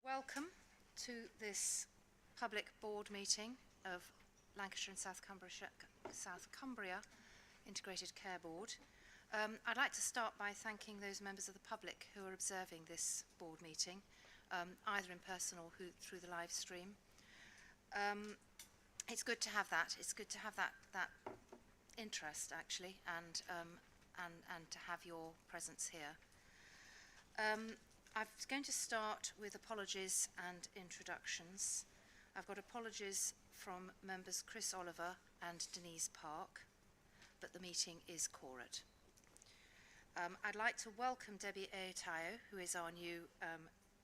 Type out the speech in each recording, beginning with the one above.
Welcome to this public board meeting of Lancashire and South Cumbria Integrated Care Board. I'd like to start by thanking those members of the public who are observing this board meeting, either in person or through the live stream. It's good to have that. It's good to have that interest, actually, and to have your presence here. I'm going to start with apologies and introductions. I've got apologies from members Chris Oliver and Denise Park, but the meeting is quorate. I'd like to welcome Debbie Aotayo, who is our new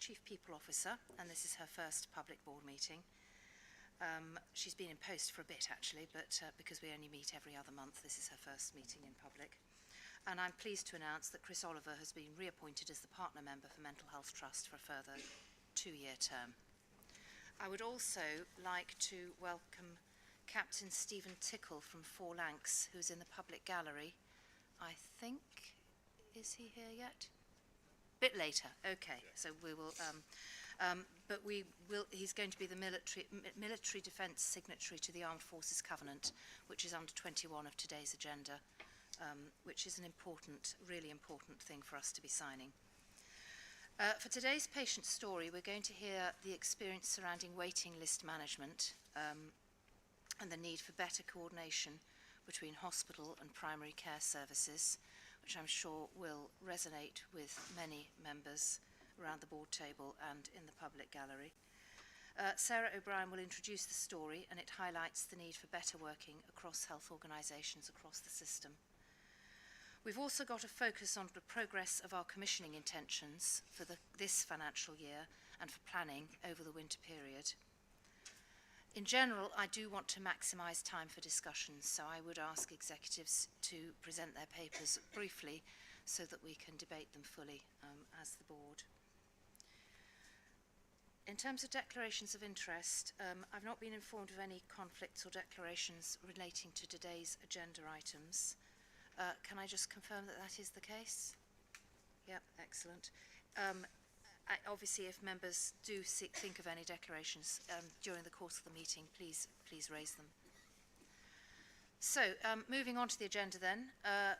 Chief People Officer, and this is her first public board meeting. She's been in post for a bit, actually, but because we only meet every other month, this is her first meeting in public. And I'm pleased to announce that Chris Oliver has been reappointed as the partner member for Mental Health Trust for a further 2-year term. I would also like to welcome Captain Stephen Tickle from Four Lancs, who's in the public gallery. I think, is he here yet? Bit later, okay, so we will, but he's going to be the military defence signatory to the Armed Forces Covenant, which is under 21 of today's agenda. Which is an important, really important thing for us to be signing. For today's patient story, we're going to hear the experience surrounding waiting list management and the need for better coordination between hospital and primary care services, which I'm sure will resonate with many members around the board table and in the public gallery. Sarah O'Brien will introduce the story, and it highlights the need for better working across health organisations across the system. We've also got a focus on the progress of our commissioning intentions for this financial year and for planning over the winter period. In general, I do want to maximise time for discussions, so I would ask executives to present their papers briefly so that we can debate them fully as the board. In terms of declarations of interest, I've not been informed of any conflicts or declarations relating to today's agenda items. Can I just confirm that that is the case? Yep, excellent. Obviously, if members do think of any declarations during the course of the meeting, please raise them. So, moving on to the agenda then,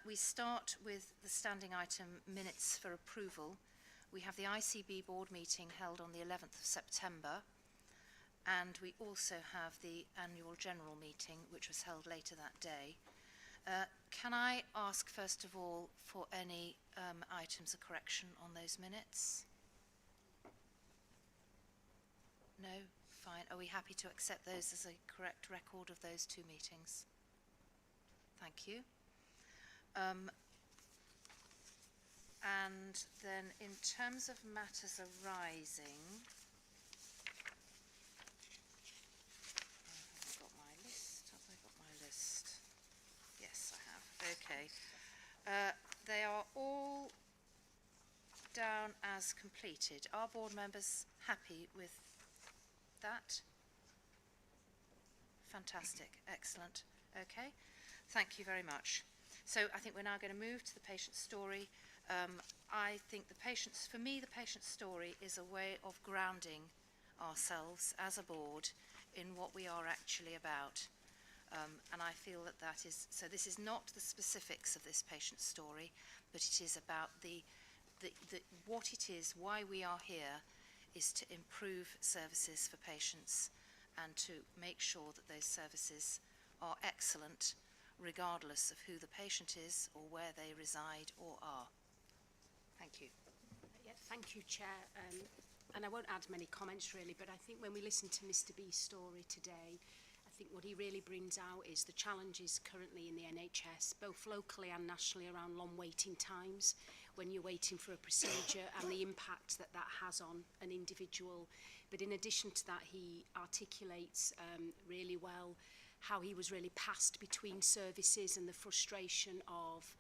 we start with the standing item minutes for approval. We have the ICB board meeting held on the 11th of September, and we also have the annual general meeting, which was held later that day. Can I ask, first of all, for any items of correction on those minutes? No? Fine. Are we happy to accept those as a correct record of those two meetings? Thank you. And then in terms of matters arising, okay. They are all down as completed. Are board members happy with that? Fantastic. Excellent. Okay. Thank you very much. So I think we're now going to move to the patient story. I think for me, the patient story is a way of grounding ourselves as a board in what we are actually about. And I feel that is, so this is not the specifics of this patient story, but it is about what it is, why we are here, is to improve services for patients and to make sure that those services are excellent, regardless of who the patient is or where they reside or are. Thank you. Yeah, thank you, Chair. And I won't add many comments really, but I think when we listen to Mr. B's story today, I think what he really brings out is the challenges currently in the NHS, both locally and nationally, around long waiting times when you're waiting for a procedure and the impact that that has on an individual. But in addition to that, he articulates really well how he was really passed between services and the frustration of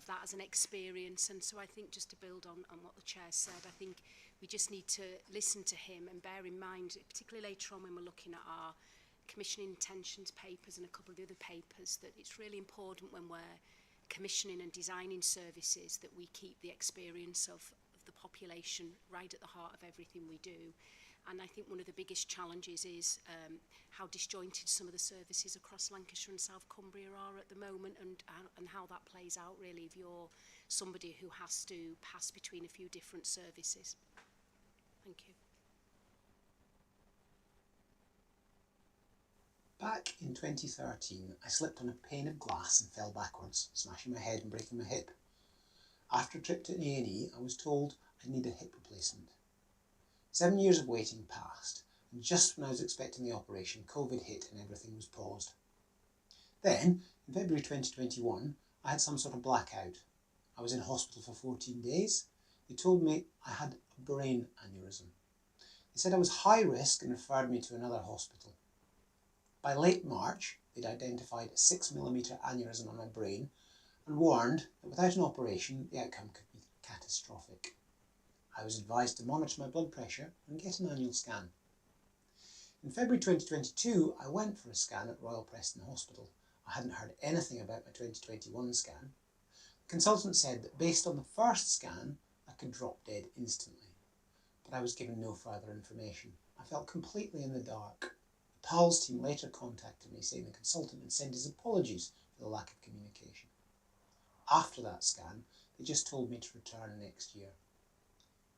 that as an experience. And so I think, just to build on what the Chair said, I think we just need to listen to him and bear in mind, particularly later on when we're looking at our commissioning intentions papers and a couple of the other papers, that it's really important when we're commissioning and designing services that we keep the experience of the population right at the heart of everything we do. And I think one of the biggest challenges is how disjointed some of the services across Lancashire and South Cumbria are at the moment, and how that plays out really if you're somebody who has to pass between a few different services. Thank you. Back in 2013, I slipped on a pane of glass and fell backwards, smashing my head and breaking my hip. After a trip to A&E, I was told I'd need a hip replacement. 7 years of waiting passed, and just when I was expecting the operation, COVID hit and everything was paused. Then, in February 2021, I had some sort of blackout. I was in hospital for 14 days. They told me I had a brain aneurysm. They said I was high risk and referred me to another hospital. By late March, they'd identified a 6mm aneurysm on my brain and warned that without an operation, the outcome could be catastrophic. I was advised to monitor my blood pressure and get an annual scan. In February 2022, I went for a scan at Royal Preston Hospital. I hadn't heard anything about my 2021 scan. The consultant said that based on the first scan, I could drop dead instantly, but I was given no further information. I felt completely in the dark. The PALS team later contacted me saying the consultant had sent his apologies for the lack of communication. After that scan, they just told me to return next year.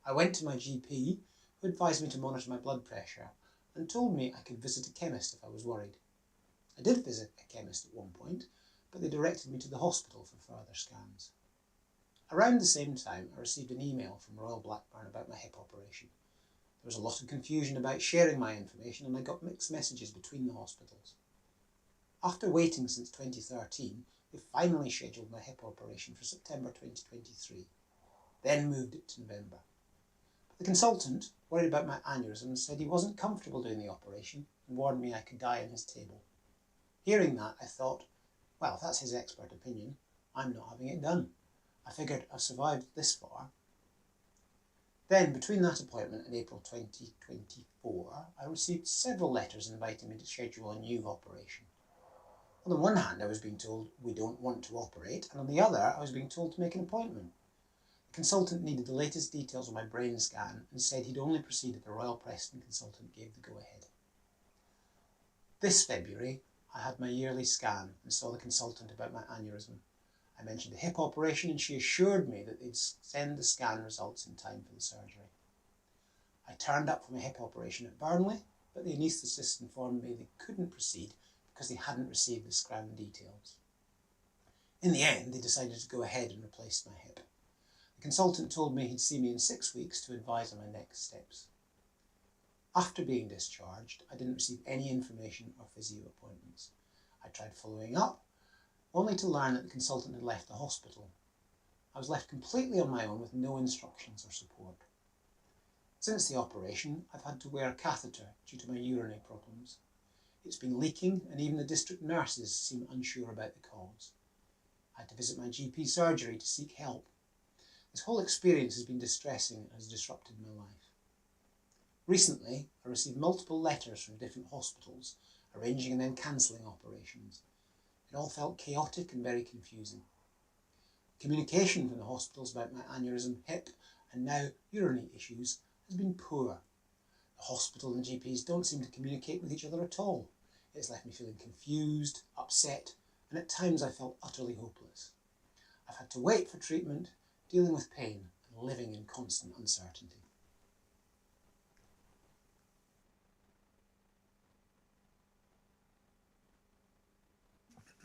I went to my GP, who advised me to monitor my blood pressure and told me I could visit a chemist if I was worried. I did visit a chemist at one point, but they directed me to the hospital for further scans. Around the same time, I received an email from Royal Blackburn about my hip operation. There was a lot of confusion about sharing my information, and I got mixed messages between the hospitals. After waiting since 2013, they finally scheduled my hip operation for September 2023, then moved it to November. But the consultant, worried about my aneurysm, said he wasn't comfortable doing the operation and warned me I could die on his table. Hearing that, I thought, well, if that's his expert opinion, I'm not having it done. I figured I've survived this far. Then, between that appointment and April 2024, I received several letters inviting me to schedule a new operation. On the one hand, I was being told we don't want to operate, and on the other, I was being told to make an appointment. The consultant needed the latest details of my brain scan and said he'd only proceed if the Royal Preston consultant gave the go-ahead. This February, I had my yearly scan and saw the consultant about my aneurysm. I mentioned the hip operation and she assured me that they'd send the scan results in time for the surgery. I turned up for my hip operation at Burnley, but the anaesthetist informed me they couldn't proceed because they hadn't received the scan details. In the end, they decided to go ahead and replace my hip. The consultant told me he'd see me in 6 weeks to advise on my next steps. After being discharged, I didn't receive any information or physio appointments. I tried following up, only to learn that the consultant had left the hospital. I was left completely on my own with no instructions or support. Since the operation, I've had to wear a catheter due to my urinary problems. It's been leaking, and even the district nurses seem unsure about the cause. I had to visit my GP surgery to seek help. This whole experience has been distressing and has disrupted my life. Recently, I received multiple letters from different hospitals, arranging and then cancelling operations. It all felt chaotic and very confusing. Communication from the hospitals about my aneurysm, hip, and now urinary issues has been poor. The hospital and GPs don't seem to communicate with each other at all. It's left me feeling confused, upset, and at times I felt utterly hopeless. I've had to wait for treatment, dealing with pain, and living in constant uncertainty.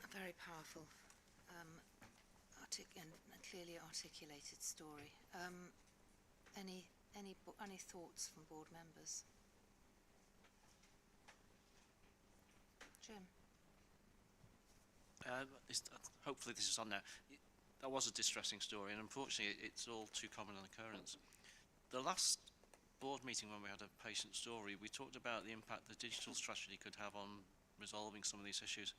A very powerful and clearly articulated story. Any thoughts from board members? Jim? Hopefully this is on now. That was a distressing story, and unfortunately it's all too common an occurrence. The last board meeting when we had a patient story, we talked about the impact the digital strategy could have on resolving some of these issues.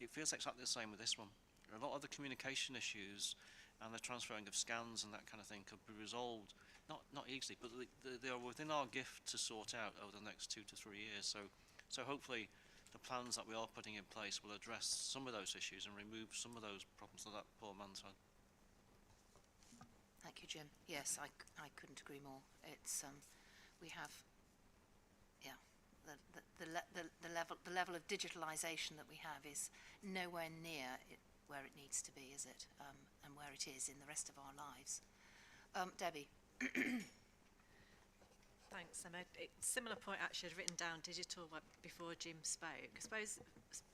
It feels exactly the same with this one. A lot of the communication issues and the transferring of scans and that kind of thing could be resolved, not easily, but they are within our gift to sort out over the next 2 to 3 years. So hopefully the plans that we are putting in place will address some of those issues and remove some of those problems that poor man's had. Thank Thank you, Jim. Yes, I couldn't agree more. It's we have, yeah, the level of digitalisation that we have is nowhere near where it needs to be, is it? And where it is in the rest of our lives. Debbie. Thanks, Emma. Similar point, actually, I'd written down digital before Jim spoke. I suppose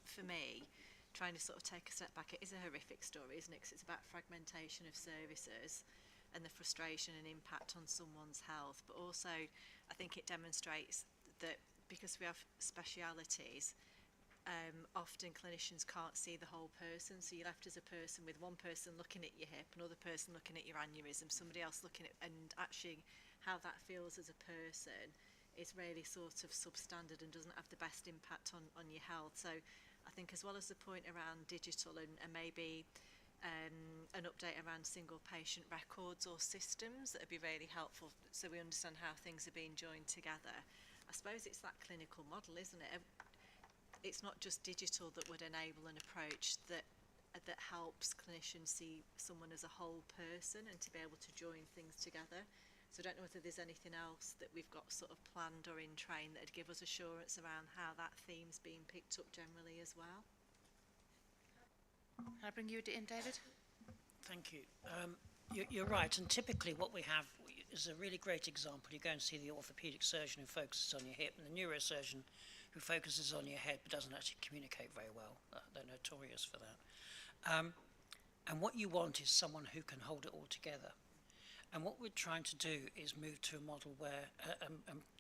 for me, trying to sort of take a step back, it is a horrific story, isn't it? Because it's about fragmentation of services and the frustration and impact on someone's health. But also, I think it demonstrates that because we have specialities, often clinicians can't see the whole person. So you're left as a person with one person looking at your hip, another person looking at your aneurysm, somebody else looking at, and actually how that feels as a person is really sort of substandard and doesn't have the best impact on your health. So I think as well as the point around digital and maybe an update around single patient records or systems, that would be really helpful so we understand how things are being joined together. I suppose it's that clinical model, isn't it? It's not just digital that would enable an approach that helps clinicians see someone as a whole person and to be able to join things together. So I don't know whether there's anything else that we've got sort of planned or in train that would give us assurance around how that theme's being picked up generally as well. Can I bring you in, David? Thank you. You're right, and typically what we have is a really great example. You go and see the orthopaedic surgeon who focuses on your hip and the neurosurgeon who focuses on your head but doesn't actually communicate very well. They're notorious for that. And what you want is someone who can hold it all together. And what we're trying to do is move to a model where,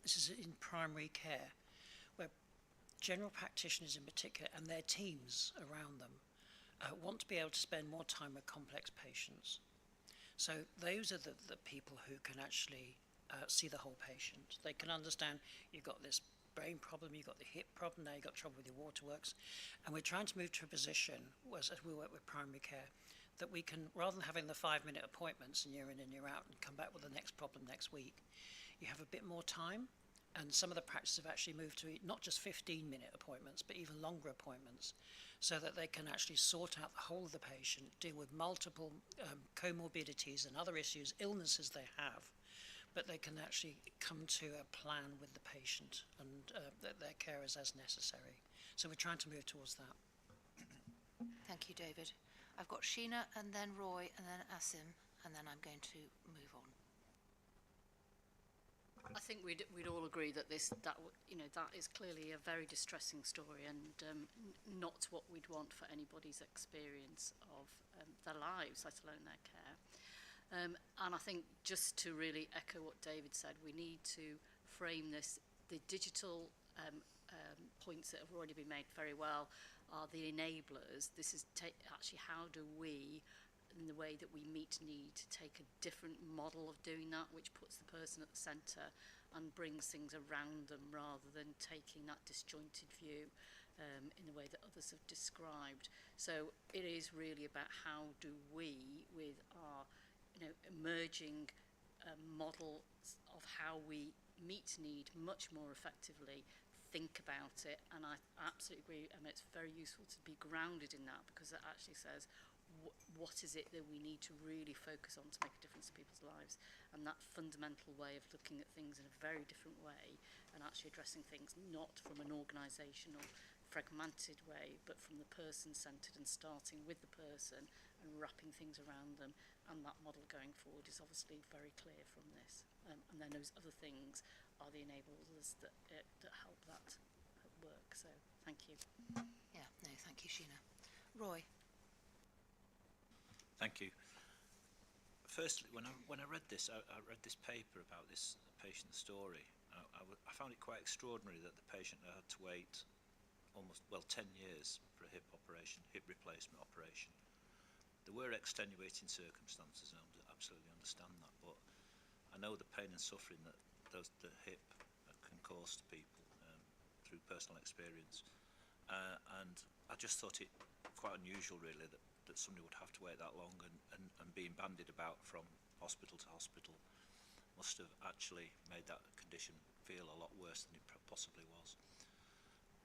this is in primary care, where general practitioners in particular and their teams around them want to be able to spend more time with complex patients. So those are the people who can actually see the whole patient. They can understand you've got this brain problem, you've got the hip problem, now you've got trouble with your waterworks. And we're trying to move to a position, as we work with primary care, that we can, rather than having the 5-minute appointments and you're in and you're out and come back with the next problem next week, you have a bit more time. And some of the practices have actually moved to not just 15-minute appointments, but even longer appointments, so that they can actually sort out the whole of the patient, deal with multiple comorbidities and other issues, illnesses they have, but they can actually come to a plan with the patient and their carers as necessary. So we're trying to move towards that. Thank you, David. I've got Sheena and then Roy and then Asim, and then I'm going to move on. I think we'd all agree that that is clearly a very distressing story and not what we'd want for anybody's experience of their lives, let alone their care. And I think just to really echo what David said, we need to frame this. The digital points that have already been made very well are the enablers. This is actually how do we, in the way that we meet need, to take a different model of doing that, which puts the person at the centre and brings things around them rather than taking that disjointed view in the way that others have described. So it is really about how do we, with our emerging models of how we meet need much more effectively, think about it. And I absolutely agree. I mean, it's very useful to be grounded in that, because it actually says what is it that we need to really focus on to make a difference to people's lives, and that fundamental way of looking at things in a very different way and actually addressing things not from an organisational fragmented way, but from the person-centred and starting with the person and wrapping things around them. And that model going forward is obviously very clear from this. And then those other things are the enablers that help that work. So thank you. Yeah, no, thank you, Sheena. Roy. Thank you. Firstly, when I read this, I read this paper about this patient's story. I found it quite extraordinary that the patient had to wait almost 10 years for a hip replacement operation. There were extenuating circumstances, and I absolutely understand that, but I know the pain and suffering that the hip can cause to people through personal experience, and I just thought it quite unusual, really, that somebody would have to wait that long, and being bandied about from hospital to hospital must have actually made that condition feel a lot worse than it possibly was.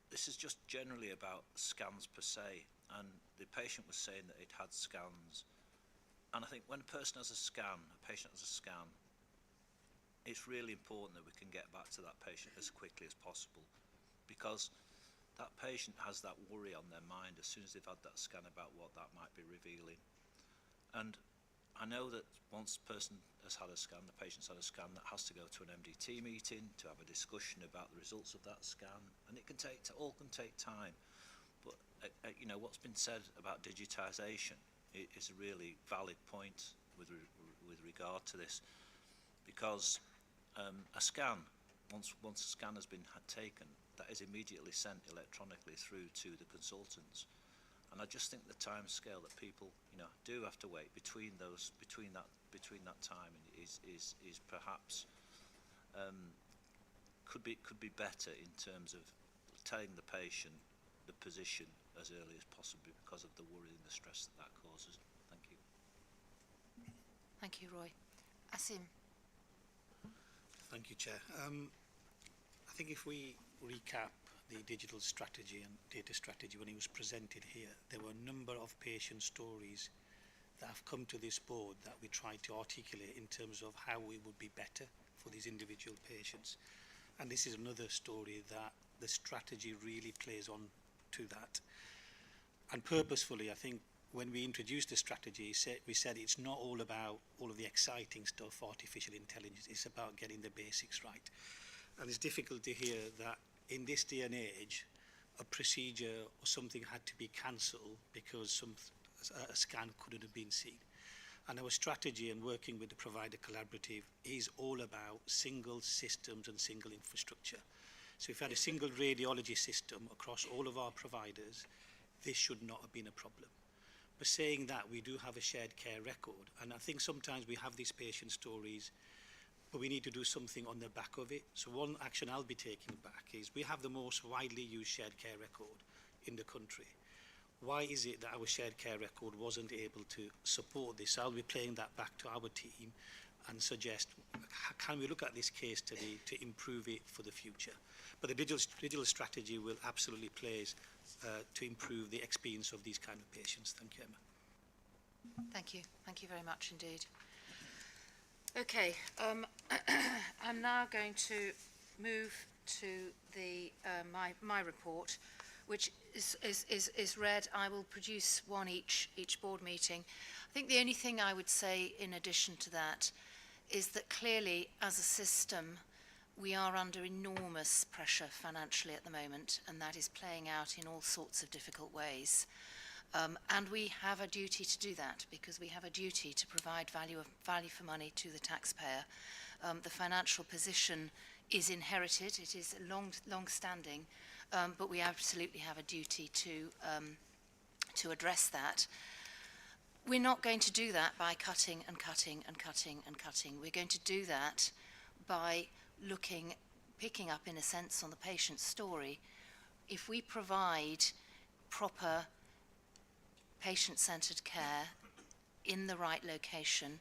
This is just generally about scans per se, and the patient was saying that it had scans And I think when a person has a scan, a patient has a scan, it's really important that we can get back to that patient as quickly as possible, because that patient has that worry on their mind as soon as they've had that scan about what that might be revealing. And I know that once the person has had a scan, the patient's had a scan, that has to go to an MDT meeting to have a discussion about the results of that scan, and it can take all can take time. But you know, what's been said about digitisation is a really valid point with regard to this, because a scan, once a scan has been taken, that is immediately sent electronically through to the consultants. And I just think the time scale that people, you know, do have to wait between that time is perhaps could be better in terms of telling the patient the position as early as possible, because of the worry and the stress that causes. Thank you. Thank you, Roy. Asim. Thank you, Chair. I think if we recap the digital strategy and data strategy when it was presented here, there were a number of patient stories that have come to this board that we tried to articulate in terms of how we would be better for these individual patients. And this is another story that the strategy really plays on to that. And purposefully, I think when we introduced the strategy, we said it's not all about all of the exciting stuff, artificial intelligence, it's about getting the basics right. And it's difficult to hear that in this day and age, a procedure or something had to be cancelled because a scan couldn't have been seen. And our strategy and working with the provider collaborative is all about single systems and single infrastructure. So if we had a single radiology system across all of our providers, this should not have been a problem. But saying that, we do have a shared care record, and I think sometimes we have these patient stories, but we need to do something on the back of it. So one action I'll be taking back is we have the most widely used shared care record in the country. Why is it that our shared care record wasn't able to support this? I'll be playing that back to our team and suggest, can we look at this case study to improve it for the future? But the digital strategy will absolutely play to improve the experience of these kind of patients. Thank you, Emma. Thank you. Thank you very much indeed. Okay, I'm now going to move to the my report, which is read. I will produce one each board meeting. I think the only thing I would say in addition to that is that clearly as a system we are under enormous pressure financially at the moment, and that is playing out in all sorts of difficult ways. And we have a duty to do that, because we have a duty to provide value for money to the taxpayer. The financial position is inherited, it is long-standing, but we absolutely have a duty to address that. We're not going to do that by cutting and cutting and cutting and cutting. We're going to do that by picking up in a sense on the patient's story. If we provide proper patient-centred care in the right location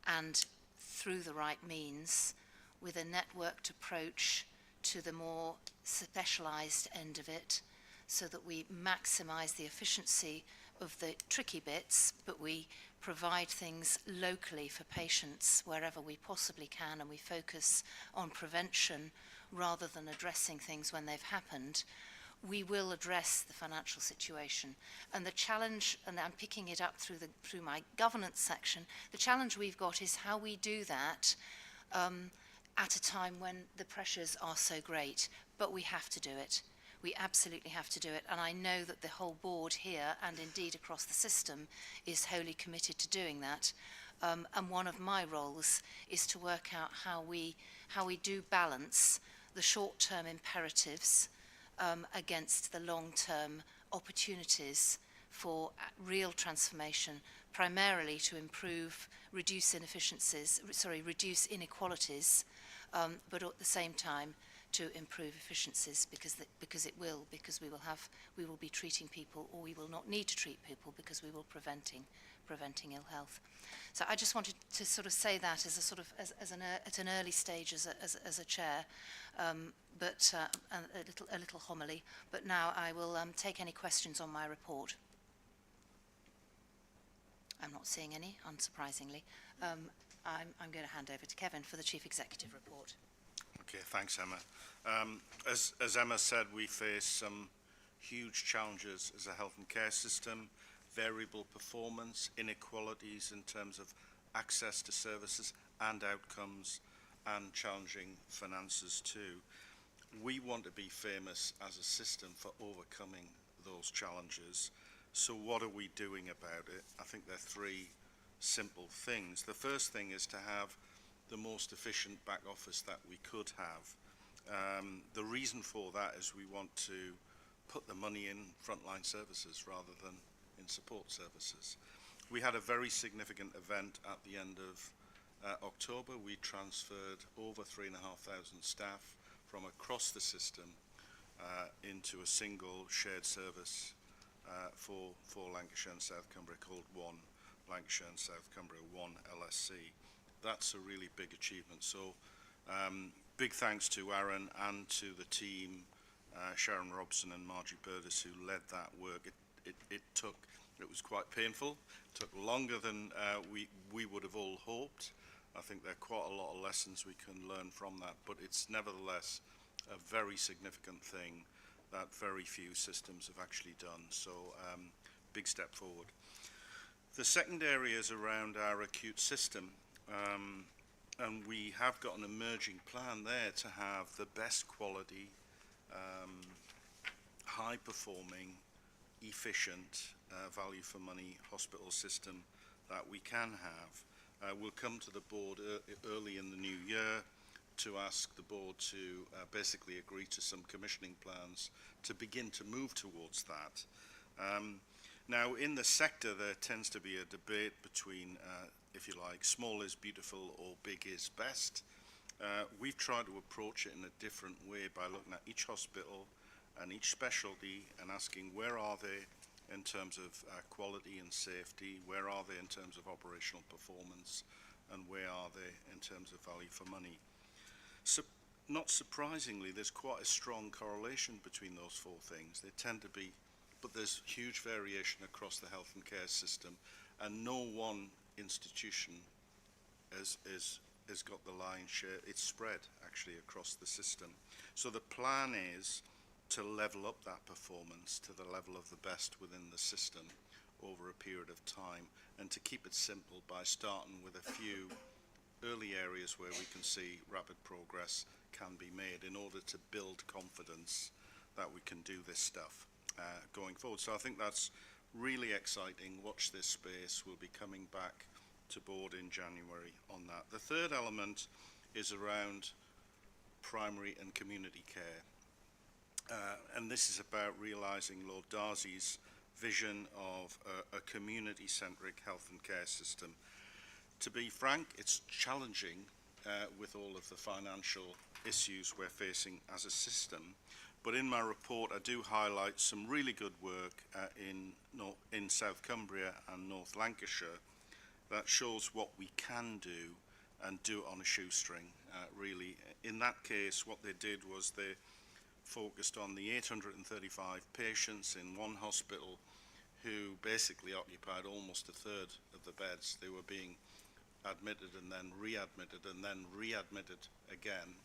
and through the right means, with a networked approach to the more specialised end of it, so that we maximise the efficiency of the tricky bits, but we provide things locally for patients wherever we possibly can, and we focus on prevention rather than addressing things when they've happened, we will address the financial situation. And the challenge, and I'm picking it up through my governance section, the challenge we've got is how we do that at a time when the pressures are so great, but we have to do it. We absolutely have to do it, and I know that the whole board here, and indeed across the system, is wholly committed to doing that. And one of my roles is to work out how we do balance the short-term imperatives against the long-term opportunities for real transformation, primarily to reduce inequalities, but at the same time to improve efficiencies, because we will be treating people, or we will not need to treat people, because we will preventing ill health. So I just wanted to sort of say that as a sort of at an early stage as a chair, but a little homily. But now I will take any questions on my report. I'm not seeing any, unsurprisingly. I'm going to hand over to Kevin for the Chief Executive report. Okay, thanks, Emma. As Emma said, we face some huge challenges as a health and care system, variable performance, inequalities in terms of access to services and outcomes, and challenging finances too. We want to be famous as a system for overcoming those challenges. So what are we doing about it? I think there are three simple things. The first thing is to have the most efficient back office that we could have. The reason for that is we want to put the money in frontline services rather than in support services. We had a very significant event at the end of October. We transferred over 3,500 staff from across the system into a single shared service for Lancashire and South Cumbria called One Lancashire and South Cumbria, One LSC. That's a really big achievement. So big thanks to Aaron and to the team, Sharon Robson and Margie Burtis, who led that work. It was quite painful. It took longer than we would have all hoped. I think there are quite a lot of lessons we can learn from that, but it's nevertheless a very significant thing that very few systems have actually done. So big step forward. The second area is around our acute system. And we have got an emerging plan there to have the best quality, high-performing, efficient, value for money hospital system that we can have. We'll come to the board early in the new year to ask the board to basically agree to some commissioning plans to begin to move towards that. Now, in the sector, there tends to be a debate between, if you like, small is beautiful or big is best. We've tried to approach it in a different way by looking at each hospital and each specialty and asking where are they in terms of quality and safety, where are they in terms of operational performance, and where are they in terms of value for money. So, not surprisingly, there's quite a strong correlation between those four things. They tend to be, but there's huge variation across the health and care system, and no one institution has got the lion's share. It's spread actually across the system. So the plan is to level up that performance to the level of the best within the system over a period of time, and to keep it simple by starting with a few early areas where we can see rapid progress can be made in order to build confidence that we can do this stuff going forward. So I think that's really exciting. Watch this space. We'll be coming back to board in January on that. The third element is around primary and community care. And this is about realising Lord Darcy's vision of a community-centric health and care system. To be frank, it's challenging with all of the financial issues we're facing as a system. But in my report, I do highlight some really good work in South Cumbria and North Lancashire that shows what we can do and do it on a shoestring, really. In that case, what they did was they focused on the 835 patients in one hospital who basically occupied almost a third of the beds. They were being admitted and then readmitted and then readmitted again.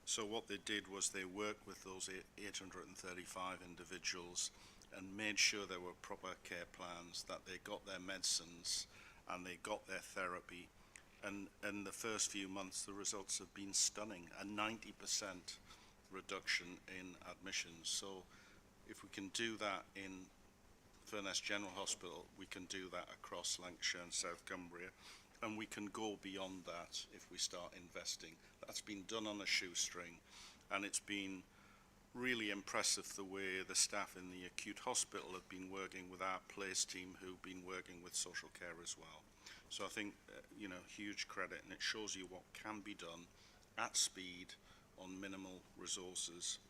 So what they did was they worked with those 835 individuals and made sure there were proper care plans, that they got their medicines and they got their therapy. And in the first few months, the results have been stunning, a 90% reduction in admissions. So if we can do that in Furness General Hospital, we can do that across Lancashire and South Cumbria. And we can go beyond that if we start investing. That's been done on a shoestring, and it's been really impressive the way the staff in the acute hospital have been working with our place team, who've been working with social care as well. So I think, huge credit, and it shows you what can be done at speed on minimal resources.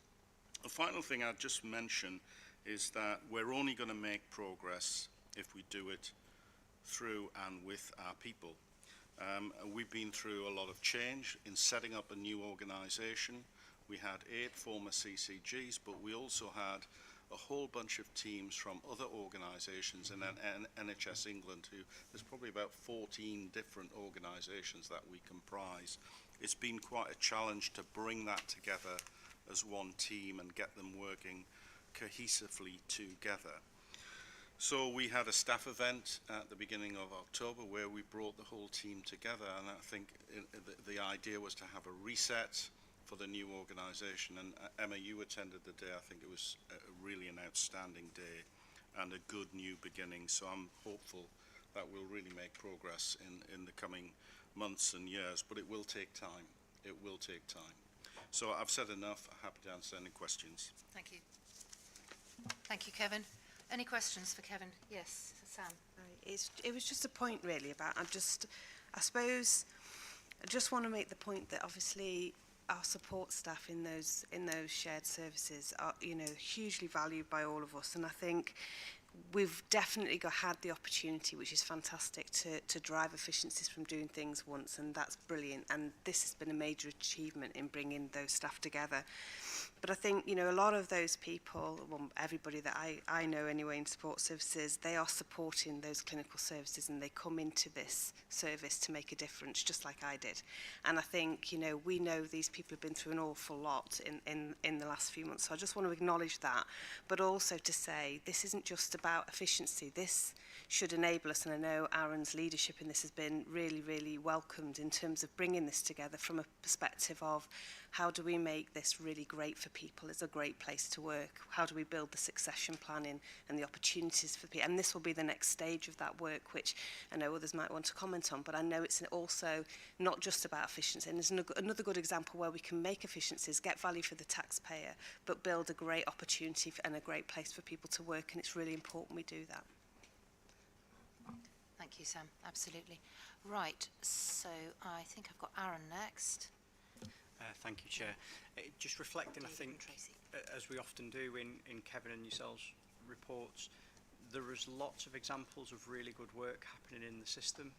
The final thing I'd just mention is that we're only going to make progress if we do it through and with our people. We've been through a lot of change in setting up a new organisation. We had 8 former CCGs, but we also had a whole bunch of teams from other organisations in NHS England, who there's probably about 14 different organisations that we comprise. It's been quite a challenge to bring that together as one team and get them working cohesively together. So we had a staff event at the beginning of October where we brought the whole team together, and I think the idea was to have a reset for the new organisation. And Emma, you attended the day. I think it was really an outstanding day and a good new beginning. So I'm hopeful that we'll really make progress in the coming months and years, but it will take time. It will take time. So I've said enough. I'm happy to answer any questions. Thank you. Thank you, Kevin. Any questions for Kevin? Yes, Sam. It was just a point really about, I suppose, I just want to make the point that obviously our support staff in those shared services are, you know, hugely valued by all of us, and I think we've definitely had the opportunity, which is fantastic, to drive efficiencies from doing things once, and that's brilliant, and this has been a major achievement in bringing those staff together. But I think, you know, a lot of those people, well, everybody that I know anyway in support services, they are supporting those clinical services, and they come into this service to make a difference, just like I did. And I think, you know, we know these people have been through an awful lot in the last few months. So I just want to acknowledge that, but also to say this isn't just about efficiency. This should enable us, and I know Aaron's leadership in this has been really, really welcomed in terms of bringing this together from a perspective of how do we make this really great for people? It's a great place to work. How do we build the succession planning and the opportunities for people? And this will be the next stage of that work, which I know others might want to comment on, but I know it's also not just about efficiency. And there's another good example where we can make efficiencies, get value for the taxpayer, but build a great opportunity and a great place for people to work, and it's really important we do that. Thank you, Sam. Absolutely. Right, so I think I've got Aaron next. Thank you, Chair. Just reflecting, David I think, and Tracy. as we often do in Kevin and yourselves' reports, there is lots of examples of really good work happening in the system,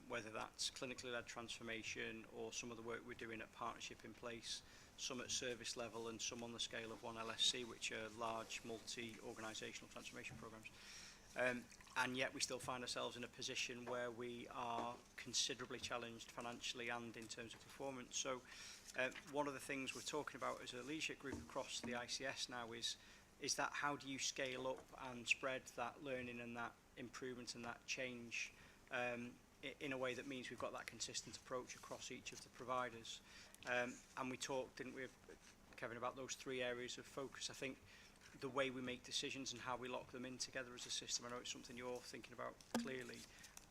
whether that's clinically led transformation or some of the work we're doing at Partnership in Place, some at service level and some on the scale of One LSC, which are large multi-organisational transformation programmes. And yet we still find ourselves in a position where we are considerably challenged financially and in terms of performance. So one of the things we're talking about as a leadership group across the ICS now is that how do you scale up and spread that learning and that improvement and that change in a way that means we've got that consistent approach across each of the providers. And we talked, didn't we, Kevin, about those 3 areas of focus. I think the way we make decisions and how we lock them in together as a system, I know it's something you're thinking about clearly.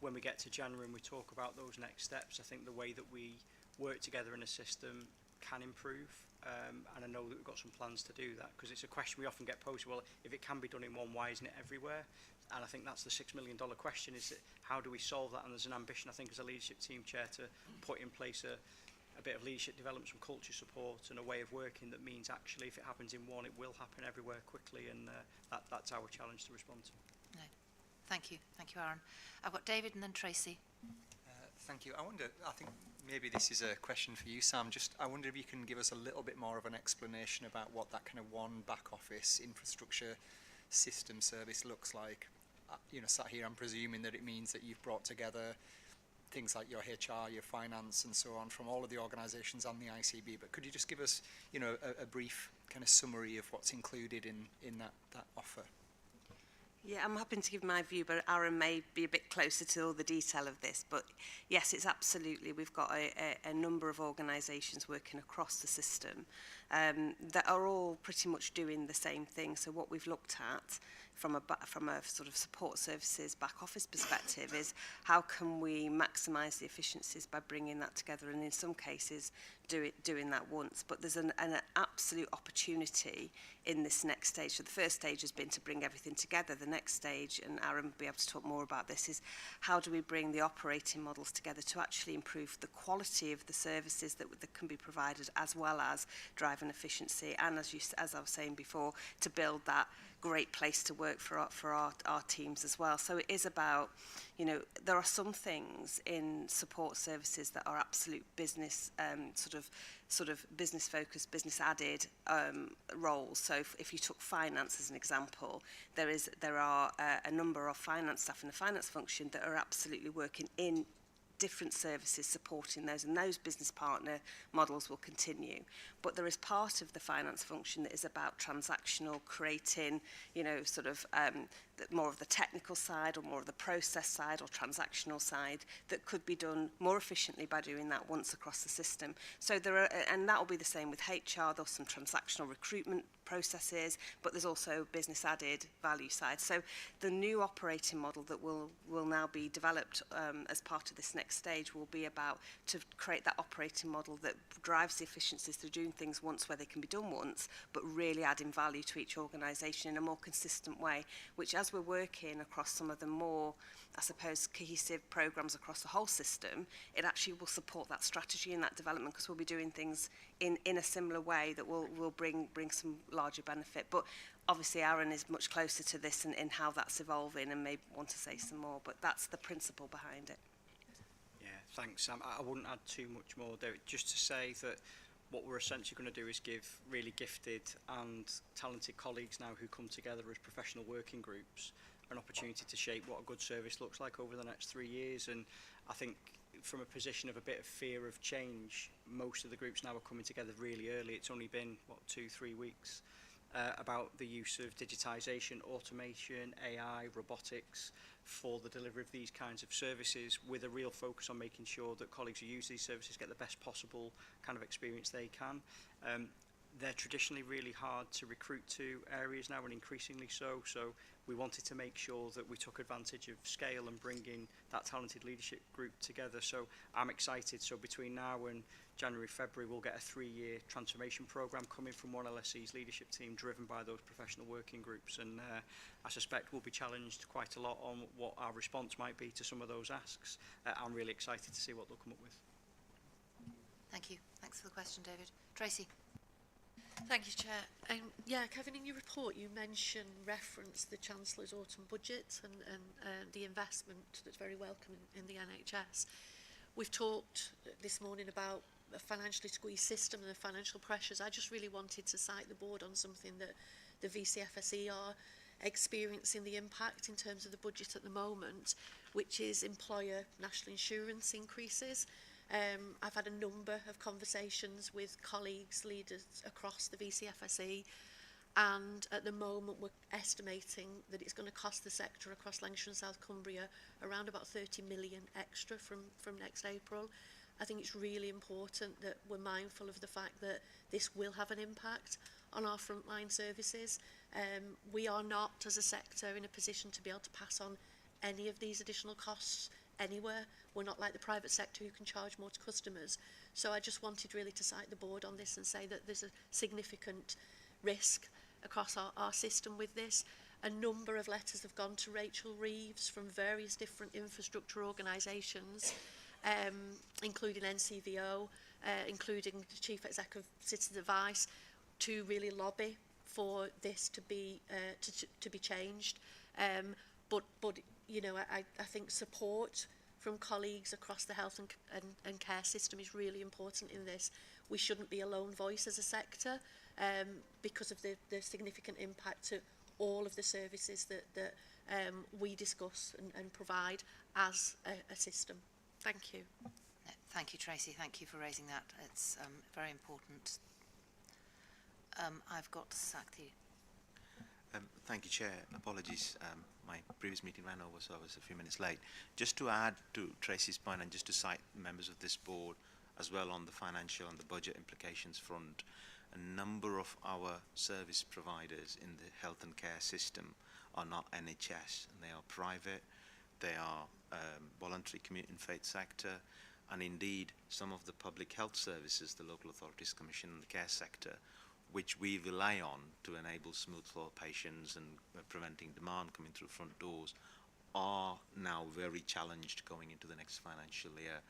When we get to January and we talk about those next steps, I think the way that we work together in a system can improve, and I know that we've got some plans to do that, because it's a question we often get posed, well, if it can be done in one, why isn't it everywhere? And I think that's the $6 million question, is that how do we solve that? And there's an ambition, I think, as a leadership team chair to put in place a bit of leadership development, some culture support and a way of working that means actually if it happens in one, it will happen everywhere quickly, and that's our challenge to respond to. No. Thank you, Aaron. I've got David and then Tracy. Thank you. I think maybe this is a question for you, Sam. I wonder if you can give us a little bit more of an explanation about what that kind of one back office infrastructure system service looks like. You know, sat here, I'm presuming that it means that you've brought together things like your HR, your finance and so on from all of the organisations and the ICB, but could you just give us, you know, a brief kind of summary of what's included in that offer? Yeah, I'm happy to give my view, but Aaron may be a bit closer to all the detail of this. But yes, it's absolutely, we've got a number of organisations working across the system that are all pretty much doing the same thing. So what we've looked at from a sort of support services back office perspective is how can we maximise the efficiencies by bringing that together, and in some cases doing that once. But there's an absolute opportunity in this next stage. So the first stage has been to bring everything together. The next stage, and Aaron will be able to talk more about this, is how do we bring the operating models together to actually improve the quality of the services that can be provided, as well as drive an efficiency, and as I was saying before, to build that great place to work for our teams as well. So it is about, you know, there are some things in support services that are absolute business sort of business focused, business added roles. So if you took finance as an example, there are a number of finance staff in the finance function that are absolutely working in different services supporting those, and those business partner models will continue. But there is part of the finance function that is about transactional, creating, you know, sort of more of the technical side or more of the process side or transactional side that could be done more efficiently by doing that once across the system. So there are, and that will be the same with HR, there's some transactional recruitment processes, but there's also business added value side. So the new operating model that will now be developed as part of this next stage will be about to create that operating model that drives the efficiencies through doing things once where they can be done once, but really adding value to each organisation in a more consistent way, which as we're working across some of the more, I suppose, cohesive programmes across the whole system, it actually will support that strategy and that development, because we'll be doing things in a similar way that will bring some larger benefit. But obviously Aaron is much closer to this and how that's evolving and may want to say some more, but that's the principle behind it. Yeah, thanks, Sam. I wouldn't add too much more there. Just to say that what we're essentially going to do is give really gifted and talented colleagues now who come together as professional working groups an opportunity to shape what a good service looks like over the next 3 years. And I think from a position of a bit of fear of change, most of the groups now are coming together really early. It's only been, what, 2-3 weeks, about the use of digitisation, automation, AI, robotics for the delivery of these kinds of services, with a real focus on making sure that colleagues who use these services get the best possible kind of experience they can. They're traditionally really hard to recruit to areas now, and increasingly so. So we wanted to make sure that we took advantage of scale and bringing that talented leadership group together. So I'm excited. So between now and January, February, we'll get a 3-year transformation programme coming from One LSE's leadership team, driven by those professional working groups. And I suspect we'll be challenged quite a lot on what our response might be to some of those asks. I'm really excited to see what they'll come up with. Thank you. Thanks for the question, David. Tracy. Thank you, Chair. Yeah, Kevin, in your report you referenced the Chancellor's autumn budget and the investment that's very welcome in the NHS. We've talked this morning about a financially squeezed system and the financial pressures. I just really wanted to cite the board on something that the VCFSE are experiencing the impact in terms of the budget at the moment, which is employer national insurance increases. I've had a number of conversations with colleagues, leaders across the VCFSE, and at the moment we're estimating that it's going to cost the sector across Lancashire and South Cumbria around about 30 million extra from next April. I think it's really important that we're mindful of the fact that this will have an impact on our frontline services. We are not, as a sector, in a position to be able to pass on any of these additional costs anywhere. We're not like the private sector who can charge more to customers. So I just wanted really to cite the board on this and say that there's a significant risk across our system with this. A number of letters have gone to Rachel Reeves from various different infrastructure organisations, including NCVO, including the Chief Executive of Citizen Advice, to really lobby for this to be changed. But you know, I think support from colleagues across the health and care system is really important in this. We shouldn't be a lone voice as a sector because of the significant impact to all of the services that we discuss and provide as a system. Thank you. Thank you, Tracy. Thank you for raising that. It's very important. I've got Sakthi. Thank you, Chair. Apologies, my previous meeting ran over, so I was a few minutes late. Just to add to Tracy's point, and just to cite members of this board as well on the financial and the budget implications front, a number of our service providers in the health and care system are not NHS, and they are private, they are voluntary community and faith sector, and indeed some of the public health services, the Local Authorities Commission and the care sector, which we rely on to enable smooth flow of patients and preventing demand coming through front doors, are now very challenged going into the next financial year.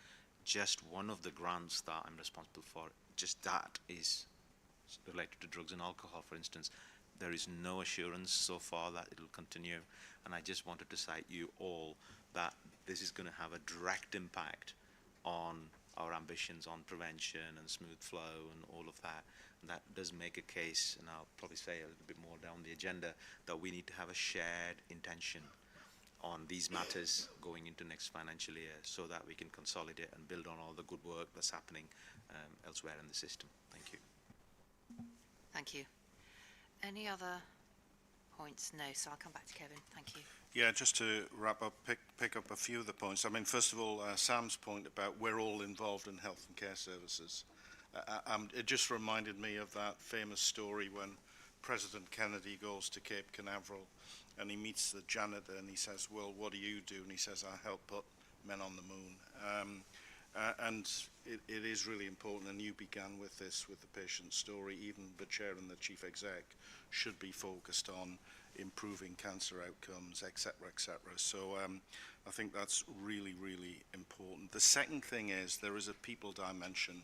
Just one of the grants that I'm responsible for, just that is related to drugs and alcohol, for instance, There is no assurance so far that it will continue, and I just wanted to cite you all that this is going to have a direct impact on our ambitions on prevention and smooth flow and all of that. And that does make a case, and I'll probably say a little bit more down the agenda, that we need to have a shared intention on these matters going into next financial year, so that we can consolidate and build on all the good work that's happening elsewhere in the system. Thank you. Thank you. Any other points? No, so I'll come back to Kevin. Thank you. Yeah, just to wrap up, pick up a few of the points. I mean, first of all, Sam's point about we're all involved in health and care services. It just reminded me of that famous story when President Kennedy goes to Cape Canaveral and he meets the janitor and he says, well, what do you do? And he says, I help put men on the moon. And it is really important, and you began with this, with the patient story. Even the chair and the chief exec should be focused on improving cancer outcomes, etc., etc. So I think that's really, really important. The second thing is there is a people dimension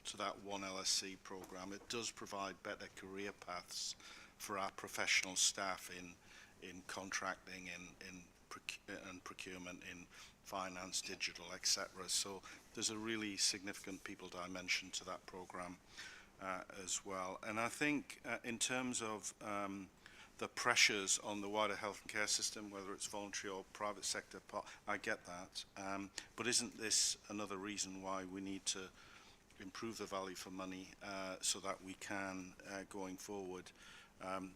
to that One LSC program. It does provide better career paths for our professional staff in contracting, in procurement, in finance, digital, etc. So there's a really significant people dimension to that program as well. And I think in terms of the pressures on the wider health and care system, whether it's voluntary or private sector, I get that. But isn't this another reason why we need to improve the value for money so that we can, going forward,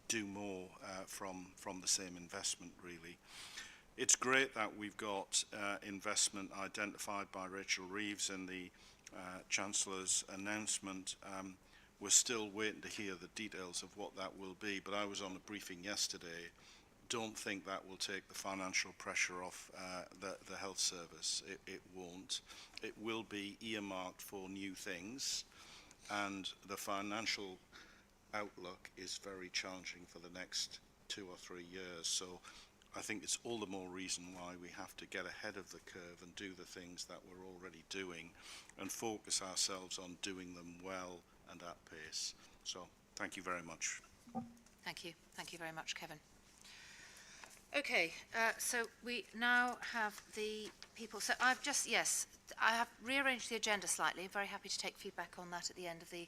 do more from the same investment, really? It's great that we've got investment identified by Rachel Reeves in the Chancellor's announcement. We're still waiting to hear the details of what that will be, but I was on a briefing yesterday. Don't think that will take the financial pressure off the health service. It won't. It will be earmarked for new things, and the financial outlook is very challenging for the next 2 or 3 years. So I think it's all the more reason why we have to get ahead of the curve and do the things that we're already doing and focus ourselves on doing them well and at pace. So thank you very much. Thank you. Thank you very much, Kevin. Okay, so we now have the people. So I've just, yes, I have rearranged the agenda slightly. Very happy to take feedback on that at the end of the,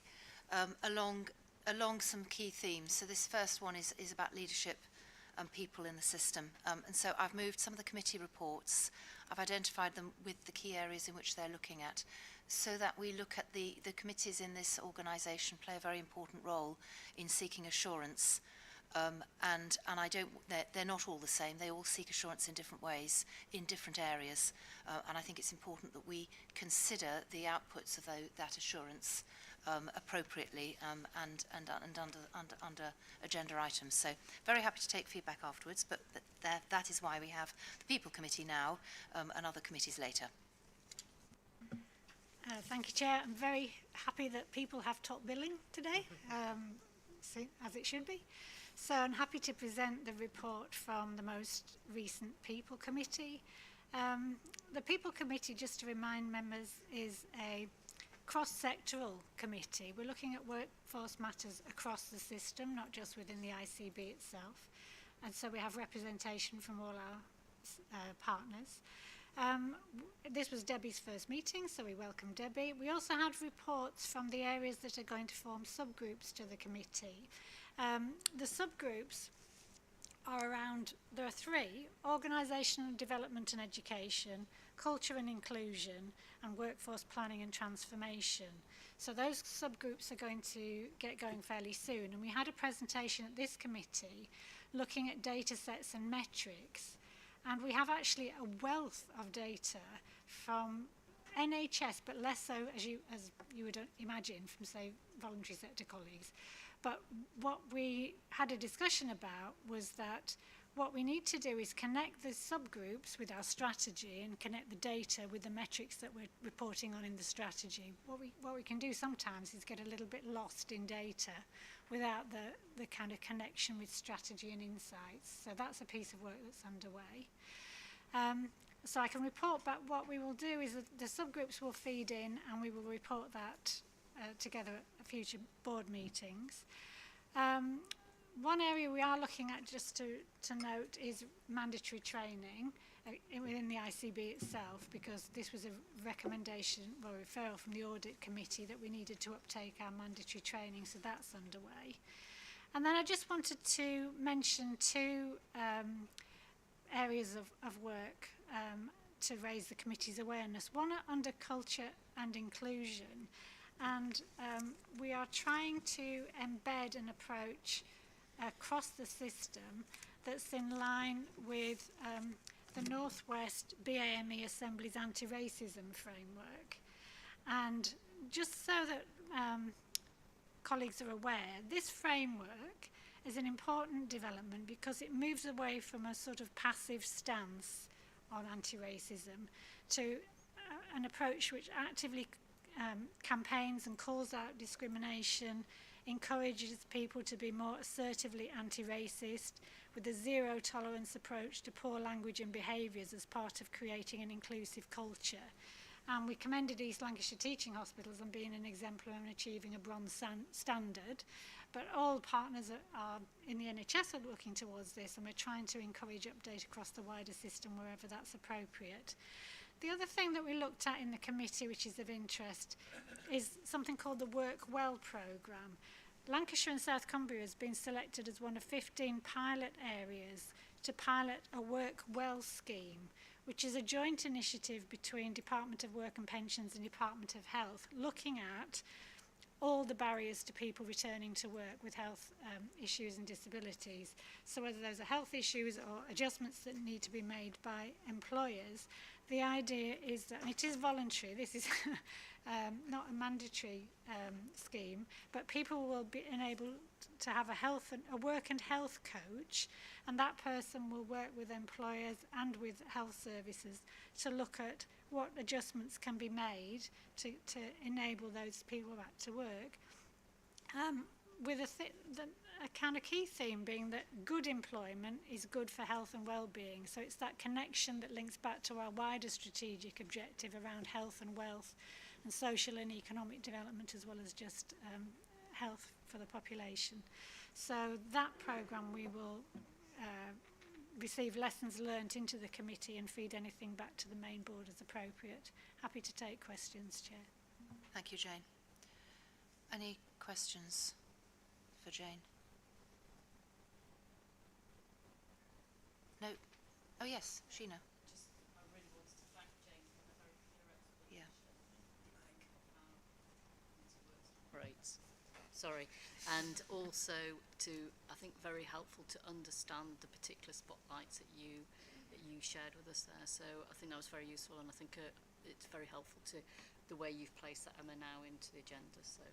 along some key themes. So this first one is about leadership and people in the system. And so I've moved some of the committee reports. I've identified them with the key areas in which they're looking at, so that we look at the committees in this organisation play a very important role in seeking assurance. And I don't, they're not all the same. They all seek assurance in different ways, in different areas. And I think it's important that we consider the outputs of that assurance appropriately and under agenda items. So very happy to take feedback afterwards, but that is why we have the People Committee now and other committees later. Thank you, Chair. I'm very happy that people have top billing today, as it should be. So I'm happy to present the report from the most recent People Committee. The People Committee, just to remind members, is a cross-sectoral committee. We're looking at workforce matters across the system, not just within the ICB itself. And so we have representation from all our partners. This was Debbie's first meeting, so we welcome Debbie. We also had reports from the areas that are going to form subgroups to the committee. The subgroups are around, there are 3: organisational development and education, culture and inclusion, and workforce planning and transformation. So those subgroups are going to get going fairly soon. And we had a presentation at this committee looking at data sets and metrics. And we have actually a wealth of data from NHS, but less so, as you would imagine, from, say, voluntary sector colleagues. But what we had a discussion about was that what we need to do is connect the subgroups with our strategy and connect the data with the metrics that we're reporting on in the strategy. What we can do sometimes is get a little bit lost in data without the kind of connection with strategy and insights. So that's a piece of work that's underway. So I can report back. What we will do is that the subgroups will feed in and we will report that together at future board meetings. one area we are looking at, just to note, is mandatory training within the ICB itself, because this was a recommendation or referral from the audit committee that we needed to uptake our mandatory training, so that's underway. And then I just wanted to mention two areas of work to raise the committee's awareness. One under culture and inclusion, and we are trying to embed an approach across the system that's in line with the North West BAME Assembly's anti-racism framework. And just so that colleagues are aware, this framework is an important development because it moves away from a sort of passive stance on anti-racism to an approach which actively campaigns and calls out discrimination, encourages people to be more assertively anti-racist, with a zero-tolerance approach to poor language and behaviours as part of creating an inclusive culture. And we commended East Lancashire Teaching Hospitals on being an exemplar and achieving a bronze standard. But all partners are in the NHS are looking towards this, and we're trying to encourage update across the wider system wherever that's appropriate. The other thing that we looked at in the committee, which is of interest, is something called the Work Well programme. Lancashire and South Cumbria has been selected as one of 15 pilot areas to pilot a Work Well scheme, which is a joint initiative between Department of Work and Pensions and Department of Health, looking at all the barriers to people returning to work with health issues and disabilities. So whether those are health issues or adjustments that need to be made by employers, the idea is that, and it is voluntary, this is not a mandatory scheme, but people will be enabled to have a work and health coach, and that person will work with employers and with health services to look at what adjustments can be made to enable those people back to work, with a kind of key theme being that good employment is good for health and well-being. So it's that connection that links back to our wider strategic objective around health and wealth and social and economic development, as well as just health for the population. So that programme, we will receive lessons learnt into the committee and feed anything back to the main board as appropriate. Happy to take questions, Chair. Thank you, Jane. Any questions for Jane? No? Oh yes, Sheena. I really wanted to thank Jane for a very clear explanation. Great. Sorry. And also I think very helpful to understand the particular spotlights that you shared with us there. So I think that was very useful, and I think it's very helpful to the way you've placed that Emma now into the agenda. So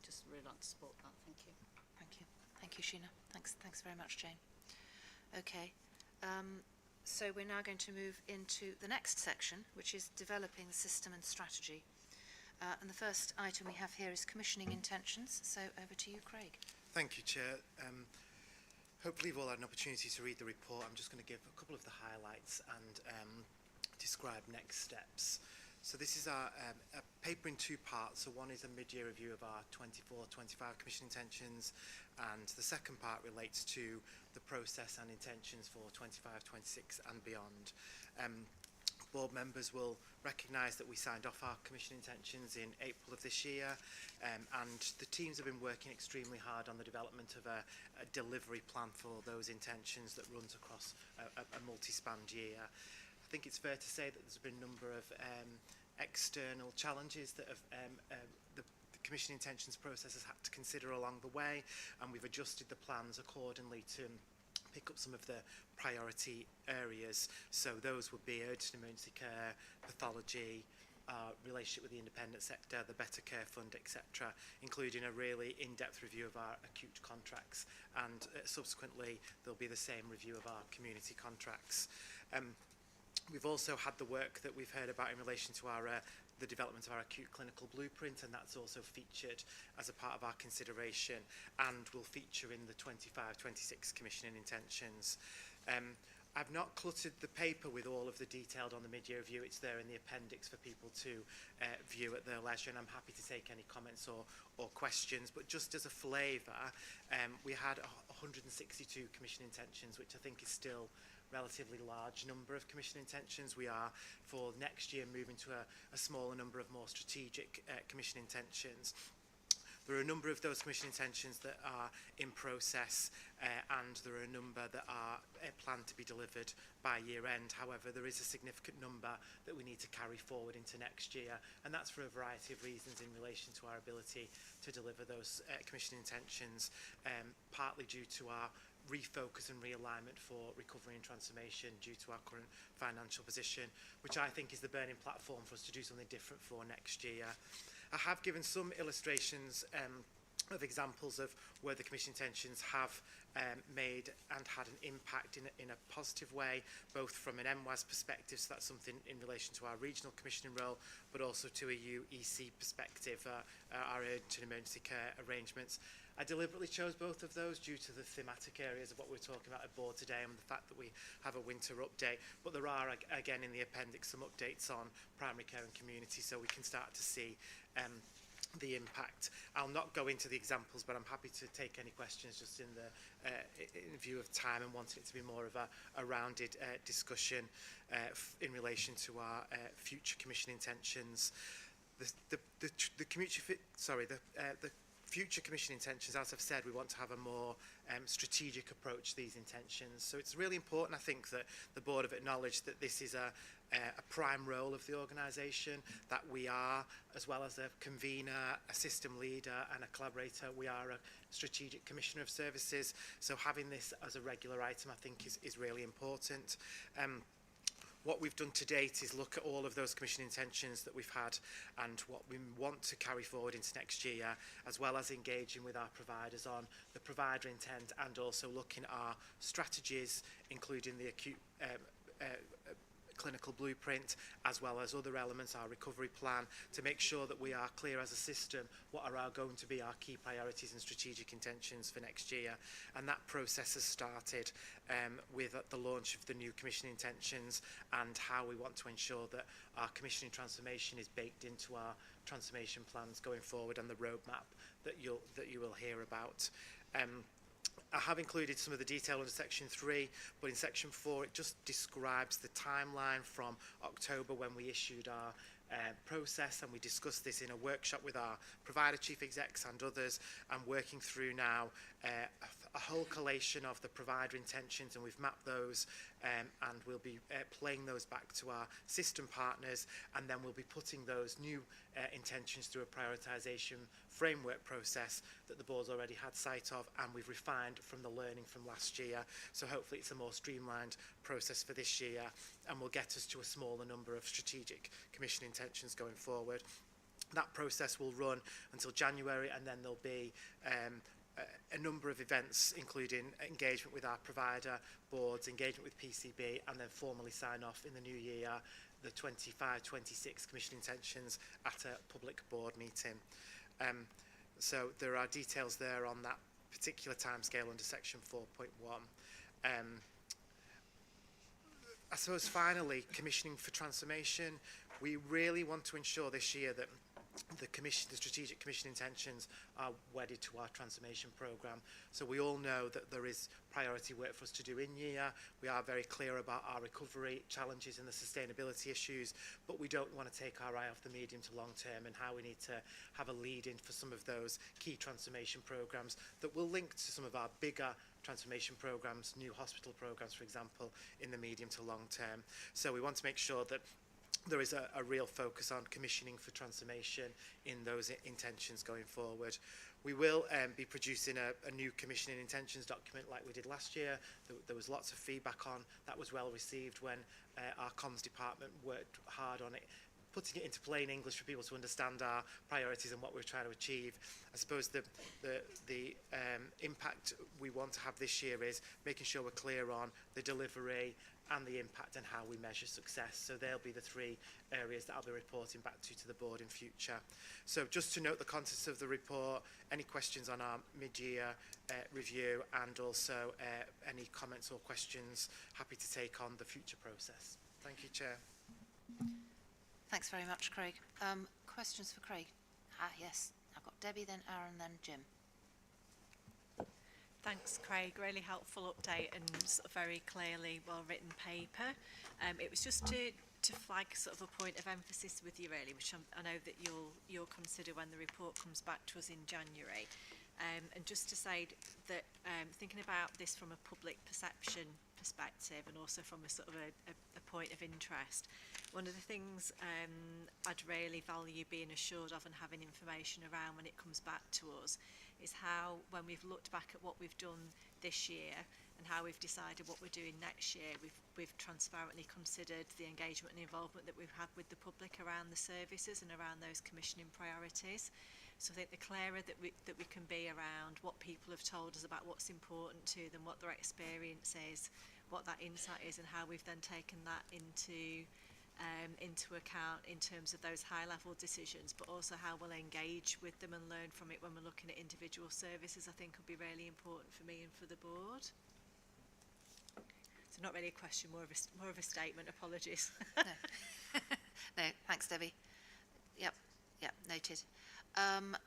just really like to support that. Thank you. Thank you. Thank you, Sheena. Thanks very much, Jane. Okay. So we're now going to move into the next section, which is developing the system and strategy. And the first item we have here is commissioning intentions. So over to you, Craig. Thank you, Chair. Hopefully you've all had an opportunity to read the report. I'm just going to give a couple of the highlights and describe next steps. So this is a paper in two parts. So one is a mid-year review of our 24-25 commission intentions, and the second part relates to the process and intentions for 25-26 and beyond. Board members will recognise that we signed off our commission intentions in April of this year, and the teams have been working extremely hard on the development of a delivery plan for those intentions that runs across a multi-spanned year. I think it's fair to say that there's been a number of external challenges that have the commission intentions process has had to consider along the way, and we've adjusted the plans accordingly to pick up some of the priority areas. So those would be urgent emergency care, pathology, relationship with the independent sector, the Better Care Fund, etc., including a really in-depth review of our acute contracts, and subsequently there'll be the same review of our community contracts. We've also had the work that we've heard about in relation to our the development of our acute clinical blueprint, and that's also featured as a part of our consideration and will feature in the 25-26 commissioning intentions. I've not cluttered the paper with all of the detailed on the mid-year review. It's there in the appendix for people to view at their leisure, and I'm happy to take any comments or questions. But just as a flavour, we had 162 commission intentions, which I think is still relatively large number of commission intentions. We are, for next year, moving to a smaller number of more strategic commission intentions. There are a number of those commission intentions that are in process, and there are a number that are planned to be delivered by year end. However, there is a significant number that we need to carry forward into next year, and that's for a variety of reasons in relation to our ability to deliver those commission intentions, partly due to our refocus and realignment for recovery and transformation due to our current financial position, which I think is the burning platform for us to do something different for next year. I have given some illustrations of examples of where the commission intentions have made and had an impact in a positive way, both from an MWAS perspective, so that's something in relation to our regional commissioning role, but also to a UEC perspective, our urgent and emergency care arrangements. I deliberately chose both of those due to the thematic areas of what we're talking about at board today and the fact that we have a winter update. But there are, again, in the appendix, some updates on primary care and community, so we can start to see the impact. I'll not go into the examples, but I'm happy to take any questions just in view of time and wanting it to be more of a rounded discussion in relation to our future commission intentions. The future commission intentions, as I've said, we want to have a more strategic approach to these intentions. So it's really important, I think, that the board have acknowledged that this is a prime role of the organisation, that we are, as well as a convener, a system leader and a collaborator, we are a strategic commissioner of services. So having this as a regular item, I think, is really important. What we've done to date is look at all of those commission intentions that we've had and what we want to carry forward into next year, as well as engaging with our providers on the provider intent and also looking at our strategies, including the acute clinical blueprint, as well as other elements, our recovery plan, to make sure that we are clear as a system what are going to be our key priorities and strategic intentions for next year. And that process has started with the launch of the new commission intentions and how we want to ensure that our commissioning transformation is baked into our transformation plans going forward and the roadmap that you will hear about. I have included some of the detail under section 3, but in section 4 it just describes the timeline from October when we issued our process, and we discussed this in a workshop with our provider chief execs and others, and working through now a whole collation of the provider intentions, and we've mapped those and we'll be playing those back to our system partners, and then we'll be putting those new intentions through a prioritisation framework process that the board's already had sight of, and we've refined from the learning from last year. So hopefully it's a more streamlined process for this year, and will get us to a smaller number of strategic commission intentions going forward. That process will run until January, and then there'll be a number of events, including engagement with our provider boards, engagement with PCB, and then formally sign off in the new year the 25-26 commission intentions at a public board meeting. So there are details there on that particular timescale under section 4.1. I suppose finally, commissioning for transformation, we really want to ensure this year that the strategic commission intentions are wedded to our transformation programme. So we all know that there is priority work for us to do in year. We are very clear about our recovery challenges and the sustainability issues, but we don't want to take our eye off the medium to long term and how we need to have a lead in for some of those key transformation programmes that will link to some of our bigger transformation programmes, new hospital programmes, for example, in the medium to long term. So we want to make sure that there is a real focus on commissioning for transformation in those intentions going forward. We will be producing a new commissioning intentions document like we did last year. There was lots of feedback on. That was well received when our comms department worked hard on it, putting it into plain English for people to understand our priorities and what we're trying to achieve. I suppose the impact we want to have this year is making sure we're clear on the delivery and the impact and how we measure success. So they'll be the 3 areas that I'll be reporting back to the board in future. So just to note the contents of the report, any questions on our mid-year review, and also any comments or questions, happy to take on the future process. Thank you, Chair. Thanks very much, Craig. Questions for Craig? Yes, I've got Debbie, then Aaron, then Jim. Thanks, Craig. Really helpful update and sort of very clearly well-written paper. It was just to flag sort of a point of emphasis with you, really, which I know that you'll consider when the report comes back to us in January. And just to say that thinking about this from a public perception perspective and also from a sort of a point of interest, one of the things I'd really value being assured of and having information around when it comes back to us is how, when we've looked back at what we've done this year and how we've decided what we're doing next year, we've transparently considered the engagement and involvement that we've had with the public around the services and around those commissioning priorities. So I think the clearer that we can be around what people have told us about what's important to them, what their experience is, what that insight is, and how we've then taken that into account in terms of those high-level decisions, but also how we'll engage with them and learn from it when we're looking at individual services, I think will be really important for me and for the board. So not really a question, more of a statement. Apologies. No, thanks, Debbie. Yep, noted.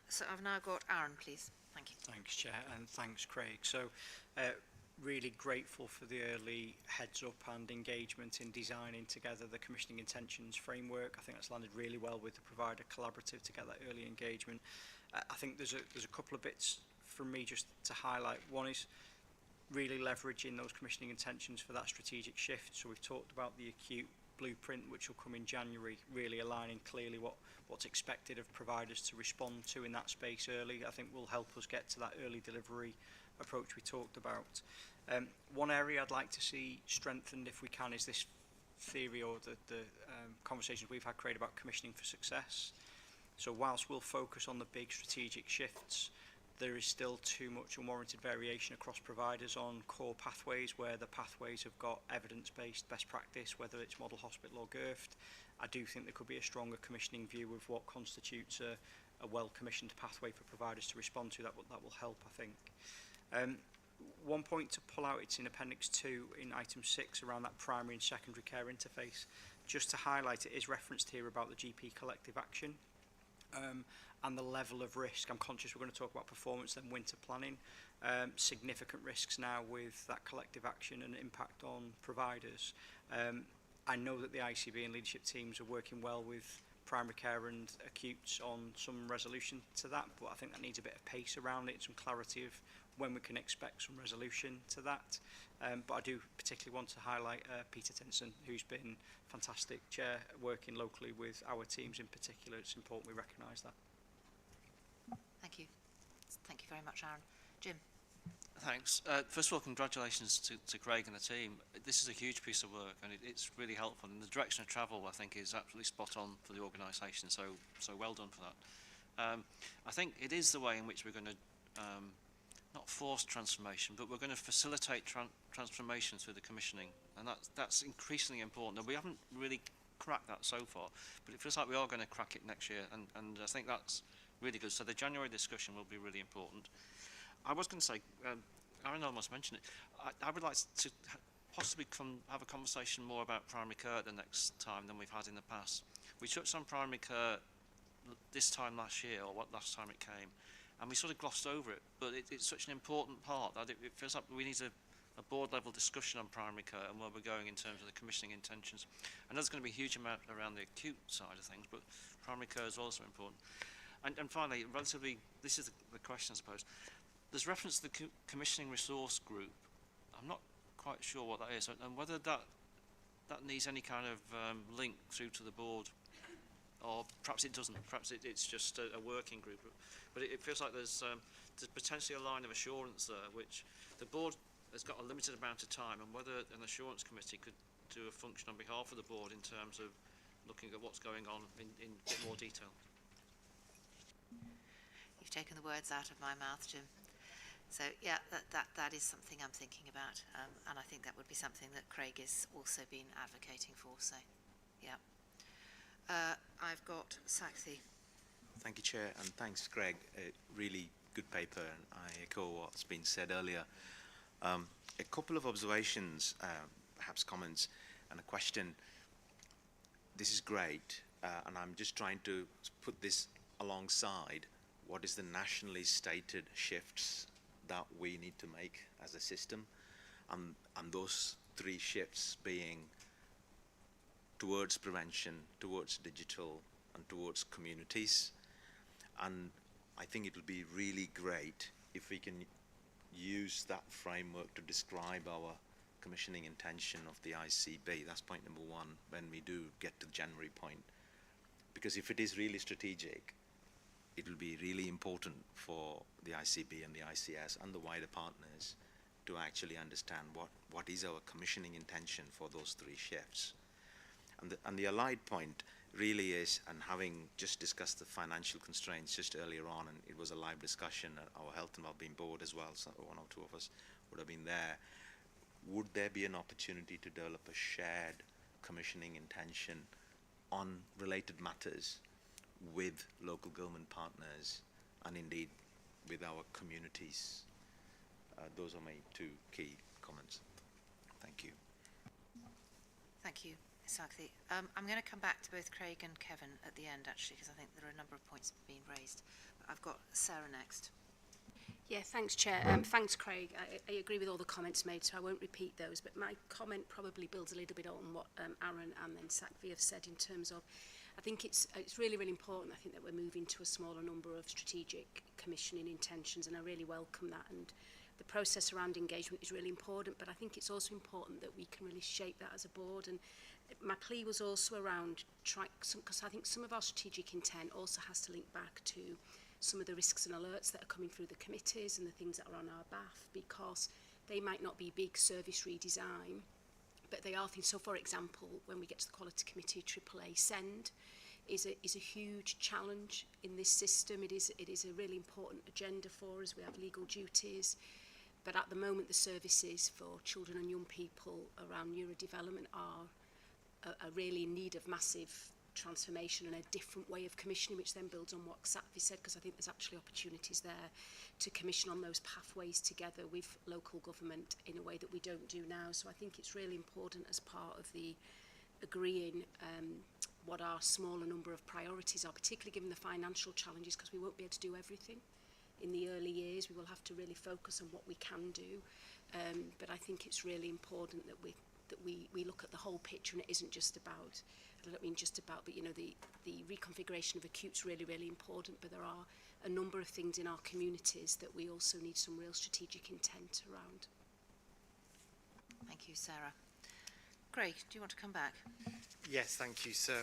So I've now got Aaron, please. Thank you. Thanks, Chair, and thanks, Craig. So, really grateful for the early heads up and engagement in designing together the commissioning intentions framework. I think that's landed really well with the provider collaborative to get that early engagement. I think there's a couple of bits from me just to highlight. One is really leveraging those commissioning intentions for that strategic shift. So we've talked about the acute blueprint, which will come in January, really aligning clearly what's expected of providers to respond to in that space early. I think will help us get to that early delivery approach we talked about. One area I'd like to see strengthened, if we can, is this theory or the conversations we've had, Craig, about commissioning for success. So whilst we'll focus on the big strategic shifts, there is still too much unwarranted variation across providers on core pathways where the pathways have got evidence-based best practice, whether it's model hospital or GIRFT. I do think there could be a stronger commissioning view of what constitutes a well-commissioned pathway for providers to respond to. That will help, I think. One point to pull out, it's in Appendix 2 in Item 6 around that primary and secondary care interface. Just to highlight, it is referenced here about the GP collective action. And the level of risk. I'm conscious we're going to talk about performance and winter planning. Significant risks now with that collective action and impact on providers. I know that the ICB and leadership teams are working well with primary care and acutes on some resolution to that, but I think that needs a bit of pace around it, some clarity of when we can expect some resolution to that. But I do particularly want to highlight Peter Tinson, who's been fantastic chair, working locally with our teams in particular. It's important we recognise that. Thank you. Thank you very much, Aaron. Jim. Thanks. First of all, congratulations to Craig and the team. This is a huge piece of work, and it's really helpful. And the direction of travel, I think, is absolutely spot on for the organisation. So well done for that. I think it is the way in which we're going to not force transformation, but we're going to facilitate transformation through the commissioning, and that's increasingly important. And we haven't really cracked that so far, but it feels like we are going to crack it next year, and I think that's really good. So the January discussion will be really important. I was going to say, Aaron almost mentioned it, I would like to possibly have a conversation more about primary care the next time than we've had in the past. We touched on primary care this time last year, or last time it came, and we sort of glossed over it, but it's such an important part that it feels like we need a board level discussion on primary care and where we're going in terms of the commissioning intentions. And there's going to be a huge amount around the acute side of things, but primary care is also important. And finally, relatively, this is the question, I suppose. There's reference to the commissioning resource group. I'm not quite sure what that is, and whether that needs any kind of link through to the board, or perhaps it doesn't. Perhaps it's just a working group. But it feels like there's potentially a line of assurance there, which the board has got a limited amount of time, and whether an assurance committee could do a function on behalf of the board in terms of looking at what's going on in a bit more detail. You've taken the words out of my mouth, Jim. So yeah, that is something I'm thinking about, and I think that would be something that Craig has also been advocating for. So, yeah. I've got Sakthi. Thank you, Chair, and thanks, Greg. A really good paper, and I echo what's been said earlier. A couple of observations, perhaps comments, and a question. This is great, and I'm just trying to put this alongside what is the nationally stated shifts that we need to make as a system, and those 3 shifts being towards prevention, towards digital, and towards communities. And I think it will be really great if we can use that framework to describe our commissioning intention of the ICB. That's point number 1 when we do get to the January point. Because if it is really strategic, it will be really important for the ICB and the ICS and the wider partners to actually understand what is our commissioning intention for those 3 shifts. And the allied point really is, and having just discussed the financial constraints just earlier on, and it was a live discussion at our Health and Wellbeing Board as well, so 1 or 2 of us would have been there, would there be an opportunity to develop a shared commissioning intention on related matters with local government partners and indeed with our communities? Those are my 2 key comments. Thank you. Thank you, Sakthi. I'm going to come back to both Craig and Kevin at the end, actually, because I think there are a number of points being raised. But I've got Sarah next. Yeah, thanks, Chair. Thanks, Craig. I agree with all the comments made, so I won't repeat those. But my comment probably builds a little bit on what Aaron and then Sakthi have said in terms of, I think it's really, really important, I think, that we're moving to a smaller number of strategic commissioning intentions, and I really welcome that. And the process around engagement is really important, but I think it's also important that we can really shape that as a board. And my plea was also around, because I think some of our strategic intent also has to link back to some of the risks and alerts that are coming through the committees and the things that are on our BAF, because they might not be big service redesign, but they are things. So, for example, when we get to the Quality Committee, AAA SEND is a huge challenge in this system. It is a really important agenda for us. We have legal duties, but at the moment the services for children and young people around neurodevelopment are really in need of massive transformation and a different way of commissioning, which then builds on what Sakthi said, because I think there's actually opportunities there to commission on those pathways together with local government in a way that we don't do now. So I think it's really important as part of the agreeing what our smaller number of priorities are, particularly given the financial challenges, because we won't be able to do everything. In the early years, we will have to really focus on what we can do. But I think it's really important that we look at the whole picture, and it isn't just about, I don't mean just about, but you know, the reconfiguration of acute's really, really important, but there are a number of things in our communities that we also need some real strategic intent around. Thank you, Sarah. Craig, do you want to come back? Yes, thank you. So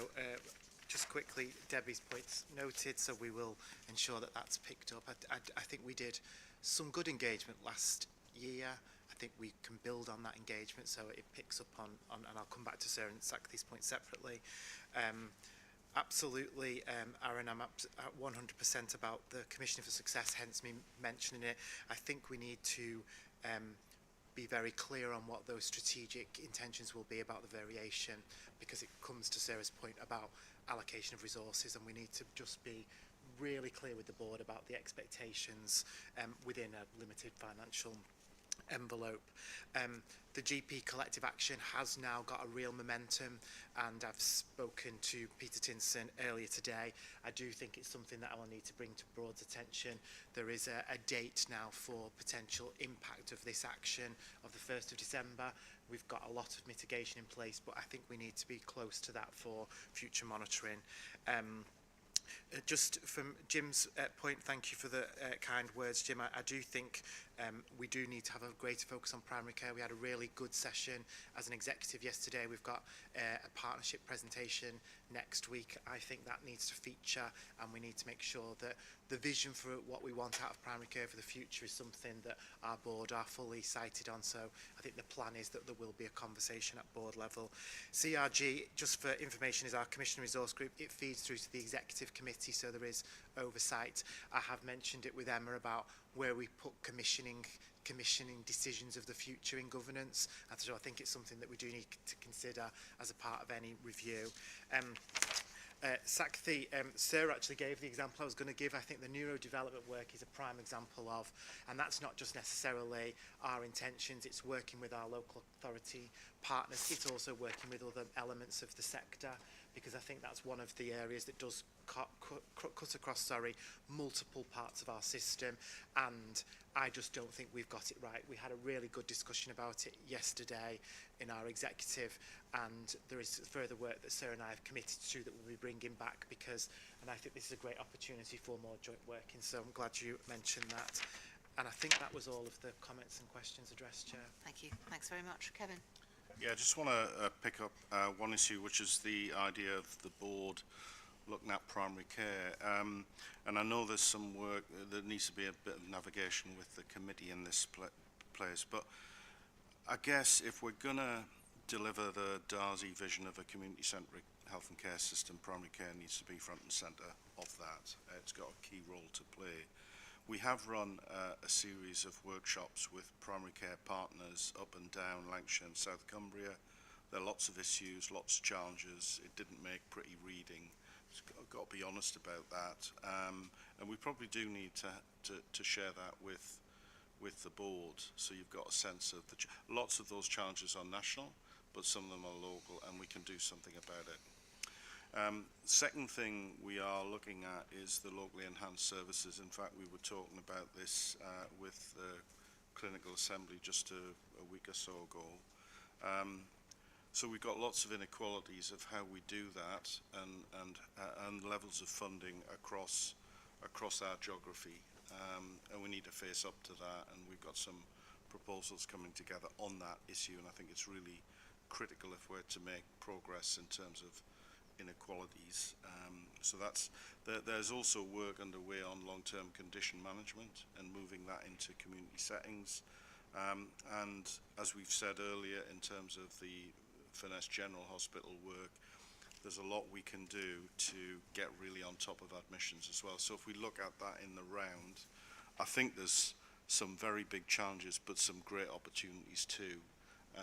just quickly, Debbie's points noted, so we will ensure that that's picked up. I think we did some good engagement last year. I think we can build on that engagement, so it picks up on and I'll come back to Sarah and Sakthi's points separately. Absolutely, Aaron, I'm at 100% about the Commissioning for Success, hence me mentioning it. I think we need to be very clear on what those strategic intentions will be about the variation, because it comes to Sarah's point about allocation of resources, and we need to just be really clear with the board about the expectations within a limited financial envelope. The GP collective action has now got a real momentum, and I've spoken to Peter Tinson earlier today. I do think it's something that I will need to bring to board's attention. There is a date now for potential impact of this action of the 1st of December. We've got a lot of mitigation in place, but I think we need to be close to that for future monitoring. Just from Jim's point, thank you for the kind words, Jim. I do think we do need to have a greater focus on primary care. We had a really good session as an executive yesterday. We've got a partnership presentation next week. I think that needs to feature, and we need to make sure that the vision for what we want out of primary care for the future is something that our board are fully sighted on. So I think the plan is that there will be a conversation at board level. CRG, just for information, is our Commission Resource Group. It feeds through to the Executive Committee, so there is oversight. I have mentioned it with Emma about where we put commissioning decisions of the future in governance, and so I think it's something that we do need to consider as a part of any review. Sakthi, Sarah actually gave the example I was going to give. I think the neurodevelopment work is a prime example of, and that's not just necessarily our intentions, it's working with our local authority partners, it's also working with other elements of the sector, because I think that's one of the areas that does cut across multiple parts of our system, and I just don't think we've got it right. We had a really good discussion about it yesterday in our executive, and there is further work that Sarah and I have committed to that we'll be bringing back, and I think this is a great opportunity for more joint working, so I'm glad you mentioned that. And I think that was all of the comments and questions addressed, Chair. Thank you. Thanks very much. Kevin? Yeah, I just want to pick up one issue, which is the idea of the board looking at primary care. And I know there's some work, there needs to be a bit of navigation with the committee in this place, but I guess if we're going to deliver the Darcy vision of a community-centric health and care system, primary care needs to be front and centre of that. It's got a key role to play. We have run a series of workshops with primary care partners up and down Lancashire and South Cumbria. There are lots of issues, lots of challenges. It didn't make pretty reading. I've got to be honest about that. And we probably do need to share that with the board, so you've got a sense of lots of those challenges are national, but some of them are local, and we can do something about it. Second thing we are looking at is the locally enhanced services. In fact, we were talking about this with the clinical assembly just a week or so ago. So we've got lots of inequalities of how we do that, and levels of funding across our geography, and we need to face up to that, and we've got some proposals coming together on that issue, and I think it's really critical if we're to make progress in terms of inequalities. So there's also work underway on long-term condition management and moving that into community settings, and as we've said earlier, in terms of the Furness General Hospital work, there's a lot we can do to get really on top of admissions as well. So if we look at that in the round, I think there's some very big challenges, but some great opportunities too,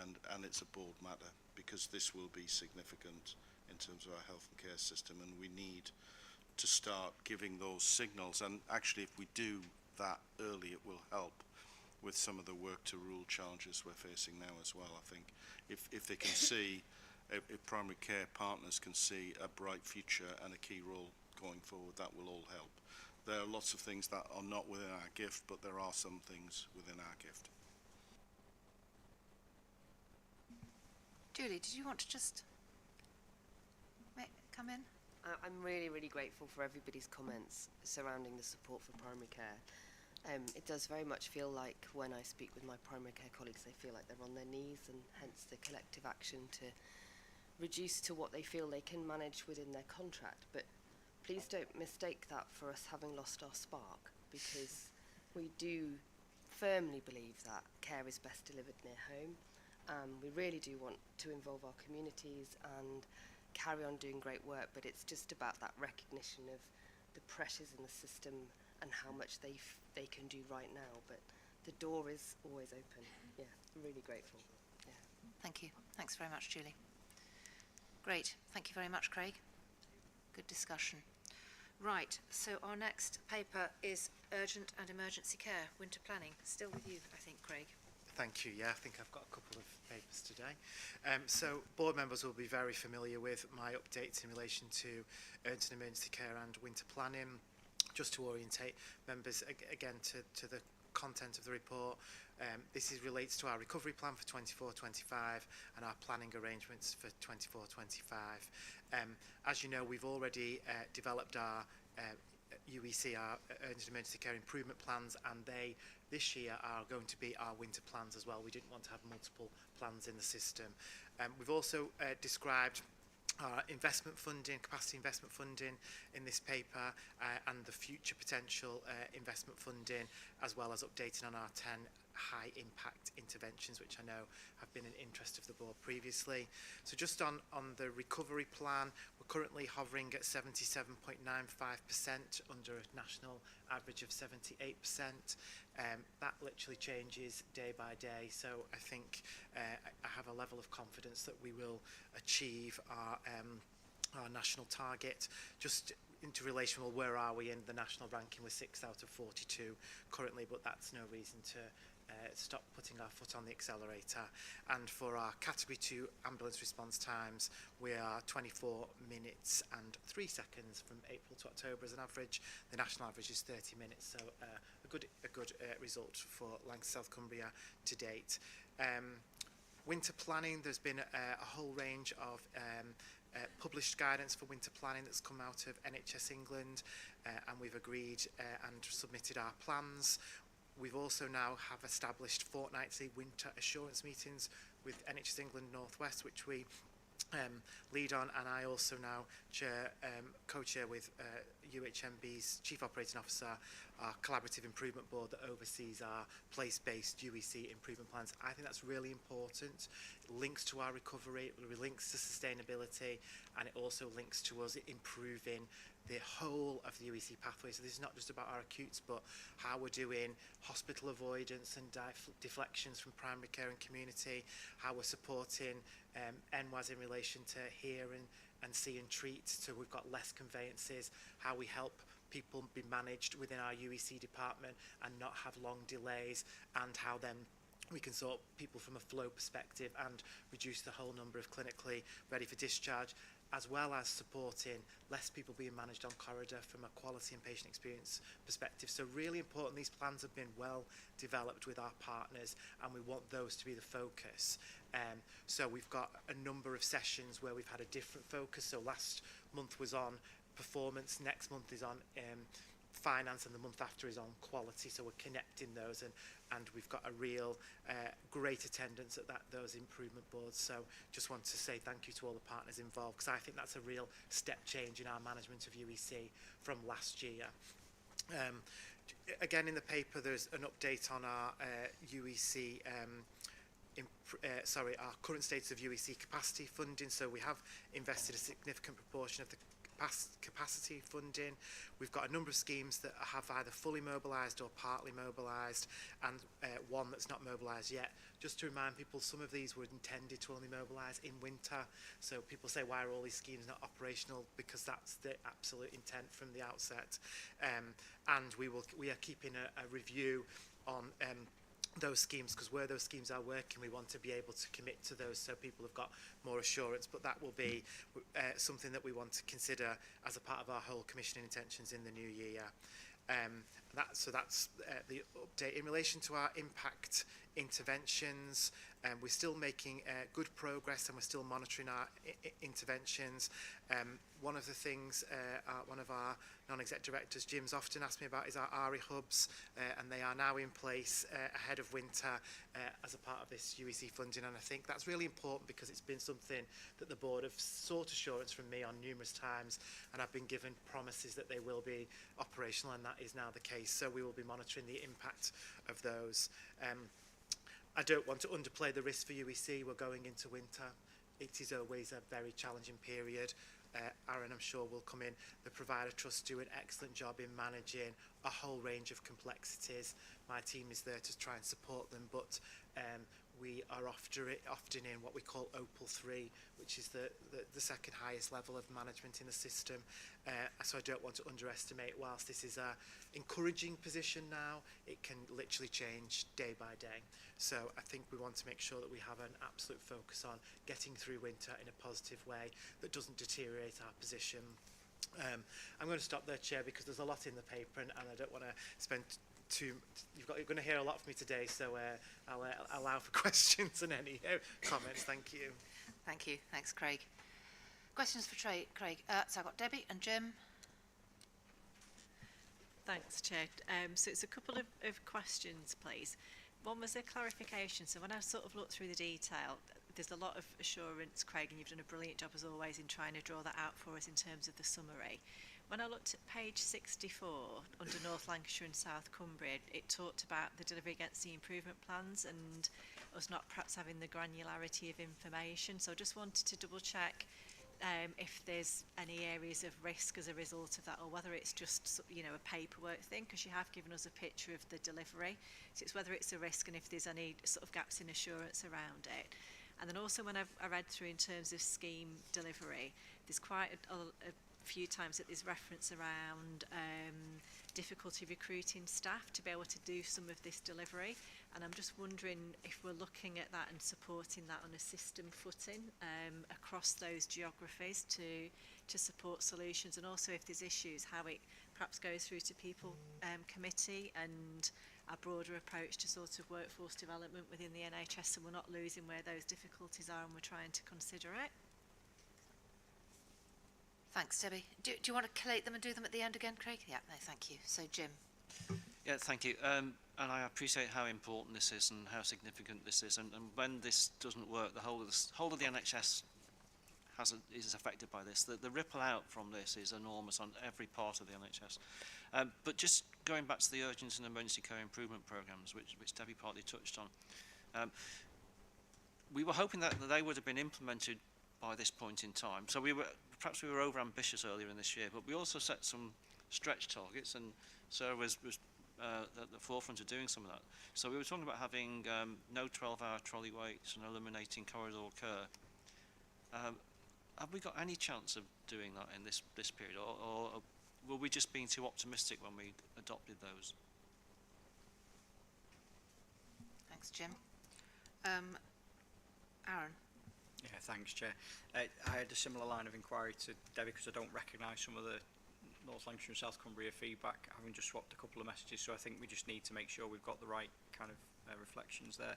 and it's a board matter, because this will be significant in terms of our health and care system, and we need to start giving those signals. And actually, if we do that early, it will help with some of the work to rule challenges we're facing now as well. I think if they can see, if primary care partners can see a bright future and a key role going forward, that will all help. There are lots of things that are not within our gift, but there are some things within our gift. Julie, did you want to just come in? I'm really, really grateful for everybody's comments surrounding the support for primary care. It does very much feel like when I speak with my primary care colleagues, they feel like they're on their knees, and hence the collective action to reduce to what they feel they can manage within their contract. But please don't mistake that for us having lost our spark, because we do firmly believe that care is best delivered near home. We really do want to involve our communities and carry on doing great work, but it's just about that recognition of the pressures in the system and how much they can do right now. But the door is always open. Yeah, really grateful. Yeah. Thank you. Thanks very much, Julie. Great. Thank you very much, Craig. Good discussion. Right, so our next paper is Urgent and Emergency Care, Winter Planning. Still with you, I think, Craig. Thank you. Yeah, I think I've got a couple of papers today. So board members will be very familiar with my updates in relation to urgent and emergency care and winter planning. Just to orientate members again to the content of the report, this relates to our recovery plan for 24-25 and our planning arrangements for 24-25. As you know, we've already developed our UEC, our urgent emergency care improvement plans, and they this year are going to be our winter plans as well. We didn't want to have multiple plans in the system. We've also described our investment funding, capacity investment funding in this paper, and the future potential investment funding, as well as updating on our 10 high impact interventions, which I know have been an interest of the board previously. So just on the recovery plan, we're currently hovering at 77.95% under a national average of 78%. That literally changes day by day, so I think I have a level of confidence that we will achieve our national target. Just into relation, well, where are we in the national ranking? We're 6 out of 42 currently, but that's no reason to stop putting our foot on the accelerator. And for our Category 2 ambulance response times, we are 24 minutes and 3 seconds from April to October as an average. The national average is 30 minutes, so a good result for Lancashire South Cumbria to date. Winter planning, there's been a whole range of published guidance for winter planning that's come out of NHS England, and we've agreed and submitted our plans. We've also now have established fortnightly winter assurance meetings with NHS England North West, which we lead on, and I also now co-chair with UHMB's Chief Operating Officer, our Collaborative Improvement Board that oversees our place-based UEC improvement plans. I think that's really important. It links to our recovery, it links to sustainability, and it also links to us improving the whole of the UEC pathway. So this is not just about our acutes, but how we're doing hospital avoidance and deflections from primary care and community, how we're supporting NWAS in relation to hear and see and treat, so we've got less conveyances, how we help people be managed within our UEC department and not have long delays, and how then we can sort people from a flow perspective and reduce the whole number of clinically ready for discharge, as well as supporting less people being managed on corridor from a quality and patient experience perspective. So really important, these plans have been well developed with our partners, and we want those to be the focus. So we've got a number of sessions where we've had a different focus. So last month was on performance, next month is on finance, and the month after is on quality. So we're connecting those, and we've got a real great attendance at those improvement boards. So just want to say thank you to all the partners involved, because I think that's a real step change in our management of UEC from last year. Again, in the paper there's an update on our UEC our current status of UEC capacity funding. So we have invested a significant proportion of the capacity funding. We've got a number of schemes that have either fully mobilised or partly mobilised, and one that's not mobilised yet. Just to remind people, some of these were intended to only mobilise in winter. So people say, why are all these schemes not operational? Because that's the absolute intent from the outset. And we are keeping a review on those schemes, because where those schemes are working, we want to be able to commit to those so people have got more assurance. But that will be something that we want to consider as a part of our whole commissioning intentions in the new year. That's the update. In relation to our impact interventions, we're still making good progress, and we're still monitoring our interventions. One of the things one of our non-exec directors, Jim's often asked me about, is our ARI hubs, and they are now in place ahead of winter as a part of this UEC funding. And I think that's really important, because it's been something that the board have sought assurance from me on numerous times, and I've been given promises that they will be operational, and that is now the case. So we will be monitoring the impact of those. I don't want to underplay the risk for UEC. We're going into winter. It is always a very challenging period. Aaron, I'm sure, will come in. The Provider Trust do an excellent job in managing a whole range of complexities. My team is there to try and support them, but we are often in what we call Opal 3, which is the second highest level of management in the system. So I don't want to underestimate, whilst this is a encouraging position now, it can literally change day by day. So I think we want to make sure that we have an absolute focus on getting through winter in a positive way that doesn't deteriorate our position. I'm going to stop there, Chair, because there's a lot in the paper, and I don't want to spend you're going to hear a lot from me today, so I'll allow for questions and any comments. Thank you. Thank you. Thanks, Craig. Questions for Craig? So I've got Debbie and Jim. Thanks, Chair. So it's a couple of questions, please. One was a clarification. So when I sort of looked through the detail, there's a lot of assurance, Craig, and you've done a brilliant job as always in trying to draw that out for us in terms of the summary. When I looked at page 64 under North Lancashire and South Cumbria, it talked about the delivery against the improvement plans and us not perhaps having the granularity of information. So I just wanted to double check if there's any areas of risk as a result of that, or whether it's just, you know, a paperwork thing, because you have given us a picture of the delivery. So it's whether it's a risk and if there's any sort of gaps in assurance around it. And then also when I read through in terms of scheme delivery, there's quite a few times that there's reference around difficulty recruiting staff to be able to do some of this delivery. And I'm just wondering if we're looking at that and supporting that on a system footing across those geographies to support solutions, and also if there's issues, how it perhaps goes through to people committee and a broader approach to sort of workforce development within the NHS, so we're not losing where those difficulties are and we're trying to consider it. Thanks, Debbie. Do you want to collate them and do them at the end again, Craig? Yeah, no, thank you. So, Jim. Yeah, thank you. And I appreciate how important this is and how significant this is. And when this doesn't work, the whole of the NHS is affected by this. The ripple out from this is enormous on every part of the NHS. But just going back to the urgent and emergency care improvement programmes, which Debbie partly touched on, we were hoping that they would have been implemented by this point in time. So perhaps we were over ambitious earlier in this year, but we also set some stretch targets, and Sarah was at the forefront of doing some of that. So we were talking about having no 12-hour trolley waits and eliminating corridor care. Have we got any chance of doing that in this period, or were we just being too optimistic when we adopted those? Thanks, Jim. Aaron. Yeah, thanks, Chair. I had a similar line of inquiry to Debbie because I don't recognise some of the North Lancashire and South Cumbria feedback, having just swapped a couple of messages, so I think we just need to make sure we've got the right kind of reflections there.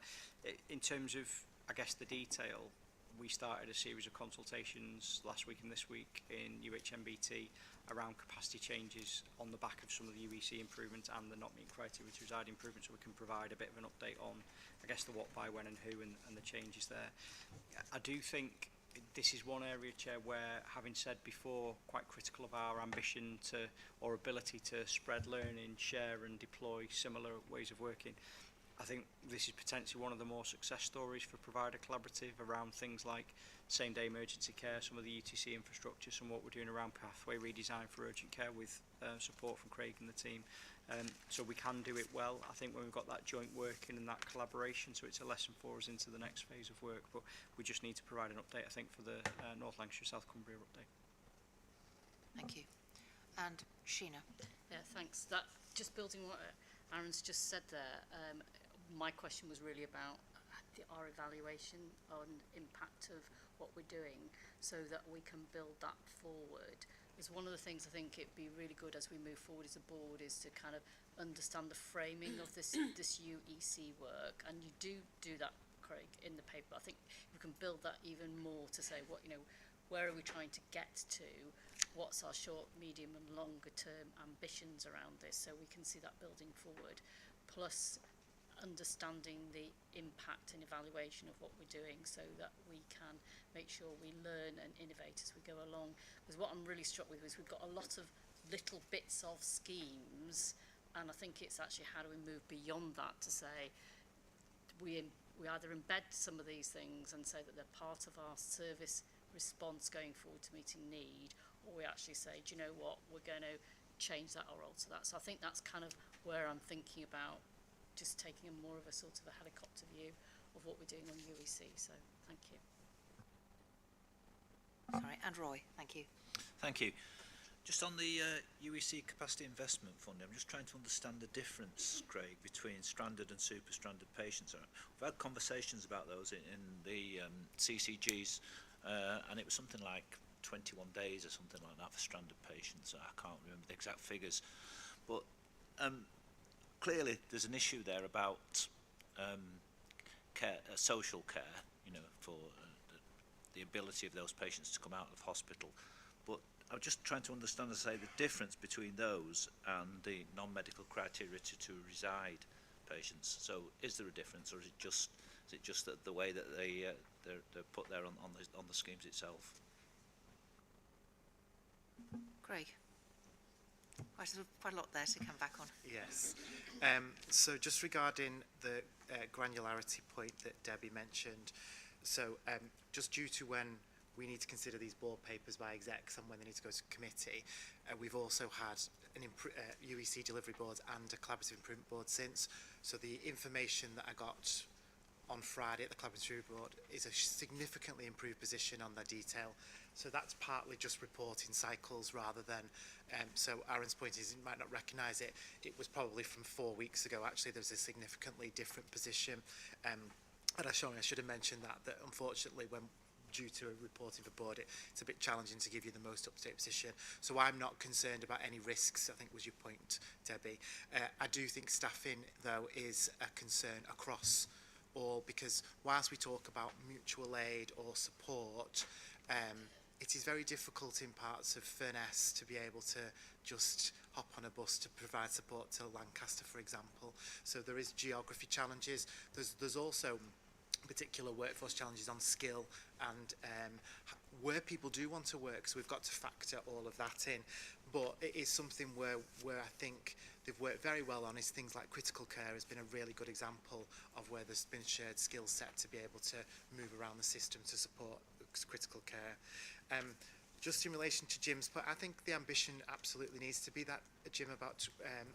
In terms of, I guess, the detail, we started a series of consultations last week and this week in UHMBT around capacity changes on the back of some of the UEC improvements and the not meeting criteria to reside improvements, so we can provide a bit of an update on, I guess, the what, by, when and who and the changes there. I do think this is one area, Chair, where, having said before, quite critical of our ambition to, or ability to spread learning, share and deploy similar ways of working. I think this is potentially one of the more success stories for Provider Collaborative around things like same-day emergency care, some of the UTC infrastructure, some of what we're doing around pathway redesign for urgent care with support from Craig and the team. So we can do it well, I think, when we've got that joint working and that collaboration, so it's a lesson for us into the next phase of work, but we just need to provide an update, I think, for the North Lancashire, South Cumbria update. Thank you. And Sheena. Yeah, thanks. That, just building what Aaron's just said there, my question was really about our evaluation on impact of what we're doing so that we can build that forward. Because one of the things I think it'd be really good as we move forward as a board is to kind of understand the framing of this UEC work, and you do that, Craig, in the paper. I think we can build that even more to say what, you know, where are we trying to get to, what's our short, medium and longer term ambitions around this, so we can see that building forward, plus understanding the impact and evaluation of what we're doing so that we can make sure we learn and innovate as we go along. Because what I'm really struck with is we've got a lot of little bits of schemes, and I think it's actually how do we move beyond that to say we either embed some of these things and say that they're part of our service response going forward to meeting need, or we actually say, do you know what, we're going to change that or alter that. So I think that's kind of where I'm thinking about just taking a more of a sort of a helicopter view of what we're doing on UEC. So thank you. Sorry, and Roy, thank you. Thank you. Just on the UEC Capacity Investment Fund, I'm just trying to understand the difference, Craig, between stranded and super stranded patients. We've had conversations about those in the CCGs, and it was something like 21 days or something like that for stranded patients. I can't remember the exact figures, but clearly there's an issue there about care, social care, you know, for the ability of those patients to come out of hospital. But I'm just trying to understand, as I say, the difference between those and the non-medical criteria to reside patients. So is there a difference, or is it just that the way that they're put there on the schemes itself? Craig. Quite a lot there to come back on. Yes. So just regarding the granularity point that Debbie mentioned, so just due to when we need to consider these board papers by execs and when they need to go to committee, we've also had an UEC delivery board and a collaborative improvement board since. So the information that I got on Friday at the Collaborative Review Board is a significantly improved position on their detail. So that's partly just reporting cycles rather than, so Aaron's point is, you might not recognise it, it was probably from 4 weeks ago, actually there's a significantly different position. And I should have mentioned that unfortunately when due to reporting for board, it's a bit challenging to give you the most up-to-date position. So I'm not concerned about any risks, I think was your point, Debbie. I do think staffing, though, is a concern across all, because whilst we talk about mutual aid or support, it is very difficult in parts of Furness to be able to just hop on a bus to provide support to Lancaster, for example. So there is geography challenges. There's also particular workforce challenges on skill and where people do want to work, so we've got to factor all of that in. But it is something where I think they've worked very well on is things like critical care has been a really good example of where there's been shared skill set to be able to move around the system to support critical care. Just in relation to Jim's point, I think the ambition absolutely needs to be that, Jim, about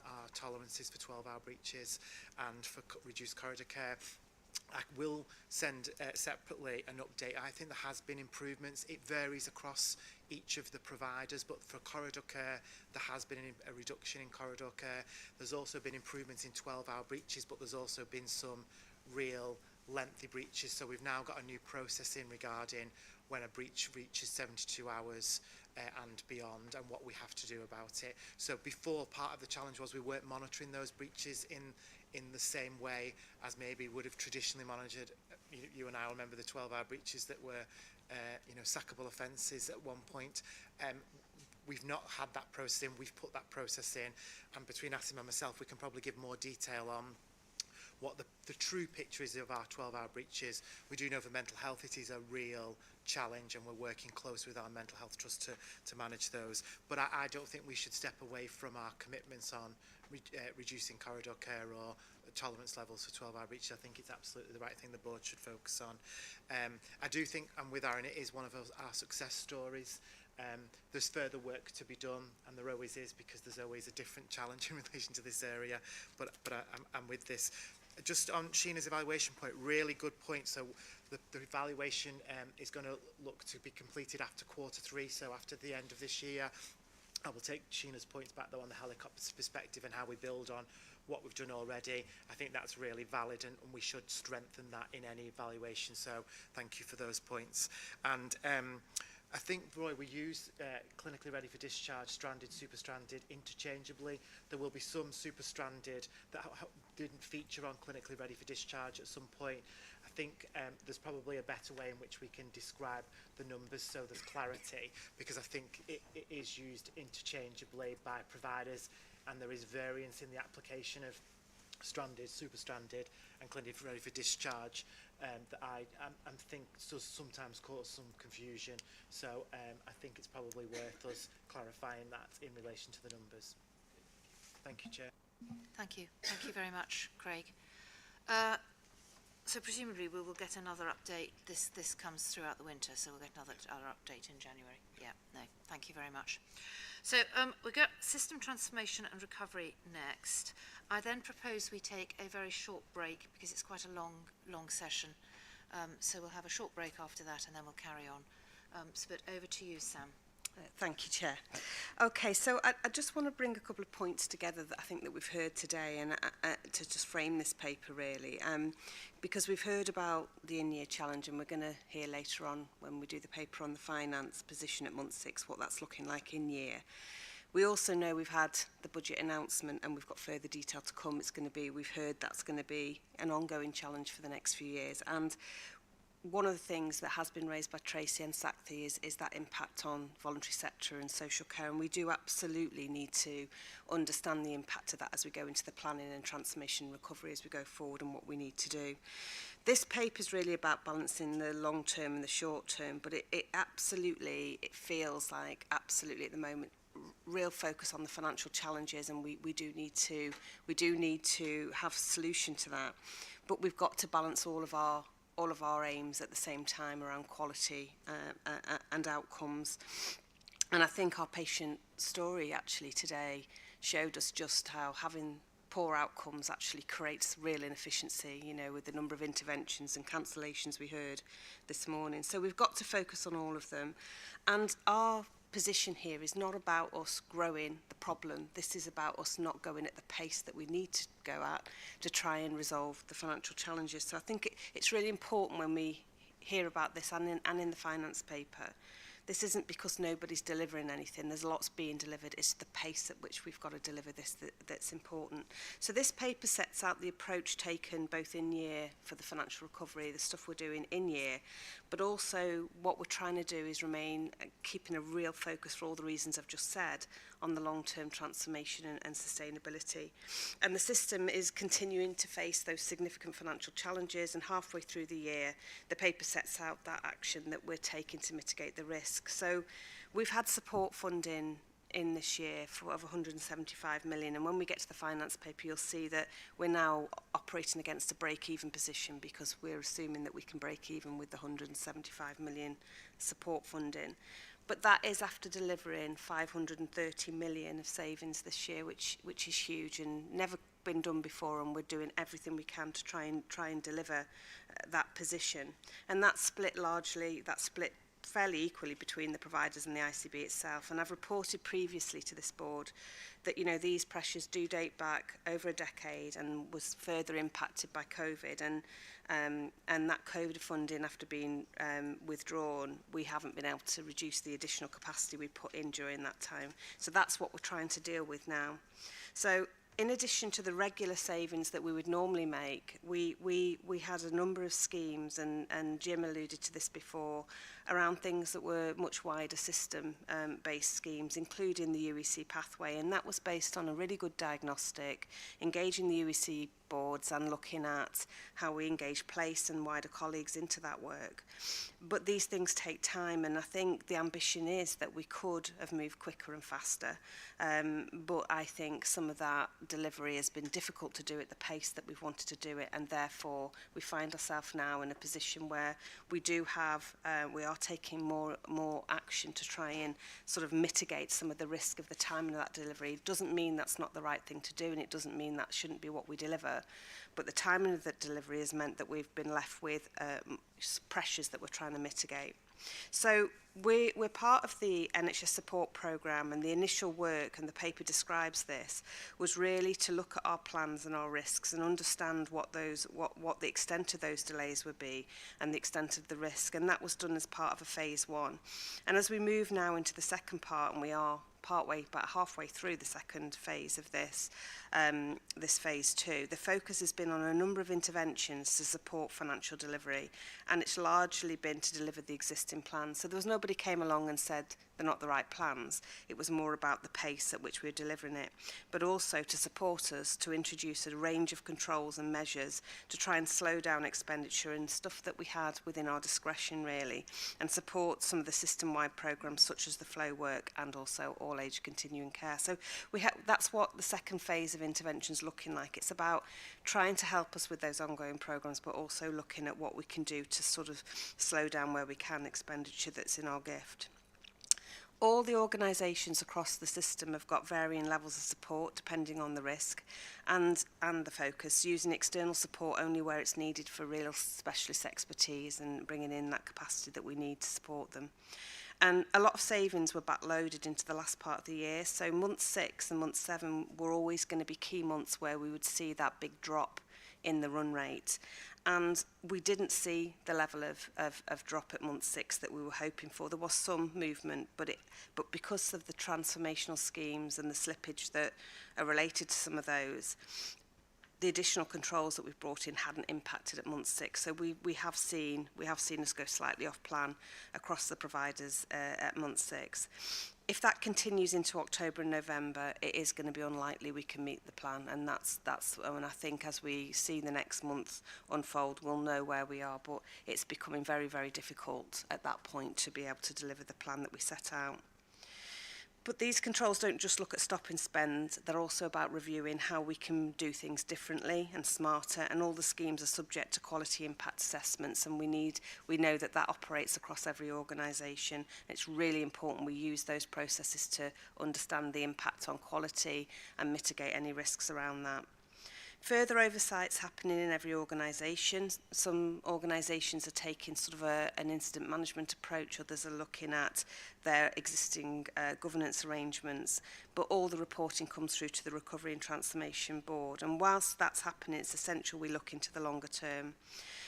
our tolerances for 12-hour breaches and for reduced corridor care. I will send separately an update. I think there has been improvements. It varies across each of the providers, but for corridor care, there has been a reduction in corridor care. There's also been improvements in 12-hour breaches, but there's also been some real lengthy breaches. So we've now got a new process in regarding when a breach reaches 72 hours and beyond, and what we have to do about it. So before, part of the challenge was we weren't monitoring those breaches in the same way as maybe would have traditionally monitored. You and I remember the 12-hour breaches that were, sackable offences at one point. We've not had that process in. We've put that process in, and between Asim and myself, we can probably give more detail on what the true picture is of our 12-hour breaches. We do know for mental health it is a real challenge, and we're working close with our mental health trust to manage those. But I don't think we should step away from our commitments on reducing corridor care or tolerance levels for 12-hour breaches. I think it's absolutely the right thing the board should focus on. I do think, and with Aaron, it is one of our success stories. There's further work to be done, and there always is, because there's always a different challenge in relation to this area. But I'm with this. Just on Sheena's evaluation point, really good point. So the evaluation is going to look to be completed after Q3, so after the end of this year. I will take Sheena's points back, though, on the helicopter perspective and how we build on what we've done already. I think that's really valid, and we should strengthen that in any evaluation. So thank you for those points. And I think, Roy, we use clinically ready for discharge, stranded, super stranded interchangeably. There will be some super stranded that didn't feature on clinically ready for discharge at some point. I think there's probably a better way in which we can describe the numbers so there's clarity, because I think it is used interchangeably by providers, and there is variance in the application of stranded, super stranded and clinically ready for discharge that I think does sometimes cause some confusion. So I think it's probably worth us clarifying that in relation to the numbers. Thank you, Chair. Thank you. Thank you very much, Craig. So presumably we will get another update. This comes throughout the winter, so we'll get another update in January. Yeah, no, thank you very much. So we've got system transformation and recovery next. I then propose we take a very short break, because it's quite a long session. So we'll have a short break after that, and then we'll carry on. But over to you, Sam. Thank you, Chair. Okay, so I just want to bring a couple of points together that I think that we've heard today, and to just frame this paper really, because we've heard about the in-year challenge, and we're going to hear later on when we do the paper on the finance position at month 6 what that's looking like in year. We also know we've had the budget announcement, and we've got further detail to come. We've heard that's going to be an ongoing challenge for the next few years. And one of the things that has been raised by Tracy and Sakthi is that impact on voluntary sector and social care, and we do absolutely need to understand the impact of that as we go into the planning and transformation and recovery as we go forward, and what we need to do. This paper is really about balancing the long term and the short term, but it feels like absolutely at the moment real focus on the financial challenges, and we do need to have a solution to that, but we've got to balance all of our aims at the same time around quality and outcomes. And I think our patient story actually today showed us just how having poor outcomes actually creates real inefficiency, you know, with the number of interventions and cancellations we heard this morning. So we've got to focus on all of them. And our position here is not about us growing the problem. This is about us not going at the pace that we need to go at to try and resolve the financial challenges. So I think it's really important when we hear about this and in the finance paper. This isn't because nobody's delivering anything. There's lots being delivered. It's the pace at which we've got to deliver this that's important. So this paper sets out the approach taken both in year for the financial recovery, the stuff we're doing in year, but also what we're trying to do is remain keeping a real focus for all the reasons I've just said on the long-term transformation and sustainability. And the system is continuing to face those significant financial challenges, and halfway through the year, the paper sets out that action that we're taking to mitigate the risk. So we've had support funding in this year for over 175 million, and when we get to the finance paper you'll see that we're now operating against a break-even position because we're assuming that we can break even with the 175 million support funding. But that is after delivering 530 million of savings this year, which is huge and never been done before, and we're doing everything we can to try and deliver that position. And that's split fairly equally between the providers and the ICB itself. And I've reported previously to this board that, you know, these pressures do date back over a decade and was further impacted by COVID. And that COVID funding, after being withdrawn, we haven't been able to reduce the additional capacity we put in during that time. So that's what we're trying to deal with now. So in addition to the regular savings that we would normally make, we had a number of schemes, and Jim alluded to this before, around things that were much wider system-based schemes, including the UEC pathway, and that was based on a really good diagnostic, engaging the UEC boards and looking at how we engage place and wider colleagues into that work. But these things take time, and I think the ambition is that we could have moved quicker and faster, but I think some of that delivery has been difficult to do at the pace that we've wanted to do it, and therefore we find ourselves now in a position where we are taking more action to try and sort of mitigate some of the risk of the timing of that delivery. It doesn't mean that's not the right thing to do, and it doesn't mean that shouldn't be what we deliver, but the timing of that delivery has meant that we've been left with pressures that we're trying to mitigate. So we're part of the NHS support programme, and the initial work, and the paper describes this, was really to look at our plans and our risks and understand what the extent of those delays would be and the extent of the risk, and that was done as part of a phase 1. And as we move now into the second part, and we are about halfway through the second phase of this phase 2, the focus has been on a number of interventions to support financial delivery, and it's largely been to deliver the existing plans. So there was nobody came along and said they're not the right plans. It was more about the pace at which we were delivering it, but also to support us to introduce a range of controls and measures to try and slow down expenditure and stuff that we had within our discretion, really, and support some of the system-wide programmes such as the flow work and also all-age continuing care. So that's what the second phase of intervention is looking like. It's about trying to help us with those ongoing programmes, but also looking at what we can do to sort of slow down where we can expenditure that's in our gift. All the organisations across the system have got varying levels of support depending on the risk and the focus, using external support only where it's needed for real specialist expertise and bringing in that capacity that we need to support them. And a lot of savings were backloaded into the last part of the year, so month 6 and month 7 were always going to be key months where we would see that big drop in the run rate. And we didn't see the level of drop at month 6 that we were hoping for. There was some movement, but because of the transformational schemes and the slippage that are related to some of those, the additional controls that we've brought in hadn't impacted at month 6. So we have seen us go slightly off plan across the providers at month 6. If that continues into October and November, it is going to be unlikely we can meet the plan, and that's and I think as we see the next month unfold, we'll know where we are, but it's becoming very, very difficult at that point to be able to deliver the plan that we set out. But these controls don't just look at stop and spend, they're also about reviewing how we can do things differently and smarter, and all the schemes are subject to quality impact assessments, and we know that operates across every organisation. It's really important we use those processes to understand the impact on quality and mitigate any risks around that. Further oversights happening in every organisation. Some organisations are taking sort of an incident management approach, others are looking at their existing governance arrangements, but all the reporting comes through to the Recovery and Transformation Board. And whilst that's happening, it's essential we look into the longer term.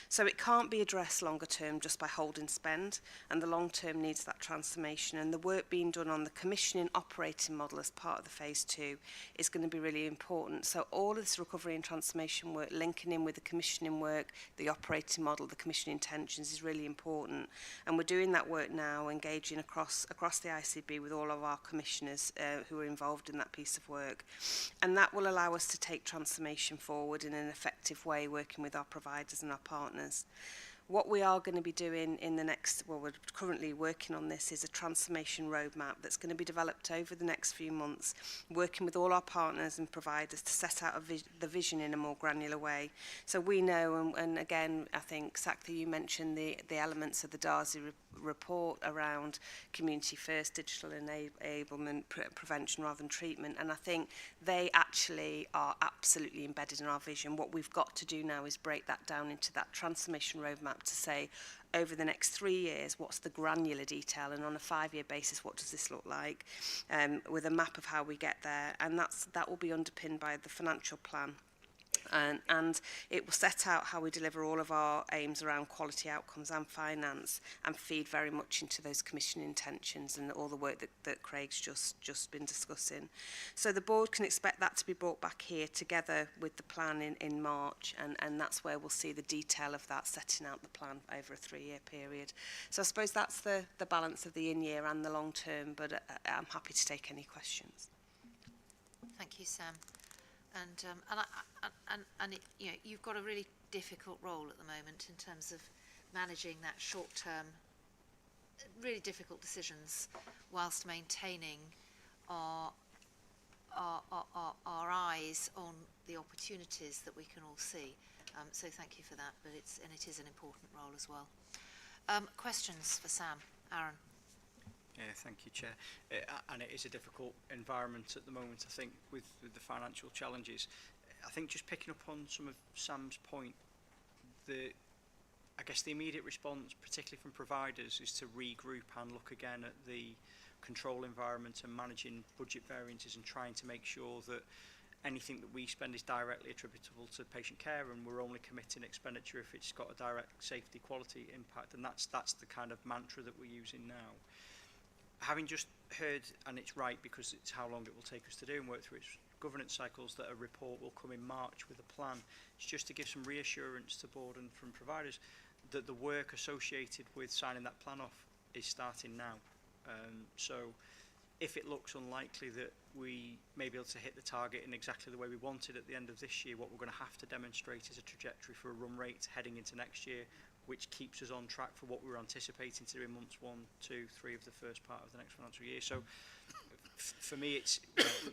So it can't be addressed longer term just by holding spend, and the long term needs that transformation, and the work being done on the commissioning operating model as part of the phase 2 is going to be really important. So all of this recovery and transformation work, linking in with the commissioning work, the operating model, the commissioning intentions is really important, and we're doing that work now, engaging across the ICB with all of our commissioners who are involved in that piece of work, and that will allow us to take transformation forward in an effective way, working with our providers and our partners. What we are going to be doing in the next, well, we're currently working on this, is a transformation roadmap that's going to be developed over the next few months, working with all our partners and providers to set out the vision in a more granular way. So we know, and again, I think, Sakta, you mentioned the elements of the Darzi report around community first, digital enablement, prevention rather than treatment, and I think they actually are absolutely embedded in our vision. What we've got to do now is break that down into that transformation roadmap to say, over the next 3 years, what's the granular detail, and on a 5-year basis, what does this look like, with a map of how we get there, and that will be underpinned by the financial plan. And it will set out how we deliver all of our aims around quality outcomes and finance, and feed very much into those commission intentions and all the work that Craig's just been discussing. So the board can expect that to be brought back here together with the plan in March, and that's where we'll see the detail of that, setting out the plan over a 3-year period. So I suppose that's the balance of the in-year and the long term, but I'm happy to take any questions. Thank you, Sam. And you know, you've got a really difficult role at the moment in terms of managing that short-term, really difficult decisions, whilst maintaining our eyes on the opportunities that we can all see. So thank you for that. But it is an important role as well. Questions for Sam, Aaron. Yeah, thank you, Chair. And it is a difficult environment at the moment, I think, with the financial challenges. I think just picking up on some of Sam's point, I guess the immediate response, particularly from providers, is to regroup and look again at the control environment and managing budget variances and trying to make sure that anything that we spend is directly attributable to patient care, and we're only committing expenditure if it's got a direct safety quality impact, and that's the kind of mantra that we're using now. Having just heard, and it's right because it's how long it will take us to do and work through its governance cycles, that a report will come in March with a plan. It's just to give some reassurance to board and from providers that the work associated with signing that plan off is starting now. So if it looks unlikely that we may be able to hit the target in exactly the way we wanted at the end of this year, what we're going to have to demonstrate is a trajectory for a run rate heading into next year, which keeps us on track for what we were anticipating to do in months 1, 2, 3 of the first part of the next financial year. So for me,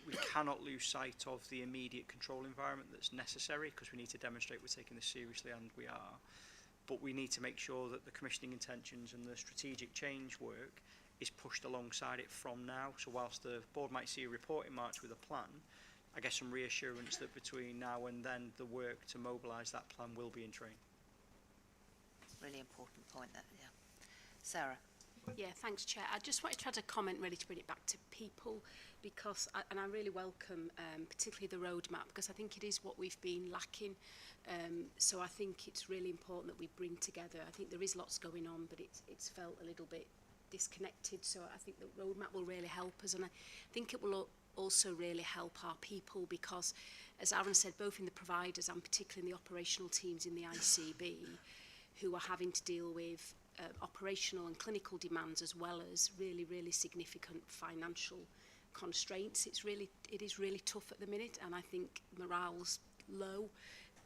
we cannot lose sight of the immediate control environment that's necessary, because we need to demonstrate we're taking this seriously, and we are. But we need to make sure that the commissioning intentions and the strategic change work is pushed alongside it from now. So whilst the board might see a report in March with a plan, I guess some reassurance that between now and then the work to mobilise that plan will be in train. Really important point there, yeah. Sarah. Yeah, thanks, Chair. I just wanted to add a comment really to bring it back to people, because, I really welcome particularly the roadmap, because I think it is what we've been lacking. So I think it's really important that we bring together. I think there is lots going on, but it's felt a little bit disconnected. So I think the roadmap will really help us, and I think it will also really help our people, because, as Aaron said, both in the providers and particularly in the operational teams in the ICB, who are having to deal with operational and clinical demands, as well as really, really significant financial constraints. It is really tough at the minute, and I think morale's low.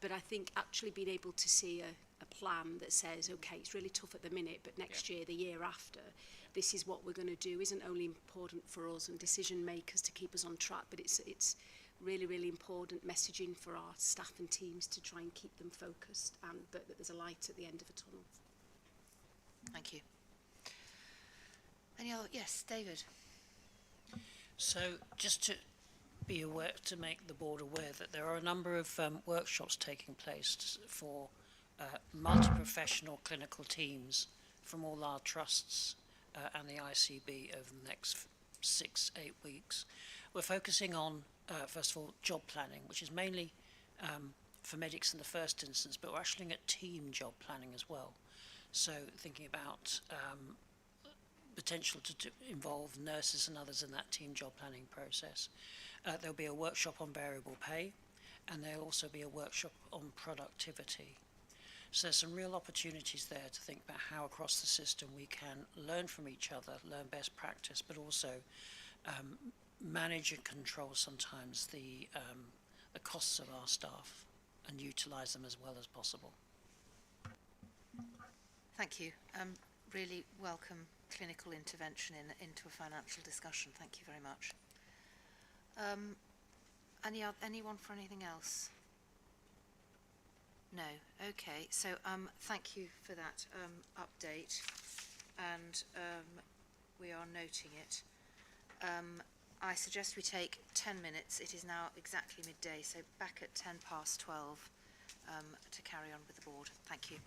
But I think actually being able to see a plan that says, okay, it's really tough at the minute, but next year, the year after, this is what we're going to do, isn't only important for us and decision makers to keep us on track, but it's really, really important messaging for our staff and teams to try and keep them focused, and but that there's a light at the end of a tunnel. Thank you. Any other? Yes, David. So just to be aware, to make the board aware that there are a number of workshops taking place for multi-professional clinical teams from all our trusts and the ICB over the next 6-8 weeks. We're focusing on, first of all, job planning, which is mainly for medics in the first instance, but we're actually looking at team job planning as well. So thinking about potential to involve nurses and others in that team job planning process. There'll be a workshop on variable pay, and there'll also be a workshop on productivity. So there's some real opportunities there to think about how across the system we can learn from each other, learn best practice, but also manage and control sometimes the costs of our staff and utilise them as well as possible. Thank you. Really welcome clinical intervention into a financial discussion. Thank you very much. Anyone for anything else? No. Okay. So thank you for that update, and we are noting it. I suggest we take 10 minutes. It is now exactly midday, so back at 12:10 to carry on with the board. Thank you.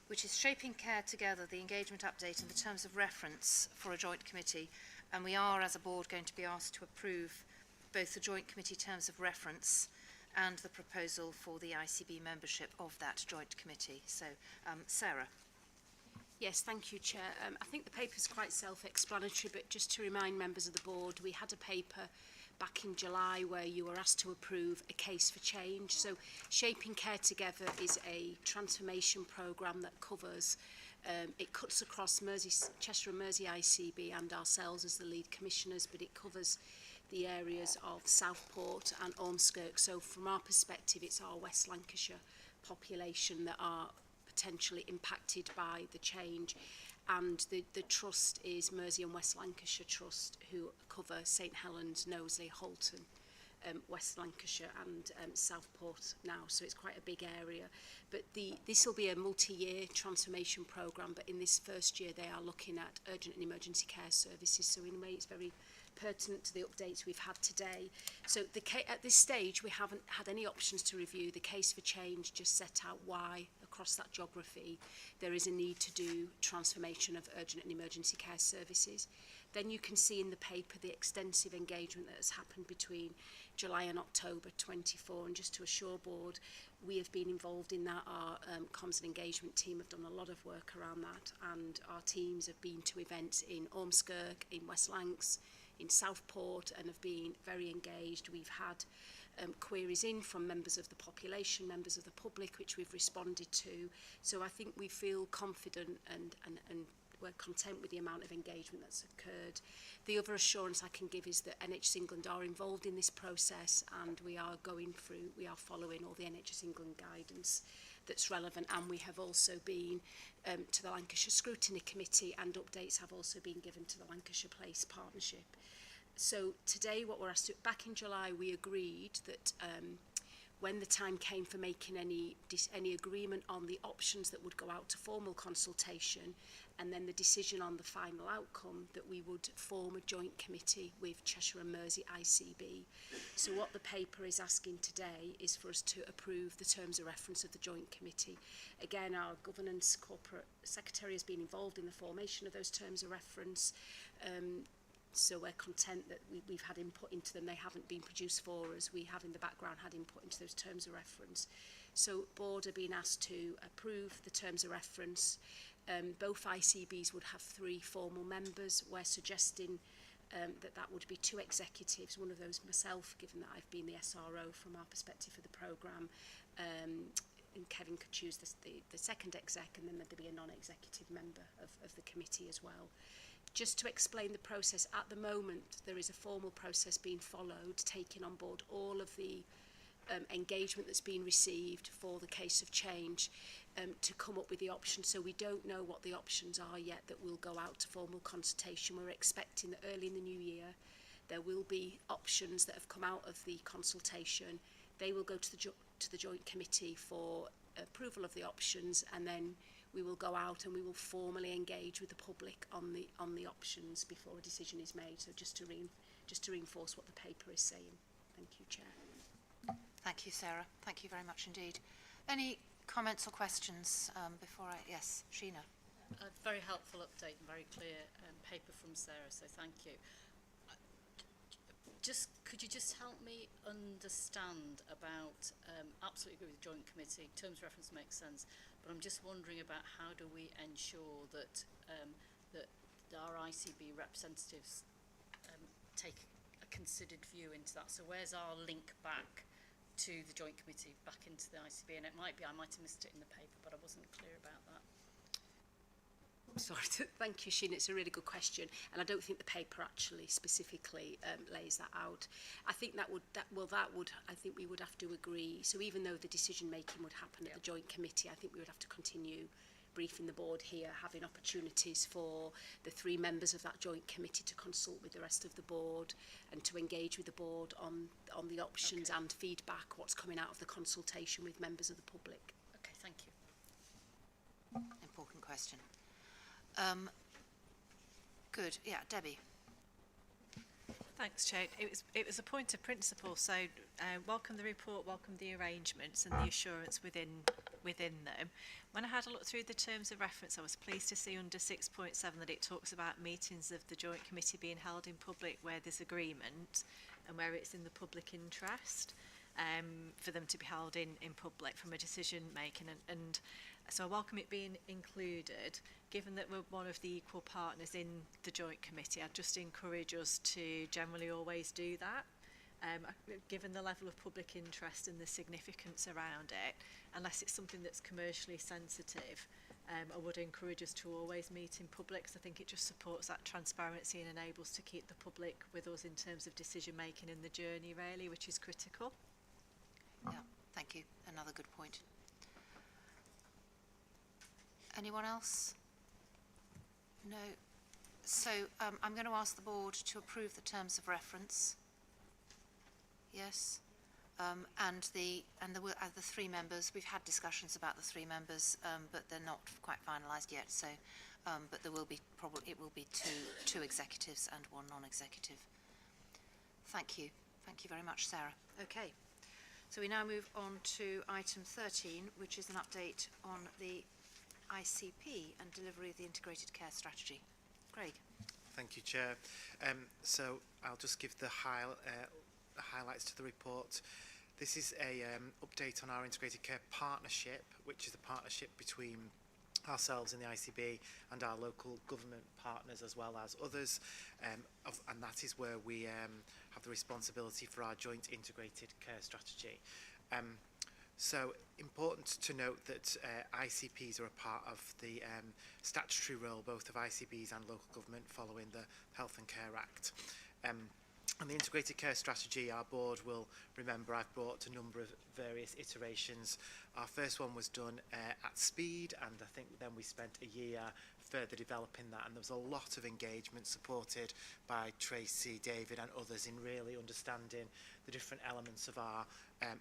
which is Shaping Care Together, the engagement update and the terms of reference for a joint committee. And we are, as a board, going to be asked to approve both the joint committee terms of reference and the proposal for the ICB membership of that joint committee. So, Sarah. Yes, thank you, Chair. I think the paper is quite self-explanatory, but just to remind members of the board, we had a paper back in July where you were asked to approve a case for change. So Shaping Care Together is a transformation programme that covers, it cuts across Cheshire and Mersey ICB and ourselves as the lead commissioners, but it covers the areas of Southport and Ormskirk. So from our perspective, it's our West Lancashire population that are potentially impacted by the change, and the trust is Mersey and West Lancashire Trust, who cover St Helens, Knowsley, Halton, West Lancashire and Southport now, so it's quite a big area. But this will be a multi-year transformation programme, but in this first year they are looking at urgent and emergency care services, so in a way it's very pertinent to the updates we've had today. So at this stage we haven't had any options to review. The case for change just set out why across that geography there is a need to do transformation of urgent and emergency care services. Then you can see in the paper the extensive engagement that has happened between July and October 24, and just to assure board, we have been involved in that. Our comms and engagement team have done a lot of work around that, and our teams have been to events in Ormskirk, in West Lancs, in Southport, and have been very engaged. We've had queries in from members of the population, members of the public, which we've responded to. So I think we feel confident and we're content with the amount of engagement that's occurred. The other assurance I can give is that NHS England are involved in this process, and we are following all the NHS England guidance that's relevant, and we have also been to the Lancashire Scrutiny Committee, and updates have also been given to the Lancashire Place Partnership. So today what we're asked to, back in July we agreed that when the time came for making any agreement on the options that would go out to formal consultation, and then the decision on the final outcome, that we would form a joint committee with Cheshire and Mersey ICB. So what the paper is asking today is for us to approve the terms of reference of the joint committee. Again, our governance corporate secretary has been involved in the formation of those terms of reference. So we're content that we've had input into them. They haven't been produced for us. We have in the background had input into those terms of reference. So board are being asked to approve the terms of reference. Both ICBs would have 3 formal members. We're suggesting that would be 2 executives, one of those myself, given that I've been the SRO from our perspective for the programme, and Kevin could choose the second exec, and then there'd be a non-executive member of the committee as well. Just to explain the process, at the moment there is a formal process being followed, taking on board all of the engagement that's been received for the case of change, to come up with the options. So we don't know what the options are yet that will go out to formal consultation. We're expecting that early in the new year there will be options that have come out of the consultation. They will go to the joint committee for approval of the options, and then we will go out and we will formally engage with the public on the options before a decision is made. So just to reinforce what the paper is saying. Thank you, Chair. Thank you, Sarah. Thank you very much indeed. Any comments or questions before yes, Sheena. A very helpful update and very clear paper from Sarah, so thank you. Could you just help me understand about, absolutely agree with the joint committee, terms of reference makes sense, but I'm just wondering about how do we ensure that that our ICB representatives take a considered view into that. So where's our link back to the joint committee, back into the ICB? And it might be I might have missed it in the paper, but I wasn't clear about that. Sorry, thank you, Sheena. It's a really good question, and I don't think the paper actually specifically lays that out. I think that would I think we would have to agree. So even though the decision making would happen at the joint committee, I think we would have to continue briefing the board here, having opportunities for the 3 members of that joint committee to consult with the rest of the board and to engage with the board on the options and feedback, what's coming out of the consultation with members of the public. Okay, thank you. Important question. Good. Yeah, Debbie. Thanks, Chair. It was a point of principle. So welcome the report, welcome the arrangements and the assurance within within them. When I had a look through the terms of reference, I was pleased to see under 6.7 that it talks about meetings of the Joint Committee being held in public where there's agreement and where it's in the public interest for them to be held in public from a decision making. And so I welcome it being included. Given that we're one of the equal partners in the Joint Committee, I'd just encourage us to generally always do that. Given the level of public interest and the significance around it, unless it's something that's commercially sensitive, I would encourage us to always meet in public, because I think it just supports that transparency and enables to keep the public with us in terms of decision making in the journey, really, which is critical. Yeah, thank you. Another good point. Anyone else? No. So I'm going to ask the board to approve the terms of reference. Yes. And the three members, we've had discussions about the three members, but they're not quite finalised yet. So, but there will be it will be two executives and one non-executive. Thank you. Thank you very much, Sarah. Okay. So we now move on to item 13, which is an update on the ICP and delivery of the integrated care strategy. Craig. Thank you, Chair. So I'll just give the highlights to the report. This is a update on our integrated care partnership, which is a partnership between ourselves in the ICB and our local government partners as well as others, and that is where we have the responsibility for our joint integrated care strategy. So important to note that ICPs are a part of the statutory role both of ICBs and local government following the Health and Care Act. And the integrated care strategy, our board will remember I've brought a number of various iterations. Our first one was done at speed, and I think then we spent a year further developing that, and there was a lot of engagement supported by Tracy, David and others in really understanding the different elements of our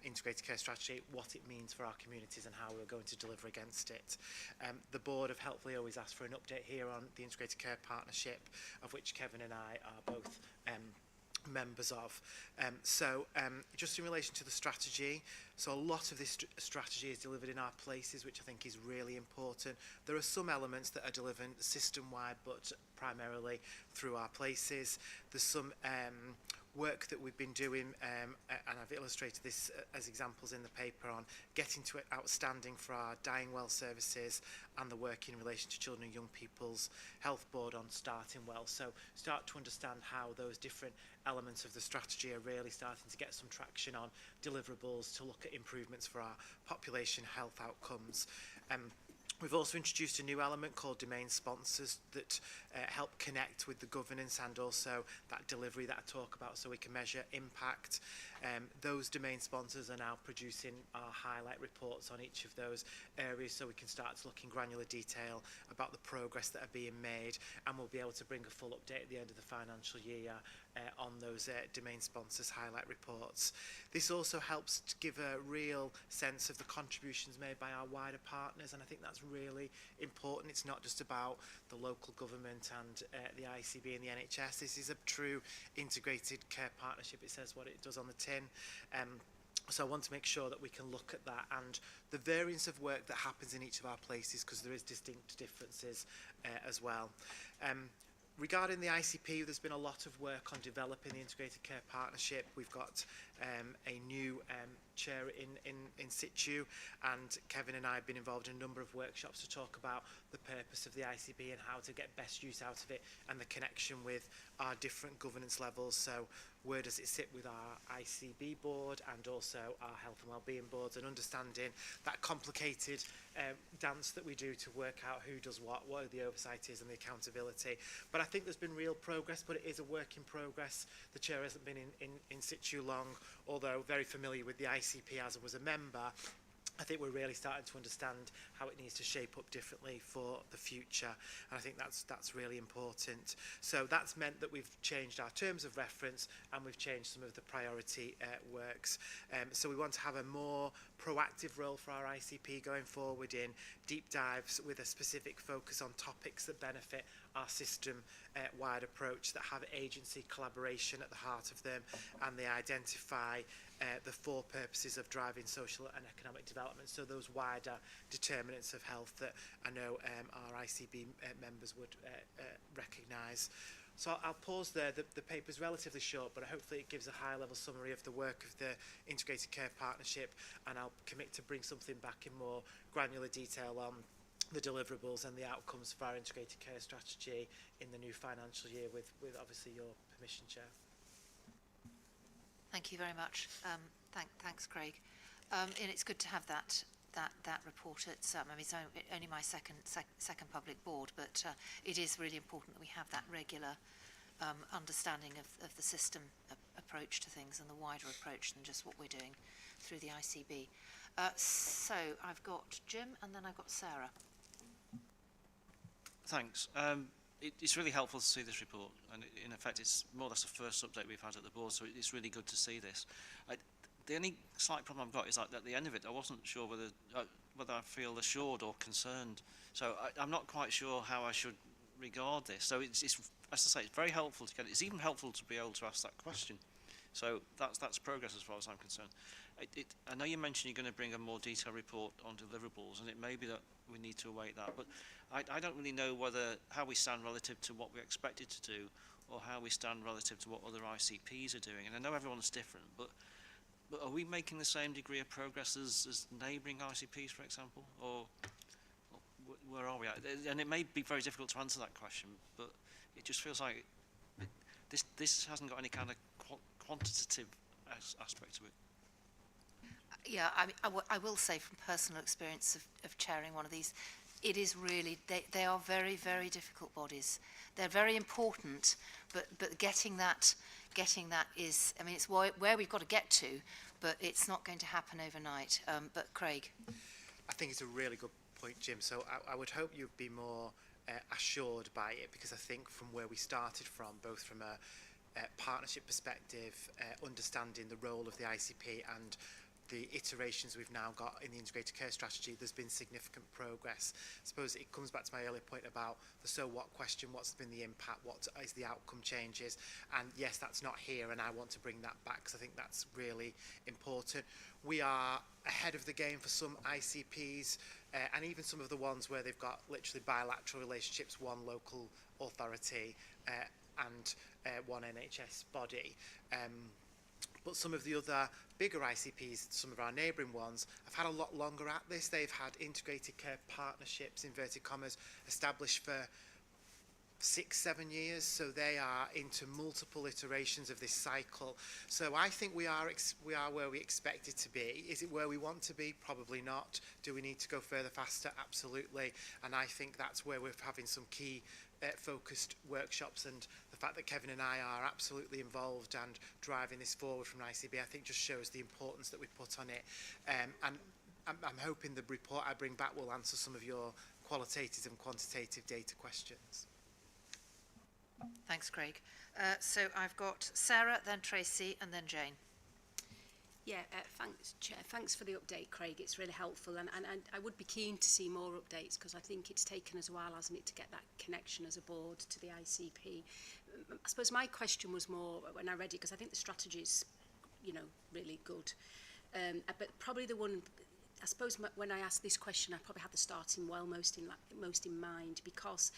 integrated care strategy, what it means for our communities and how we're going to deliver against it. The board have helpfully always asked for an update here on the integrated care partnership, of which Kevin and I are both members of. Just in relation to the strategy, so a lot of this strategy is delivered in our places, which I think is really important. There are some elements that are delivered system-wide, but primarily through our places. There's some work that we've been doing, and I've illustrated this as examples in the paper on getting to it outstanding for our Dying Well services and the work in relation to Children and Young People's Health Board on Starting Well. So start to understand how those different elements of the strategy are really starting to get some traction on deliverables to look at improvements for our population health outcomes. We've also introduced a new element called domain sponsors that help connect with the governance and also that delivery that I talk about, so we can measure impact. Those domain sponsors are now producing our highlight reports on each of those areas, so we can start to look in granular detail about the progress that are being made, and we'll be able to bring a full update at the end of the financial year on those domain sponsors highlight reports. This also helps to give a real sense of the contributions made by our wider partners, and I think that's really important. It's not just about the local government and the ICB and the NHS. This is a true integrated care partnership. It says what it does on the tin. So I want to make sure that we can look at that and the variance of work that happens in each of our places, because there is distinct differences as well. Regarding the ICP, there's been a lot of work on developing the integrated care partnership. We've got a new chair in situ, and Kevin and I have been involved in a number of workshops to talk about the purpose of the ICP and how to get best use out of it and the connection with our different governance levels. So where does it sit with our ICB board and also our health and wellbeing boards, and understanding that complicated dance that we do to work out who does what the oversight is and the accountability. But I think there's been real progress, but it is a work in progress. The chair hasn't been in situ long, although very familiar with the ICP as I was a member. I think we're really starting to understand how it needs to shape up differently for the future, and I think that's really important. So that's meant that we've changed our terms of reference and we've changed some of the priority works. So we want to have a more proactive role for our ICP going forward in deep dives with a specific focus on topics that benefit our system-wide approach, that have agency collaboration at the heart of them, and they identify the 4 purposes of driving social and economic development, so those wider determinants of health that I know our ICB members would recognise. So I'll pause there. The paper's relatively short, but hopefully it gives a high-level summary of the work of the Integrated Care Partnership, and I'll commit to bring something back in more granular detail on the deliverables and the outcomes for our integrated care strategy in the new financial year with obviously your permission, Chair. Thank you very much. Thanks, Craig. And it's good to have that report. It's I mean, it's only my second public board, but it is really important that we have that regular understanding of the system approach to things and the wider approach than just what we're doing through the ICB. So I've got Jim, and then I've got Sarah. Thanks. It's really helpful to see this report, and in effect it's more or less the first update we've had at the board, so it's really good to see this. The only slight problem I've got is like at the end of it I wasn't sure whether I feel assured or concerned, so I'm not quite sure how I should regard this. So it's as I say, it's very helpful to get it. It's even helpful to be able to ask that question, so that's progress as far as I'm concerned. I know you mentioned you're going to bring a more detailed report on deliverables, and it may be that we need to await that, but I don't really know how we stand relative to what we expected to do, or how we stand relative to what other ICPs are doing. And I know everyone's different, but are we making the same degree of progress as neighbouring ICPs, for example, or where are we at? And it may be very difficult to answer that question, but it just feels like this hasn't got any kind of quantitative aspect to it. Yeah, I mean, I will say from personal experience of chairing one of these, it is really, they are very, very difficult bodies. They're very important, but getting that is, I mean, it's where we've got to get to, but it's not going to happen overnight. But Craig? I think it's a really good point, Jim. So I would hope you'd be more assured by it, because I think from where we started from, both from a partnership perspective, understanding the role of the ICP and the iterations we've now got in the integrated care strategy, there's been significant progress. I suppose it comes back to my earlier point about the so what question, what's been the impact, what is the outcome changes, and yes, that's not here, and I want to bring that back because I think that's really important. We are ahead of the game for some ICPs, and even some of the ones where they've got literally bilateral relationships, one local authority and one NHS body. But some of the other bigger ICPs, some of our neighbouring ones, have had a lot longer at this. They've had integrated care partnerships, inverted commas, established for 6-7 years, so they are into multiple iterations of this cycle. So I think we are where we expect it to be. Is it where we want to be? Probably not. Do we need to go further, faster? Absolutely. And I think that's where we're having some key focused workshops, and the fact that Kevin and I are absolutely involved and driving this forward from ICB, I think just shows the importance that we put on it. And I'm hoping the report I bring back will answer some of your qualitative and quantitative data questions. Thanks, Craig. So I've got Sarah, then Tracy, and then Jane. Yeah, thanks, Chair. Thanks for the update, Craig. It's really helpful, and I would be keen to see more updates, because I think it's taken us a while, hasn't it, to get that connection as a board to the ICP. I suppose my question was more when I read it, because I think the strategy is, really good. But probably the one, I suppose when I asked this question, I probably had the starting well most in mind, because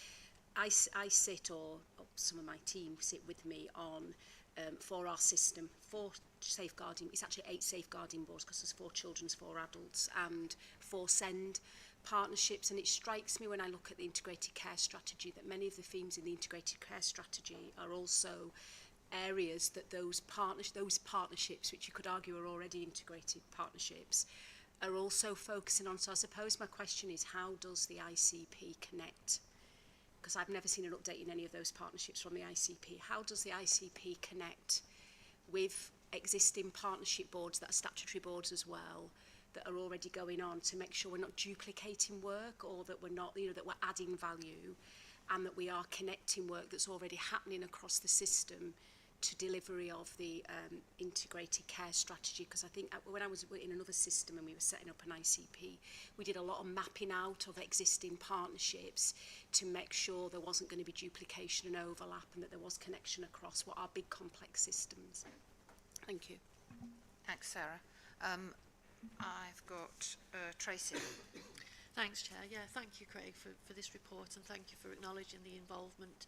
I sit, or some of my team sit with me on for our system, 4 safeguarding, it's actually 8 safeguarding boards, because there's 4 children's, 4 adults, and 4 SEND partnerships. And it strikes me when I look at the integrated care strategy that many of the themes in the integrated care strategy are also areas that those partnerships, which you could argue are already integrated partnerships, are also focusing on. So I suppose my question is, how does the ICP connect? Because I've never seen an update in any of those partnerships from the ICP. How does the ICP connect with existing partnership boards that are statutory boards as well, that are already going on, to make sure we're not duplicating work, or that we're not, that we're adding value, and that we are connecting work that's already happening across the system to delivery of the integrated care strategy? Because I think when I was in another system and we were setting up an ICP, we did a lot of mapping out of existing partnerships to make sure there wasn't going to be duplication and overlap, and that there was connection across what are big complex systems. Thank you. Thanks, Sarah. I've got Tracy. Thanks, Chair. Yeah, thank you, Craig, for this report, and thank you for acknowledging the involvement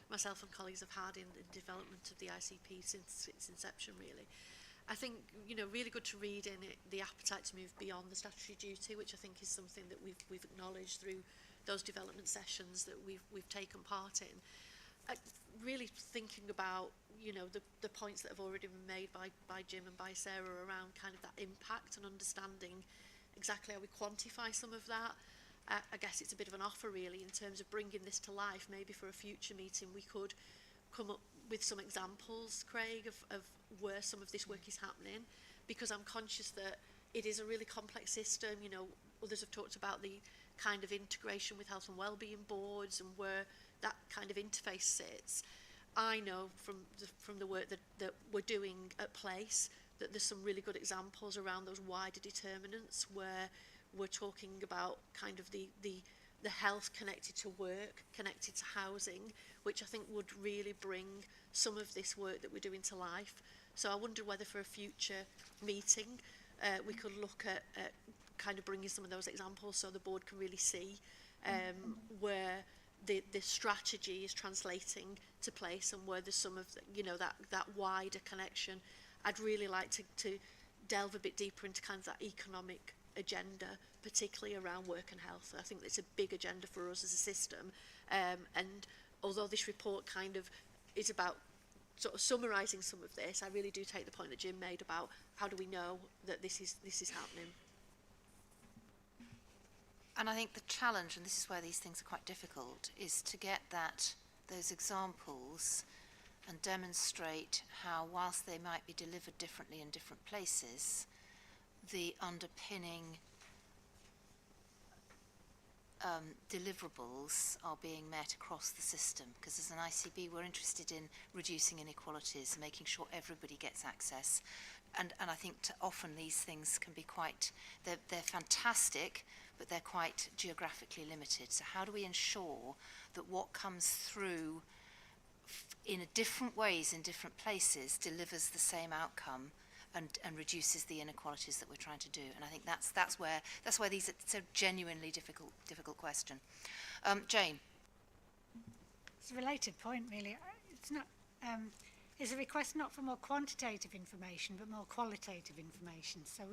myself and colleagues have had in the development of the ICP since its inception, really. I think, you know, really good to read in it the appetite to move beyond the statutory duty, which I think is something that we've acknowledged through those development sessions that we've taken part in. Really thinking about, you know, the points that have already been made by Jim and by Sarah around kind of that impact and understanding exactly how we quantify some of that. I guess it's a bit of an offer really in terms of bringing this to life. Maybe for a future meeting we could come up with some examples, Craig, of where some of this work is happening, because I'm conscious that it is a really complex system. You know, others have talked about the kind of integration with health and wellbeing boards and where that kind of interface sits. I know from the work that we're doing at Place that there's some really good examples around those wider determinants where we're talking about kind of the health connected to work, connected to housing, which I think would really bring some of this work that we're doing to life. So I wonder whether for a future meeting we could look at kind of bringing some of those examples so the board can really see where the strategy is translating to Place and where there's some of the, you know, that wider connection. I'd really like to delve a bit deeper into kind of that economic agenda, particularly around work and health. I think it's a big agenda for us as a system, and although this report kind of is about sort of summarising some of this, I really do take the point that Jim made about how do we know that this is happening. And I think the challenge, and this is where these things are quite difficult, is to get those examples and demonstrate how, whilst they might be delivered differently in different places, the underpinning deliverables are being met across the system. Because as an ICB, we're interested in reducing inequalities, making sure everybody gets access. And I think often these things can be quite, they're fantastic, but they're quite geographically limited. So how do we ensure that what comes through in different ways in different places delivers the same outcome and reduces the inequalities that we're trying to do? And I think that's where these are. It's a genuinely difficult question. Jane. It's a related point, really. It's not. Is a request not for more quantitative information but more qualitative information. So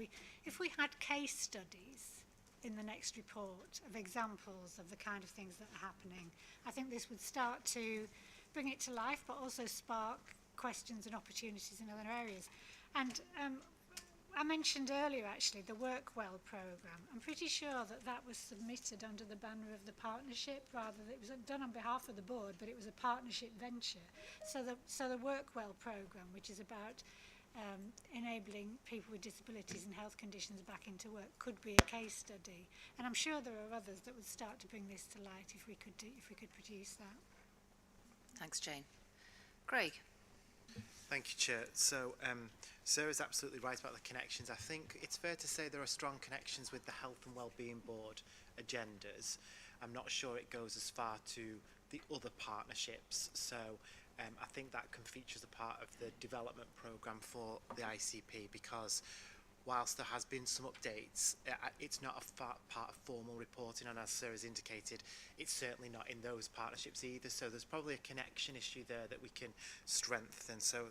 if we had case studies in the next report of examples of the kind of things that are happening, I think this would start to bring it to life, but also spark questions and opportunities in other areas. And I mentioned earlier, actually, the Work Well programme. I'm pretty sure that was submitted under the banner of the partnership, rather than it was done on behalf of the board, but it was a partnership venture. So the Work Well programme, which is about enabling people with disabilities and health conditions back into work, could be a case study. And I'm sure there are others that would start to bring this to light if we could produce that. Thanks, Jane. Craig. Thank you, Chair. So Sarah's absolutely right about the connections. I think it's fair to say there are strong connections with the Health and Wellbeing Board agendas. I'm not sure it goes as far to the other partnerships. So I think that can feature as a part of the development programme for the ICP, because whilst there has been some updates, it's not a part of formal reporting, and as Sarah's indicated, it's certainly not in those partnerships either. So there's probably a connection issue there that we can strengthen. So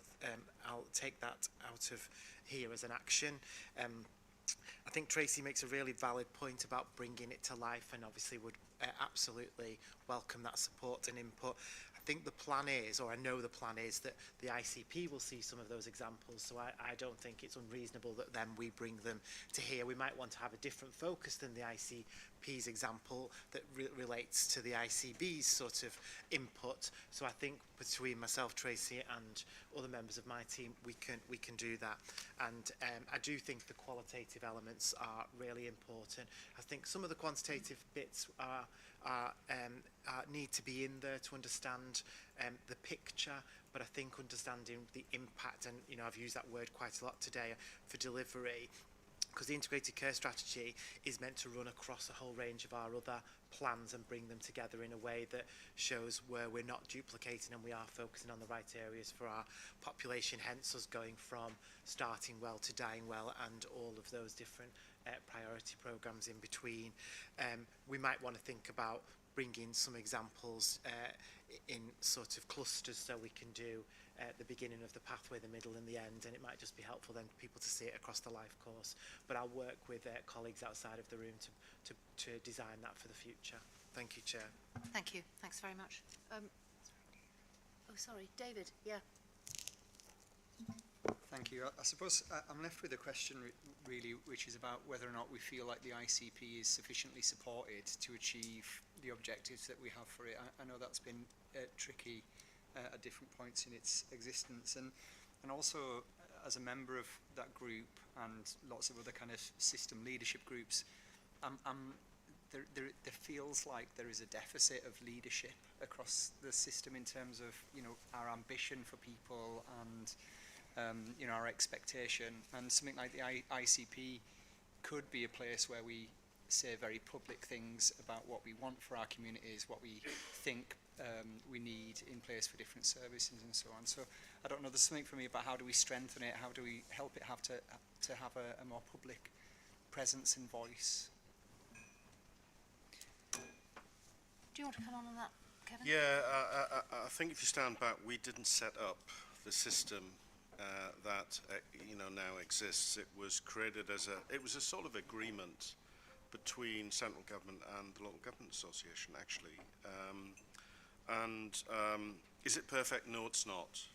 I'll take that out of here as an action. I think Tracy makes a really valid point about bringing it to life, and obviously would absolutely welcome that support and input. I think the plan is, or I know the plan is, that the ICP will see some of those examples, so I don't think it's unreasonable that then we bring them to here. We might want to have a different focus than the ICP's example that relates to the ICB's sort of input. So I think between myself, Tracy, and other members of my team, we can do that. And I do think the qualitative elements are really important. I think some of the quantitative bits need to be in there to understand the picture, but I think understanding the impact, and I've used that word quite a lot today, for delivery, because the integrated care strategy is meant to run across a whole range of our other plans and bring them together in a way that shows where we're not duplicating and we are focusing on the right areas for our population, hence us going from starting well to dying well and all of those different priority programs in between. We might want to think about bringing some examples in sort of clusters so we can do the beginning of the pathway, the middle and the end, and it might just be helpful then for people to see it across the life course. But I'll work with colleagues outside of the room to design that for the future. Thank you, Chair. Thank you. Thanks very much. Oh, sorry, David. Yeah. Thank you. I suppose I'm left with a question really, which is about whether or not we feel like the ICP is sufficiently supported to achieve the objectives that we have for it. I know that's been tricky at different points in its existence, and also as a member of that group and lots of other kind of system leadership groups, there feels like there is a deficit of leadership across the system in terms of, you know, our ambition for people and you know, our expectation. And something like the ICP could be a place where we say very public things about what we want for our communities, what we think we need in place for different services and so on. So I don't know, there's something for me about how do we strengthen it, how do we help it have to have a more public presence and voice. Do you want to come on that, Kevin? Yeah, I think if you stand back, we didn't set up the system that you know, now exists. It was created as a sort of agreement between central government and the local government association, actually. Is it perfect? No, it's not.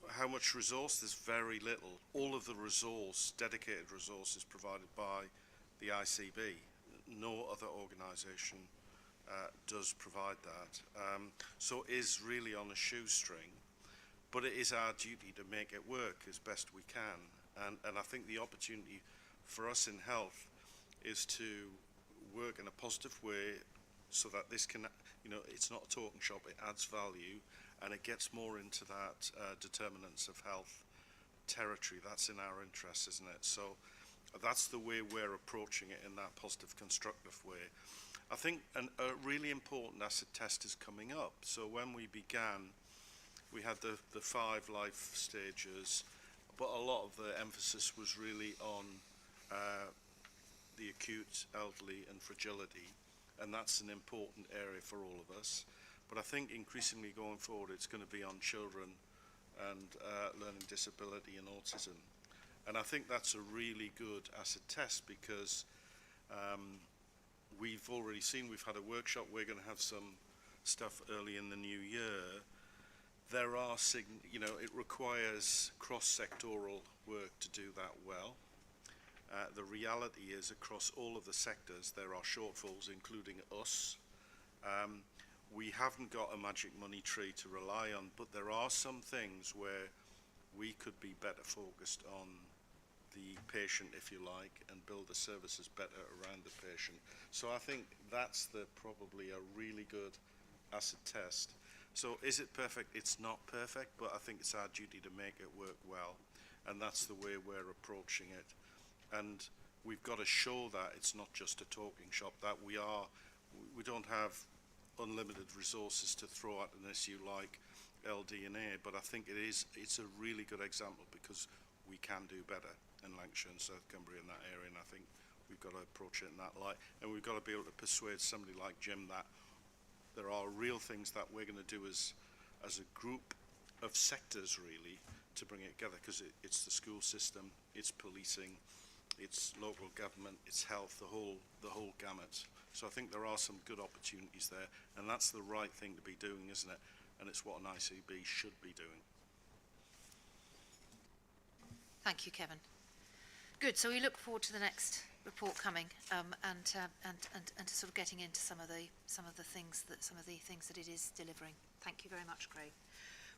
How much resource? There's very little. All of the resource, dedicated resource, is provided by the ICB. No other organisation does provide that. So it is really on a shoestring, but it is our duty to make it work as best we can. And I think the opportunity for us in health is to work in a positive way so that this can, you know, it's not a talking shop, it adds value and it gets more into that determinants of health territory. That's in our interest, isn't it? So that's the way we're approaching it, in that positive, constructive way. I think a really important asset test is coming up. So when we began, we had the 5 life stages, but a lot of the emphasis was really on the acute, elderly and fragility, and that's an important area for all of us. But I think increasingly going forward it's going to be on children and learning disability and autism. And I think that's a really good asset test because we've already seen, we've had a workshop, we're going to have some stuff early in the new year. There are, you know, it requires cross-sectoral work to do that well. The reality is across all of the sectors there are shortfalls, including us. We haven't got a magic money tree to rely on, but there are some things where we could be better focused on the patient, if you like, and build the services better around the patient. So I think that's probably a really good asset test. So is it perfect? It's not perfect, but I think it's our duty to make it work well, and that's the way we're approaching it. And we've got to show that it's not just a talking shop, that we don't have unlimited resources to throw at an issue like LD&A, but I think it's a really good example because we can do better in Lancashire and South Cumbria in that area, and I think we've got to approach it in that light, and we've got to be able to persuade somebody like Jim that there are real things that we're going to do as a group of sectors really to bring it together, because it's the school system, it's policing, it's local government, it's health, the whole gamut. So I think there are some good opportunities there, and that's the right thing to be doing, isn't it? And it's what an ICB should be doing. Thank you, Kevin. Good. So we look forward to the next report coming, and to sort of getting into some of the things that it is delivering. Thank you very much, Craig.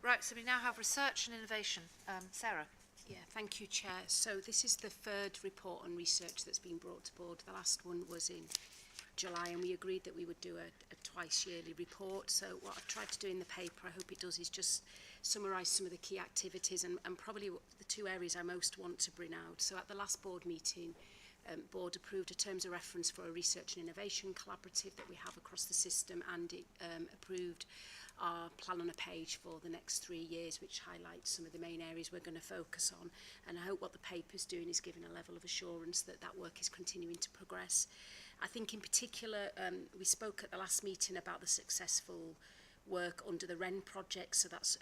Right. So we now have research and innovation. Sarah. Yeah, thank you, Chair. So this is the third report on research that's been brought to board. The last one was in July, and we agreed that we would do a twice yearly report. So what I've tried to do in the paper, I hope it does, is just summarise some of the key activities and probably the two areas I most want to bring out. So at the last board meeting, board approved a terms of reference for a research and innovation collaborative that we have across the system, and it approved our plan on a page for the next 3 years, which highlights some of the main areas we're going to focus on. And I hope what the paper's doing is giving a level of assurance that that work is continuing to progress. I think in particular, we spoke at the last meeting about the successful work under the REN project, so that's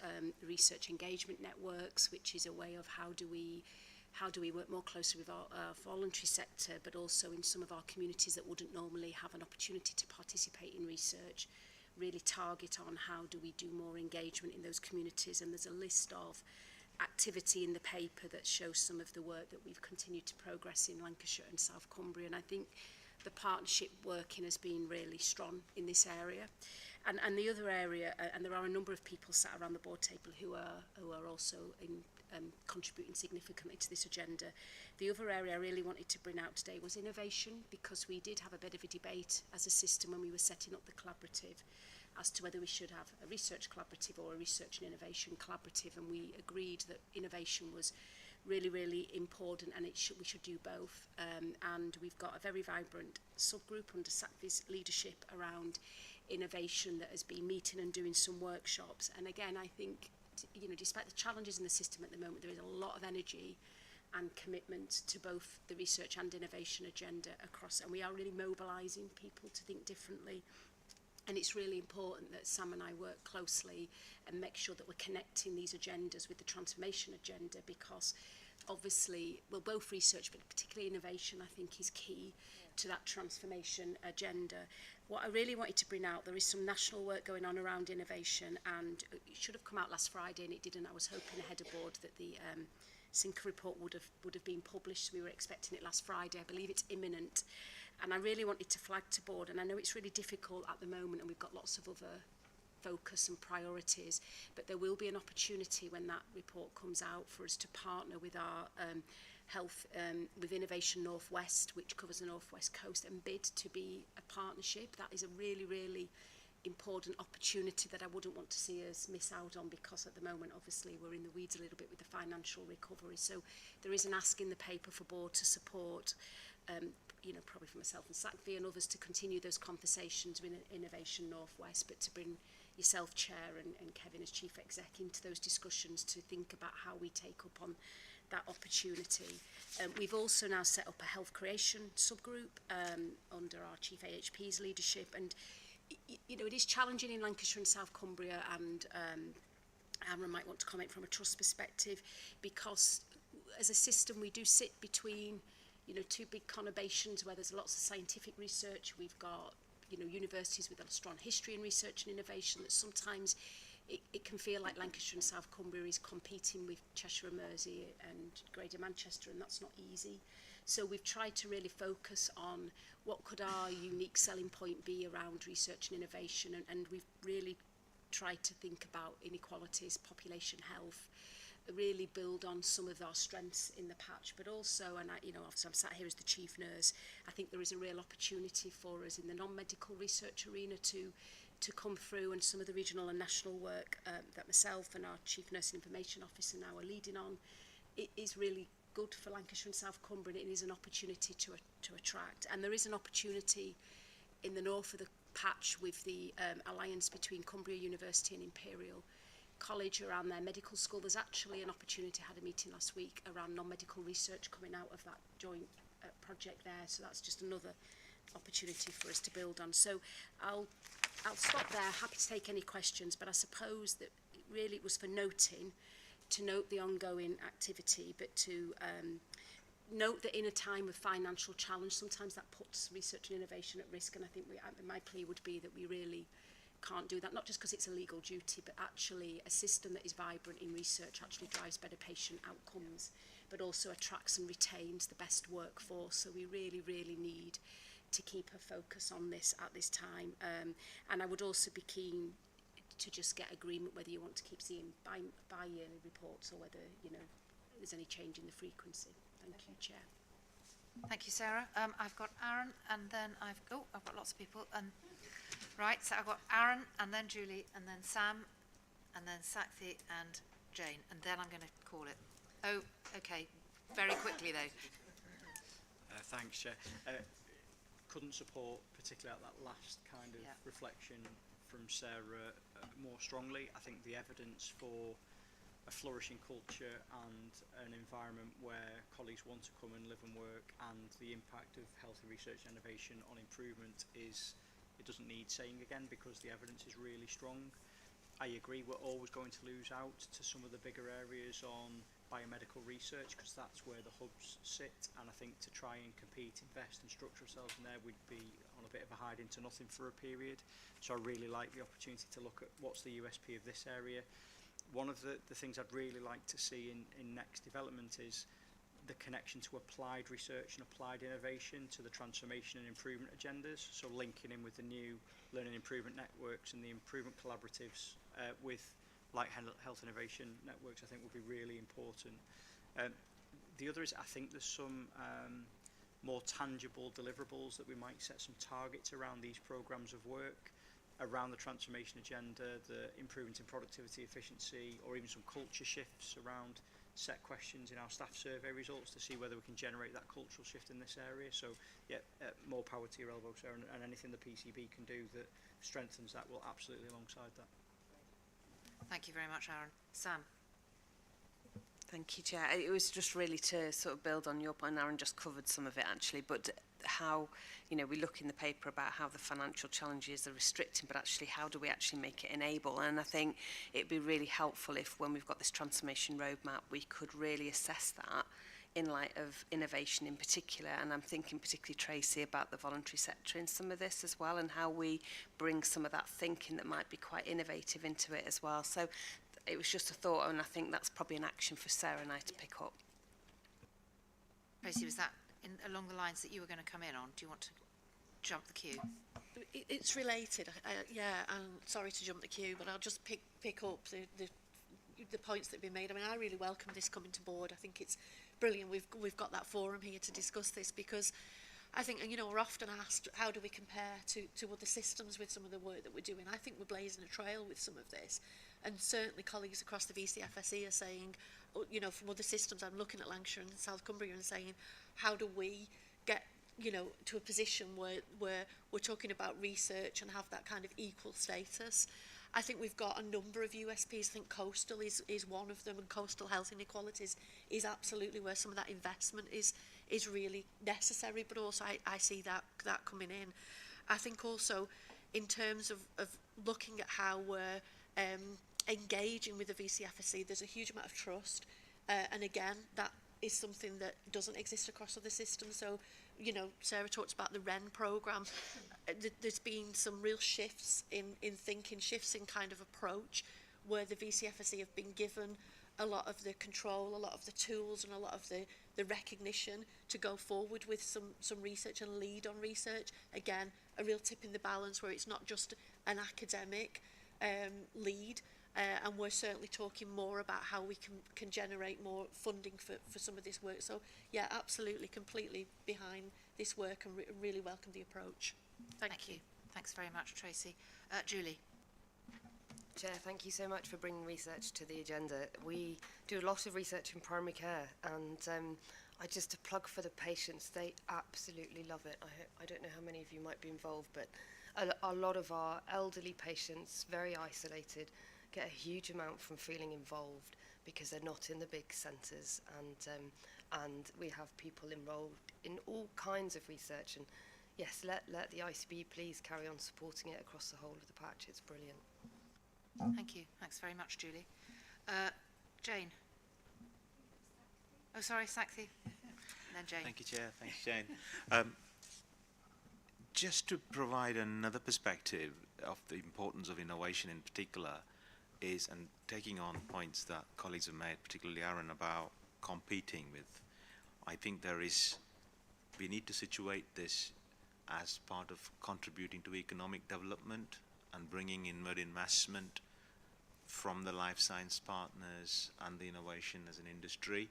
Research Engagement Networks, which is a way of how do we work more closely with our voluntary sector, but also in some of our communities that wouldn't normally have an opportunity to participate in research, really target on how do we do more engagement in those communities. And there's a list of activity in the paper that shows some of the work that we've continued to progress in Lancashire and South Cumbria, and I think the partnership working has been really strong in this area. And the other area, and there are a number of people sat around the board table who are also contributing significantly to this agenda. The other area I really wanted to bring out today was innovation, because we did have a bit of a debate as a system when we were setting up the collaborative as to whether we should have a research collaborative or a research and innovation collaborative, and we agreed that innovation was really, really important, and we should do both. And we've got a very vibrant subgroup under SACVI's leadership around innovation that has been meeting and doing some workshops. And again, I think, you know, despite the challenges in the system at the moment, there is a lot of energy and commitment to both the research and innovation agenda across, and we are really mobilising people to think differently. And it's really important that Sam and I work closely and make sure that we're connecting these agendas with the transformation agenda, because obviously, well, both research, but particularly innovation, I think is key to that transformation agenda. What I really wanted to bring out, there is some national work going on around innovation, and it should have come out last Friday and it didn't. I was hoping ahead of board that the Sinker report would have been published. We were expecting it last Friday. I believe it's imminent. And I really wanted to flag to board, and I know it's really difficult at the moment and we've got lots of other focus and priorities, but there will be an opportunity when that report comes out for us to partner with our health, with Innovation Northwest, which covers the Northwest Coast, and bid to be a partnership. That is a really, really important opportunity that I wouldn't want to see us miss out on, because at the moment, obviously, we're in the weeds a little bit with the financial recovery. So there is an ask in the paper for board to support, you know, probably for myself and SACVI and others, to continue those conversations with Innovation Northwest, but to bring yourself, Chair, and Kevin as Chief Exec into those discussions to think about how we take up on that opportunity. We've also now set up a health creation subgroup under our Chief AHP's leadership, and you know, it is challenging in Lancashire and South Cumbria, and Aaron might want to comment from a trust perspective, because as a system we do sit between, you know, two big conurbations where there's lots of scientific research. We've got, you know, universities with a strong history in research and innovation, that sometimes it can feel like Lancashire and South Cumbria is competing with Cheshire and Mersey and Greater Manchester, and that's not easy. So we've tried to really focus on what could our unique selling point be around research and innovation, and we've really tried to think about inequalities, population health, really build on some of our strengths in the patch, but also, and I, you know, obviously I'm sat here as the chief nurse, I think there is a real opportunity for us in the non-medical research arena to come through, and some of the regional and national work that myself and our Chief Nursing Information Officer now are leading on, it is really good for Lancashire and South Cumbria, and it is an opportunity to attract. And there is an opportunity in the north of the patch with the alliance between Cumbria University and Imperial College around their medical school. There's actually an opportunity, I had a meeting last week around non-medical research coming out of that joint project there, so that's just another opportunity for us to build on. So I'll stop there, happy to take any questions, but I suppose that really it was for to note the ongoing activity, but to note that in a time of financial challenge, sometimes that puts research and innovation at risk, and I think my plea would be that we really can't do that, not just because it's a legal duty, but actually a system that is vibrant in research actually drives better patient outcomes, but also attracts and retains the best workforce. So we really, really need to keep a focus on this at this time. And I would also be keen to just get agreement whether you want to keep seeing bi-yearly reports or whether, you know, there's any change in the frequency. Thank you, Chair. Thank you, Sarah. I've got Aaron, and then I've got lots of people. And Right, so I've got Aaron, and then Julie, and then Sam, and then Sakthi and Jane, and then I'm going to call it. Oh, okay. Very quickly, though. Thanks, Chair. Couldn't support, particularly at that last kind of reflection from Sarah, more strongly. I think the evidence for a flourishing culture and an environment where colleagues want to come and live and work, and the impact of healthy research and innovation on improvement is, it doesn't need saying again, because the evidence is really strong. I agree we're always going to lose out to some of the bigger areas on biomedical research, because that's where the hubs sit, and I think to try and compete, invest and structure ourselves in there, we'd be on a bit of a hide into nothing for a period. So I really like the opportunity to look at what's the USP of this area. One of the things I'd really like to see in next development is the connection to applied research and applied innovation to the transformation and improvement agendas, so linking in with the new learning improvement networks and the improvement collaboratives with like health innovation networks, I think will be really important. The other is, I think there's some more tangible deliverables that we might set some targets around these programs of work, around the transformation agenda, the improvement in productivity, efficiency, or even some culture shifts around set questions in our staff survey results to see whether we can generate that cultural shift in this area. So yeah, more power to your elbow, Sarah, and anything the PCB can do that strengthens that will absolutely alongside that. Thank you very much, Aaron. Sam. Thank you, Chair. It was just really to sort of build on your point. Aaron just covered some of it actually, but how, you know, we look in the paper about how the financial challenges are restricting, but actually how do we actually make it enable? And I think it'd be really helpful if, when we've got this transformation roadmap, we could really assess that in light of innovation in particular. And I'm thinking particularly, Tracy, about the voluntary sector in some of this as well, and how we bring some of that thinking that might be quite innovative into it as well. So it was just a thought, and I think that's probably an action for Sarah and I to pick up. Tracy, was that along the lines that you were going to come in on? Do you want to jump the queue? It's related, yeah, and sorry to jump the queue, but I'll just pick up the points that have been made. I mean, I really welcome this coming to board. I think it's brilliant we've got that forum here to discuss this, because I think, you know, we're often asked, how do we compare to other systems with some of the work that we're doing? I think we're blazing a trail with some of this. And certainly colleagues across the VCFSE are saying, you know, from other systems, I'm looking at Lancashire and South Cumbria and saying, how do we get, you know, to a position where we're talking about research and have that kind of equal status? I think we've got a number of USPs. I think coastal is one of them, and coastal health inequalities is absolutely where some of that investment is really necessary, but also I see that coming in. I think also in terms of looking at how we're engaging with the VCFSE, there's a huge amount of trust, and again, that is something that doesn't exist across other systems. So, you know, Sarah talked about the REN programme. There's been some real shifts in thinking, shifts in kind of approach, where the VCFSE have been given a lot of the control, a lot of the tools, and a lot of the recognition to go forward with some research and lead on research. Again, a real tip in the balance where it's not just an academic lead, and we're certainly talking more about how we can generate more funding for some of this work. So yeah, absolutely, completely behind this work, and really welcome the approach. Thank you. Thanks very much, Tracy. Julie. Chair, thank you so much for bringing research to the agenda. We do a lot of research in primary care, and I just, a plug for the patients, they absolutely love it. I don't know how many of you might be involved, but a lot of our elderly patients, very isolated, get a huge amount from feeling involved because they're not in the big centres, and we have people enrolled in all kinds of research. And yes, let the ICB please carry on supporting it across the whole of the patch. It's brilliant. Thank you. Thanks very much, Julie. Jane. Oh, sorry, Sakthi. And then Jane. Thank you, Chair. Thanks, Jane. Just to provide another perspective of the importance of innovation in particular is, and taking on points that colleagues have made, particularly Aaron, about competing with, I think we need to situate this as part of contributing to economic development and bringing inward investment from the life science partners and the innovation as an industry.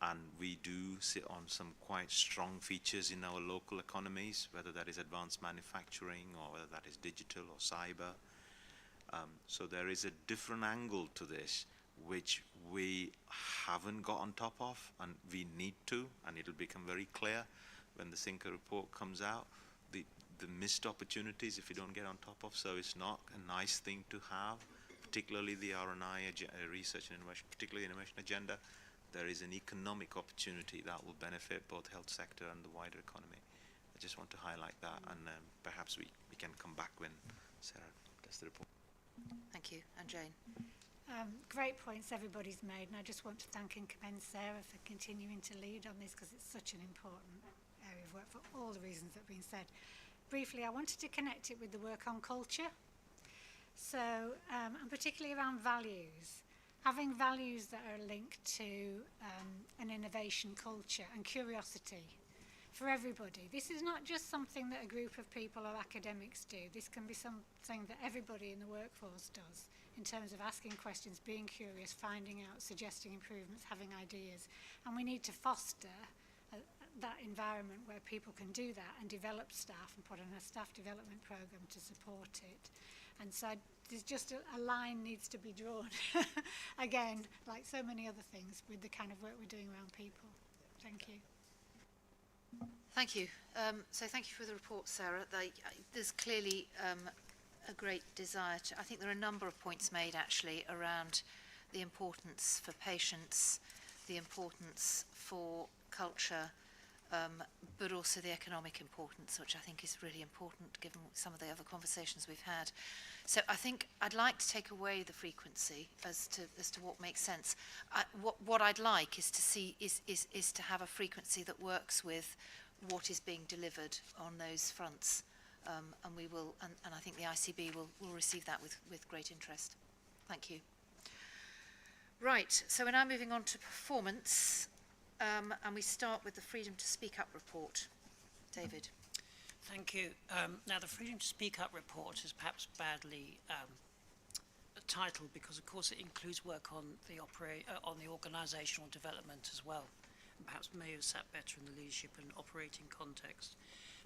and we do sit on some quite strong features in our local economies, whether that is advanced manufacturing or whether that is digital or cyber. So there is a different angle to this which we haven't got on top of, and we need to, and it'll become very clear when the Sinker report comes out, the missed opportunities if you don't get on top of. So it's not a nice thing to have, particularly the R&I research and innovation, particularly the innovation agenda. There is an economic opportunity that will benefit both health sector and the wider economy. I just want to highlight that, and perhaps we can come back when Sarah does the report. Thank you. And Jane? Great points everybody's made, and I just want to thank and commend Sarah for continuing to lead on this, because it's such an important area of work for all the reasons that have been said. Briefly, I wanted to connect it with the work on culture. So, and particularly around values. Having values that are linked to an innovation culture and curiosity for everybody. This is not just something that a group of people or academics do. This can be something that everybody in the workforce does, in terms of asking questions, being curious, finding out, suggesting improvements, having ideas. And we need to foster that environment where people can do that and develop staff and put on a staff development program to support it. And so there's just a line needs to be drawn, again, like so many other things, with the kind of work we're doing around people. Thank you. Thank you. So thank you for the report, Sarah. There's clearly a great desire to, I think there are a number of points made actually around the importance for patients, the importance for culture, but also the economic importance, which I think is really important given some of the other conversations we've had. So I think I'd like to take away the frequency as to what makes sense. What I'd like is to see is to have a frequency that works with what is being delivered on those fronts, and we will, and I think the ICB will receive that with great interest. Thank you. Right, so we're now moving on to performance, and we start with the Freedom to Speak Up report. David. Thank you. Now, the Freedom to Speak Up report is perhaps badly titled because, of course, it includes work on the organisational development as well. And perhaps may have sat better in the leadership and operating context.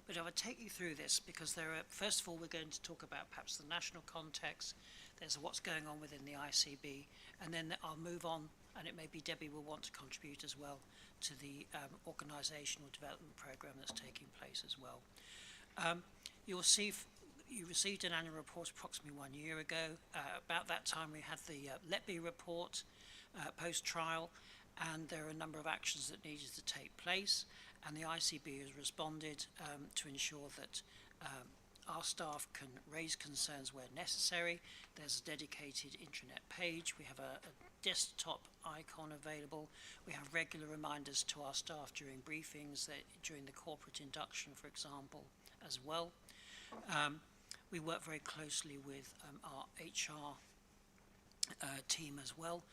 But I will take you through this because first of all, we're going to talk about perhaps the national context. There's what's going on within the ICB, and then I'll move on, and it may be Debbie will want to contribute as well to the organisational development programme that's taking place as well. You'll see you received an annual report approximately 1 year ago. About that time we had the Letby report post-trial, and there are a number of actions that needed to take place, and the ICB has responded to ensure that our staff can raise concerns where necessary. There's a dedicated intranet page. We have a desktop icon available. We have regular reminders to our staff during briefings, during the corporate induction, for example, as well. We work very closely with our HR team as well,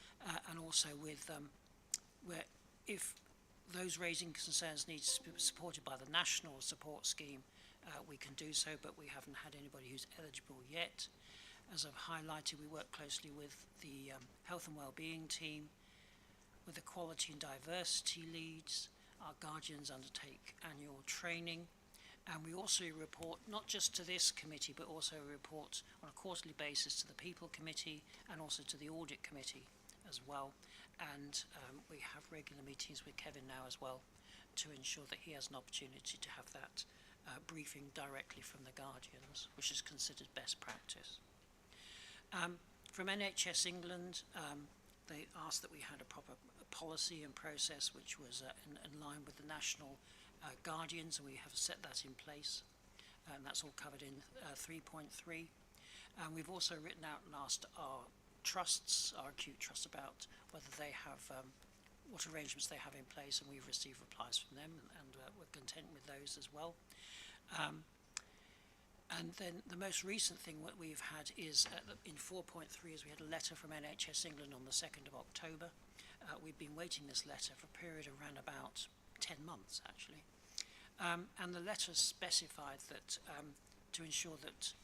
and also with where if those raising concerns need to be supported by the national support scheme, we can do so, but we haven't had anybody who's eligible yet. As I've highlighted, we work closely with the health and wellbeing team, with the quality and diversity leads. Our guardians undertake annual training, and we also report not just to this committee, but also report on a quarterly basis to the People Committee and also to the Audit Committee as well. And we have regular meetings with Kevin now as well to ensure that he has an opportunity to have that briefing directly from the guardians, which is considered best practice. From NHS England, they asked that we had a proper policy and process which was in line with the national guardians, and we have set that in place, and that's all covered in 3.3. We've also written out and asked our trusts, our acute trusts, about whether they have what arrangements they have in place, and we've received replies from them, and we're content with those as well. And then the most recent thing what we've had is in 4.3 is we had a letter from NHS England on the 2nd of October. We've been waiting this letter for a period of around about 10 months actually. And the letter specified that to ensure that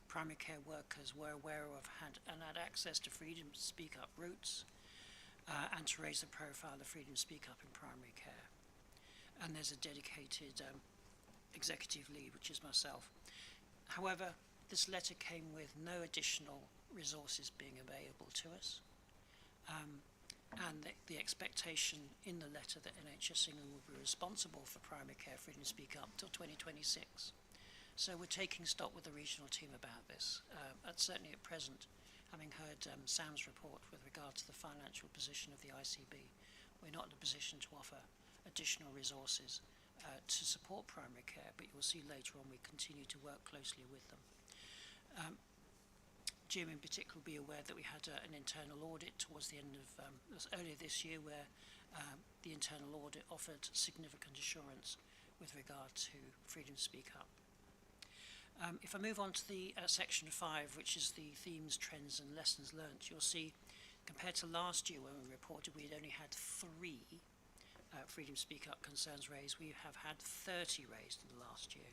primary care workers were aware of and had access to freedom to speak up routes, and to raise the profile of Freedom Speak Up in primary care. And there's a dedicated executive lead, which is myself. However, this letter came with no additional resources being available to us. And the expectation in the letter that NHS England will be responsible for primary care Freedom Speak Up till 2026. So we're taking stock with the regional team about this. Certainly at present, having heard Sam's report with regard to the financial position of the ICB, we're not in a position to offer additional resources to support primary care, but you'll see later on we continue to work closely with them. Jim in particular will be aware that we had an internal audit towards the end of earlier this year, where the internal audit offered significant assurance with regard to Freedom to Speak Up. If I move on to the section 5, which is the themes, trends and lessons learnt, you'll see compared to last year when we reported we had only had 3 Freedom to Speak Up concerns raised, we have had 30 raised in the last year.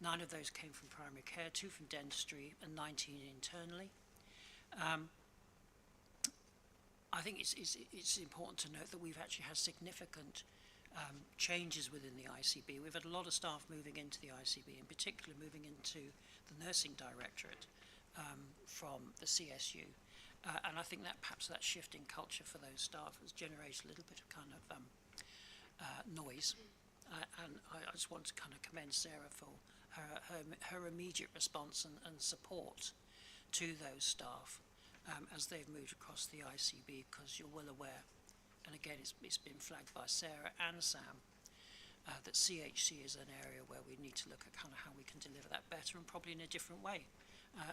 9 of those came from primary care, 2 from dentistry and 19 internally. I think it's important to note that we've actually had significant changes within the ICB. We've had a lot of staff moving into the ICB, in particular moving into the nursing directorate from the CSU. And I think that perhaps that shift in culture for those staff has generated a little bit of kind of noise. And I just want to kind of commend Sarah for her immediate response and support to those staff as they've moved across the ICB, because you're well aware, and again it's been flagged by Sarah and Sam, that CHC is an area where we need to look at kind of how we can deliver that better and probably in a different way.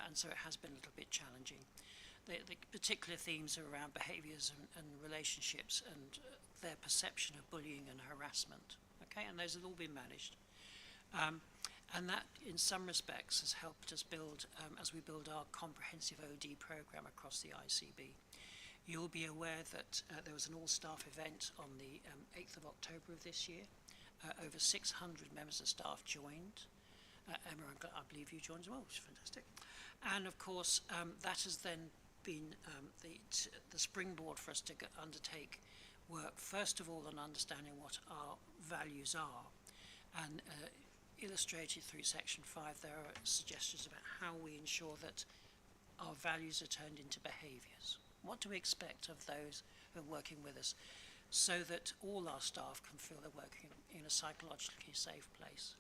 And so it has been a little bit challenging. The particular themes are around behaviours and relationships and their perception of bullying and harassment. Okay, and those have all been managed. And that, in some respects, has helped us build, as we build our comprehensive OD programme across the ICB. You'll be aware that there was an all-staff event on the 8th of October of this year. Over 600 members of staff joined. Emma, I believe you joined as well, which is fantastic. And of course, that has then been the springboard for us to undertake work, first of all, on understanding what our values are. And illustrated through section 5, there are suggestions about how we ensure that our values are turned into behaviours. What do we expect of those who are working with us, so that all our staff can feel they're working in a psychologically safe place?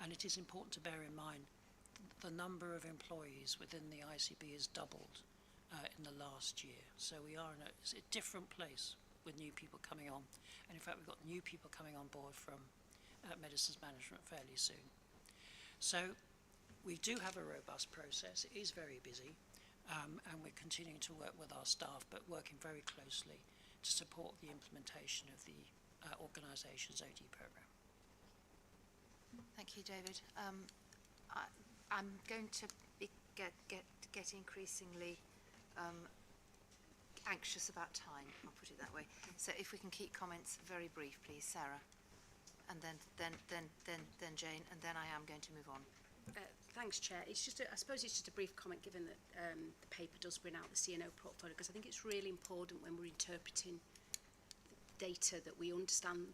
And it is important to bear in mind the number of employees within the ICB has doubled in the last year. So we are in a different place with new people coming on. And in fact, we've got new people coming on board from medicines management fairly soon. So we do have a robust process. It is very busy, and we're continuing to work with our staff, but working very closely to support the implementation of the organisation's OD programme. Thank you, David. I'm going to get increasingly anxious about time, I'll put it that way. So if we can keep comments very brief, please, Sarah. And then Jane, and then I am going to move on. Thanks, Chair. It's just, I suppose it's just a brief comment, given that the paper does bring out the CNO portfolio, because I think it's really important when we're interpreting the data that we understand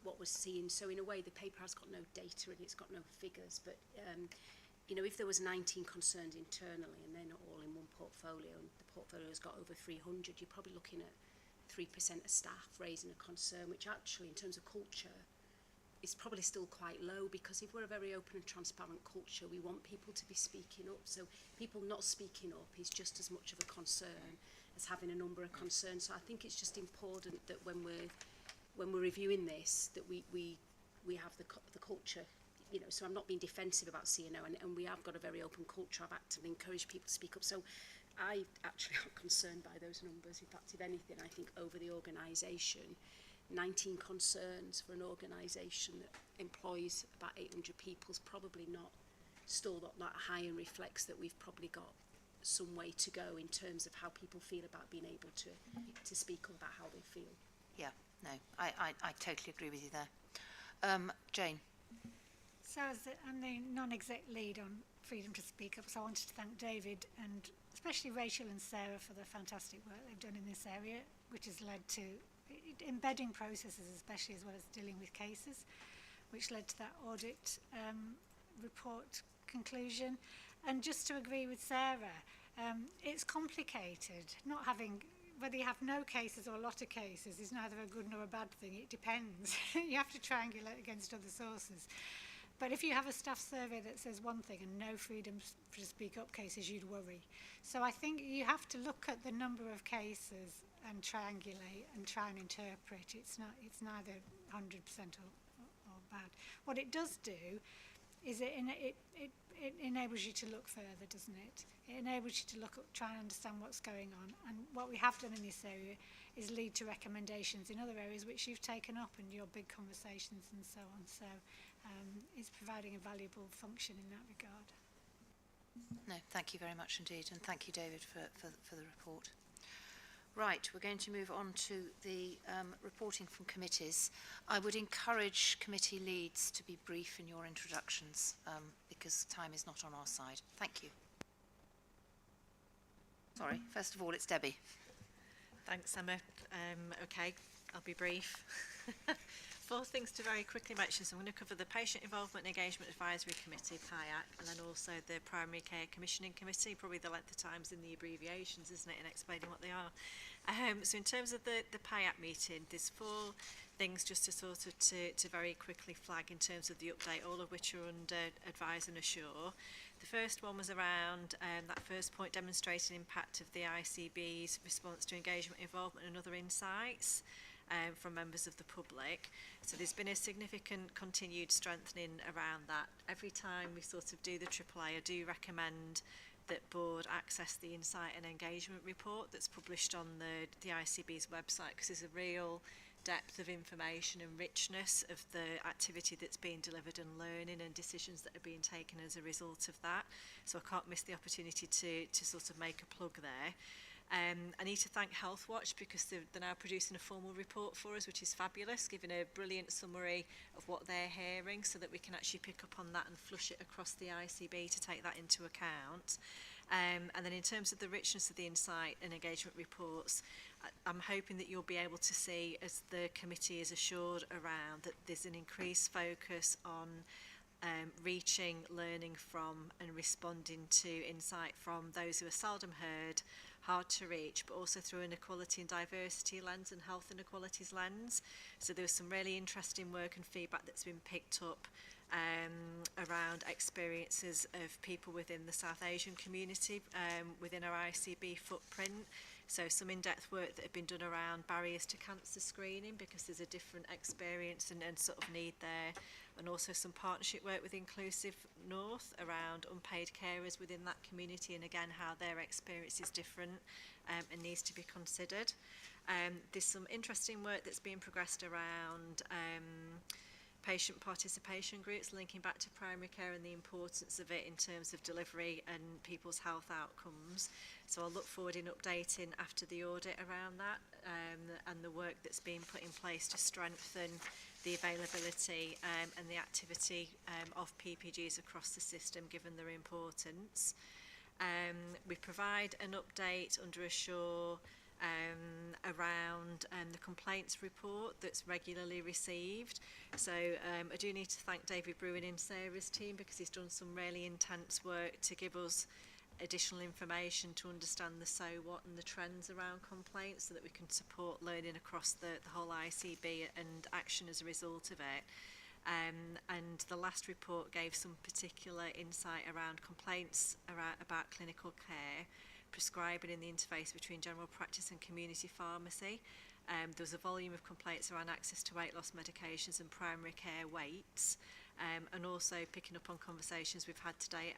what we're seeing. So in a way, the paper has got no data and it's got no figures, but you know, if there was 19 concerns internally and they're not all in one portfolio, and the portfolio has got over 300, you're probably looking at 3% of staff raising a concern, which actually, in terms of culture, is probably still quite low, because if we're a very open and transparent culture, we want people to be speaking up. So people not speaking up is just as much of a concern as having a number of concerns. So I think it's just important that when we're reviewing this, that we have the culture. You know, so I'm not being defensive about CNO, and we have got a very open culture. I've actively encouraged people to speak up. So I actually am concerned by those numbers. In fact, if anything, I think over the organisation, 19 concerns for an organisation that employs about 800 people is probably still not that high, and reflects that we've probably got some way to go in terms of how people feel about being able to speak up about how they feel. Yeah, no, I totally agree with you there. Jane. So I'm the non-exec lead on Freedom to Speak Up, so I wanted to thank David and especially Rachel and Sarah for the fantastic work they've done in this area, which has led to embedding processes, especially as well as dealing with cases, which led to that audit report conclusion. And just to agree with Sarah, it's complicated. Not having, whether you have no cases or a lot of cases is neither a good nor a bad thing. It depends. You have to triangulate against other sources. But if you have a staff survey that says one thing and no freedom to speak up cases, you'd worry. So I think you have to look at the number of cases and triangulate and try and interpret. It's neither 100% or bad. What it does do is it enables you to look further, doesn't it? It enables you to look at, try and understand what's going on. And what we have done in this area is lead to recommendations in other areas which you've taken up in your big conversations and so on. So it's providing a valuable function in that regard. No, thank you very much indeed, and thank you, David, for the report. Right, we're going to move on to the reporting from committees. I would encourage committee leads to be brief in your introductions because time is not on our side. Thank you. Sorry, first of all, it's Debbie. Thanks, Emma. Okay, I'll be brief. 4 things to very quickly mention. So I'm going to cover the Patient Involvement and Engagement Advisory Committee, PIAC, and then also the Primary Care Commissioning Committee, probably the length of times in the abbreviations, isn't it, in explaining what they are. So in terms of the PIAC meeting, there's 4 things just to sort of to very quickly flag in terms of the update, all of which are under Advise and Assure. The first one was around that first point, demonstrating impact of the ICB's response to engagement, involvement and other insights from members of the public. So there's been a significant continued strengthening around that. Every time we sort of do the AAA, I do recommend that board access the insight and engagement report that's published on the ICB's website, because there's a real depth of information and richness of the activity that's being delivered and learning and decisions that are being taken as a result of that. So I can't miss the opportunity to sort of make a plug there. I need to thank Healthwatch because they're now producing a formal report for us, which is fabulous, giving a brilliant summary of what they're hearing so that we can actually pick up on that and flush it across the ICB to take that into account. And then in terms of the richness of the insight and engagement reports, I'm hoping that you'll be able to see, as the committee is assured around, that there's an increased focus on reaching, learning from and responding to insight from those who are seldom heard, hard to reach, but also through an equality and diversity lens and health inequalities lens. So there was some really interesting work and feedback that's been picked up around experiences of people within the South Asian community within our ICB footprint. So some in-depth work that had been done around barriers to cancer screening, because there's a different experience and sort of need there, and also some partnership work with Inclusive North around unpaid carers within that community, and again how their experience is different and needs to be considered. There's some interesting work that's being progressed around patient participation groups, linking back to primary care and the importance of it in terms of delivery and people's health outcomes. So I'll look forward in updating after the audit around that and the work that's being put in place to strengthen the availability and the activity of PPGs across the system, given their importance. We provide an update under Assure around the complaints report that's regularly received. So I do need to thank David Bruin and Sarah's team, because he's done some really intense work to give us additional information to understand the so what and the trends around complaints, so that we can support learning across the whole ICB and action as a result of it. And the last report gave some particular insight around complaints about clinical care, prescribing in the interface between general practice and community pharmacy. There was a volume of complaints around access to weight loss medications and primary care weights, and also picking up on conversations we've had today,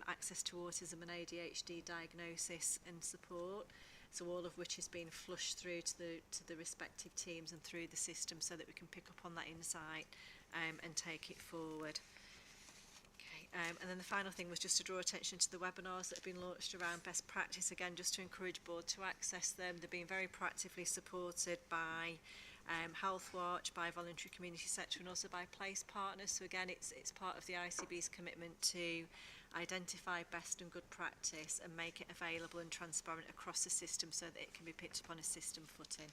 access to autism and ADHD diagnosis and support. So all of which is being flushed through to the respective teams and through the system, so that we can pick up on that insight and take it forward. And then the final thing was just to draw attention to the webinars that have been launched around best practice, again just to encourage board to access them. They're being very proactively supported by Health Watch, by voluntary community sector, and also by place partners. So again, it's part of the ICB's commitment to identify best and good practice and make it available and transparent across the system so that it can be picked up on a system footing.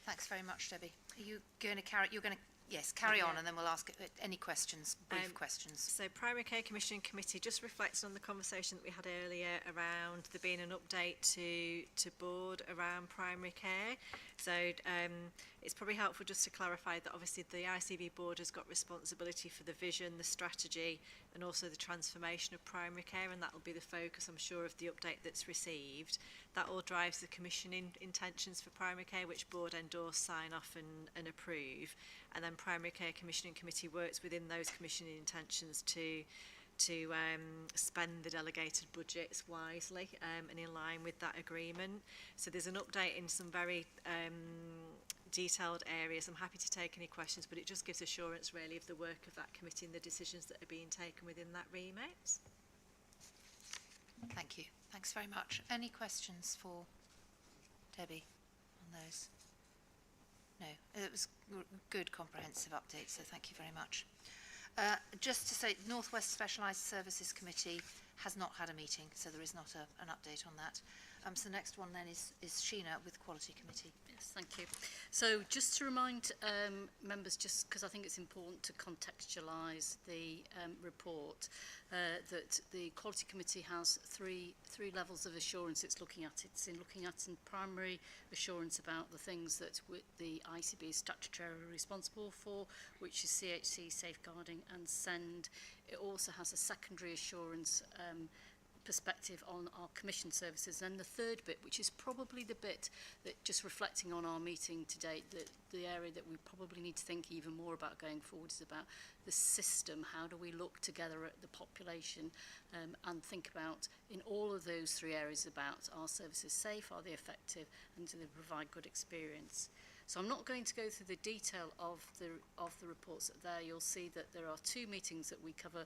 Thanks very much, Debbie. Are you going to carry? You're going to. Yes, carry on, and then we'll ask any questions, brief questions. So Primary Care Commission and Committee just reflected on the conversation that we had earlier around there being an update to board around primary care. So it's probably helpful just to clarify that obviously the ICB board has got responsibility for the vision, the strategy, and also the transformation of primary care, and that will be the focus, I'm sure, of the update that's received. That all drives the commissioning intentions for primary care, which board endorse, sign off and approve. And then Primary Care Commissioning Committee works within those commissioning intentions to spend the delegated budgets wisely and in line with that agreement. So there's an update in some very detailed areas. I'm happy to take any questions, but it just gives assurance really of the work of that committee and the decisions that are being taken within that remit. Thank you. Thanks very much. Any questions for Debbie on those? No, it was good comprehensive update, so thank you very much. Just to say, North West Specialised Services Committee has not had a meeting, so there is not an update on that. So the next one then is Sheena with Quality Committee. Yes, thank you. So just to remind members, just because I think it's important to contextualise the report, that the Quality Committee has three levels of assurance it's looking at. It's in looking at some primary assurance about the things that the ICB is statutorily responsible for, which is CHC, safeguarding and SEND. It also has a secondary assurance perspective on our commission services, and the third bit, which is probably the bit that, just reflecting on our meeting to date, the area that we probably need to think even more about going forward is about the system. How do we look together at the population and think about, in all of those three areas, about are services safe, are they effective, and do they provide good experience? So I'm not going to go through the detail of the reports there. You'll see that there are two meetings that we cover,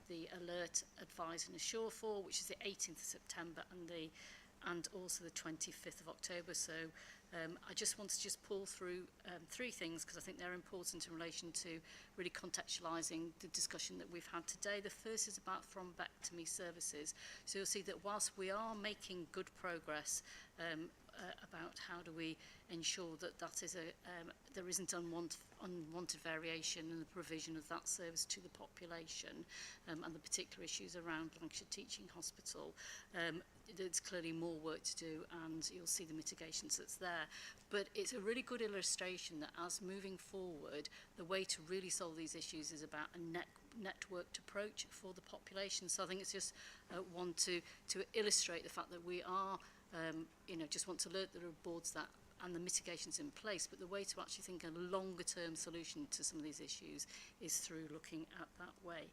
the Alert, Advise and Assure for, which is the 18th of September and also the 25th of October. So I just want to pull through three things because I think they're important in relation to really contextualising the discussion that we've had today. The first is about thrombectomy services. So you'll see that whilst we are making good progress about how do we ensure that there isn't unwanted variation in the provision of that service to the population and the particular issues around Lancashire Teaching Hospital. There's clearly more work to do, and you'll see the mitigations that's there. But it's a really good illustration that as moving forward, the way to really solve these issues is about a networked approach for the population. So I think it's just one to illustrate the fact that we are just want to alert the boards that and the mitigations in place, but the way to actually think a longer term solution to some of these issues is through looking at that way.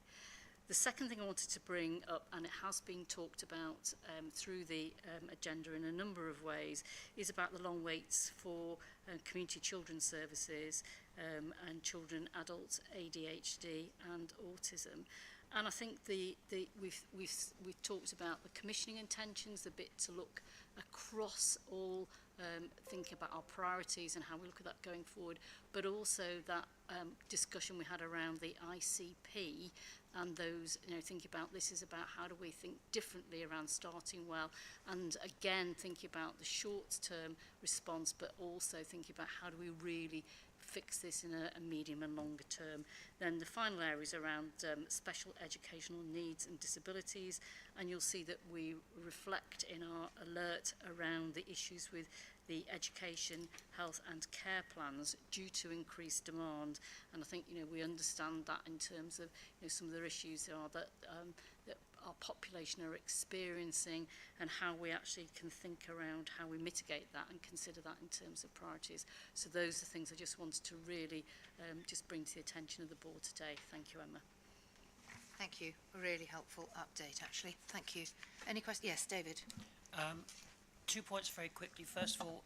The second thing I wanted to bring up, and it has been talked about through the agenda in a number of ways, is about the long waits for community children's services and children, adults, ADHD and autism. And I think we've talked about the commissioning intentions, the bit to look across all, thinking about our priorities and how we look at that going forward, but also that discussion we had around the ICP and those, thinking about this is about how do we think differently around starting well, and again thinking about the short-term response, but also thinking about how do we really fix this in a medium and longer term. Then the final area is around special educational needs and disabilities, and you'll see that we reflect in our alert around the issues with the education, health and care plans due to increased demand. And I think we understand that in terms of some of the issues there are that our population are experiencing, and how we actually can think around how we mitigate that and consider that in terms of priorities. So those are things I just wanted to really just bring to the attention of the board today. Thank you, Emma. Thank you. A really helpful update, actually. Thank you. Any questions? Yes, David. 2 points very quickly. First of all,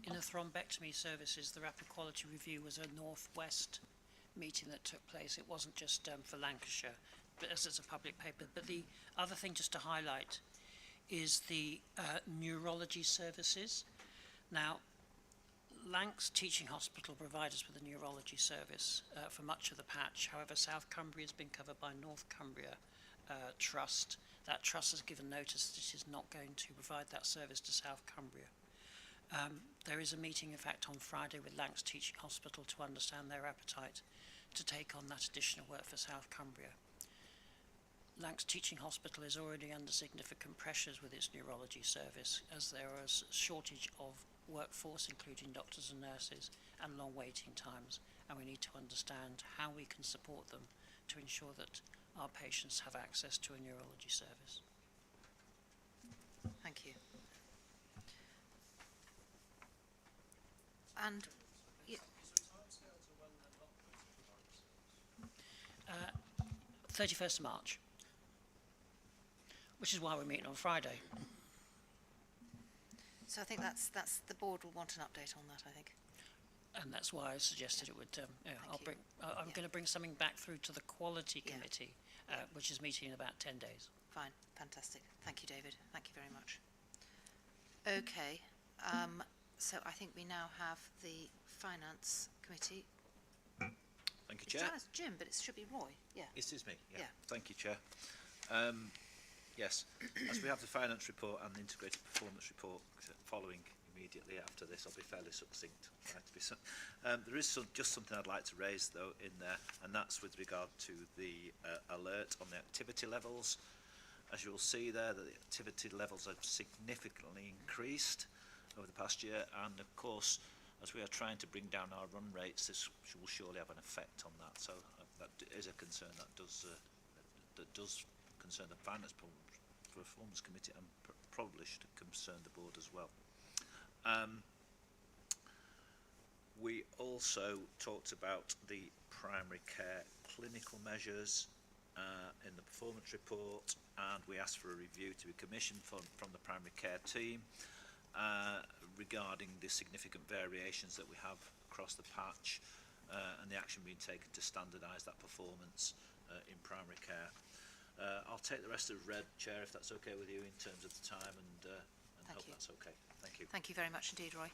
in the thrombectomy services, the rapid quality review was a Northwest meeting that took place. It wasn't just for Lancashire, but as it's a public paper. But the other thing just to highlight is the neurology services. Now, Lancs Teaching Hospital provide us with a neurology service for much of the patch. However, South Cumbria has been covered by North Cumbria Trust. That trust has given notice that it is not going to provide that service to South Cumbria. There is a meeting, in fact, on Friday with Lancs Teaching Hospital to understand their appetite to take on that additional work for South Cumbria. Lancs Teaching Hospital is already under significant pressures with its neurology service, as there is a shortage of workforce, including doctors and nurses, and long waiting times, and we need to understand how we can support them to ensure that our patients have access to a neurology service. Thank you. And 31st of March, which is why we're meeting on Friday. so I think that's the board will want an update on that, I think. And that's why I suggested it would. I'm going to bring something back through to the Quality Committee, which is meeting in about 10 days. Fine, fantastic. Thank you, David. Thank you very much. Okay, so I think we now have the Finance Committee. Thank you, Chair. It's Jim, but it should be Roy. Yeah. It is me, yeah. Yeah. Thank you, Chair. Yes, as we have the finance report and the integrated performance report following immediately after this, I'll be fairly succinct. There is just something I'd like to raise, though, in there, and that's with regard to the alert on the activity levels. As you'll see there, the activity levels have significantly increased over the past year, and of course, as we are trying to bring down our run rates, this will surely have an effect on that. So that is a concern that does concern the Finance Performance Committee and probably should concern the board as well. We also talked about the primary care clinical measures in the performance report, and we asked for a review to be commissioned from the primary care team regarding the significant variations that we have across the patch and the action being taken to standardise that performance in primary care. I'll take the rest of red, Chair, if that's okay with you in terms of the time, and hope that's okay. Thank you. Thank you very much indeed, Roy.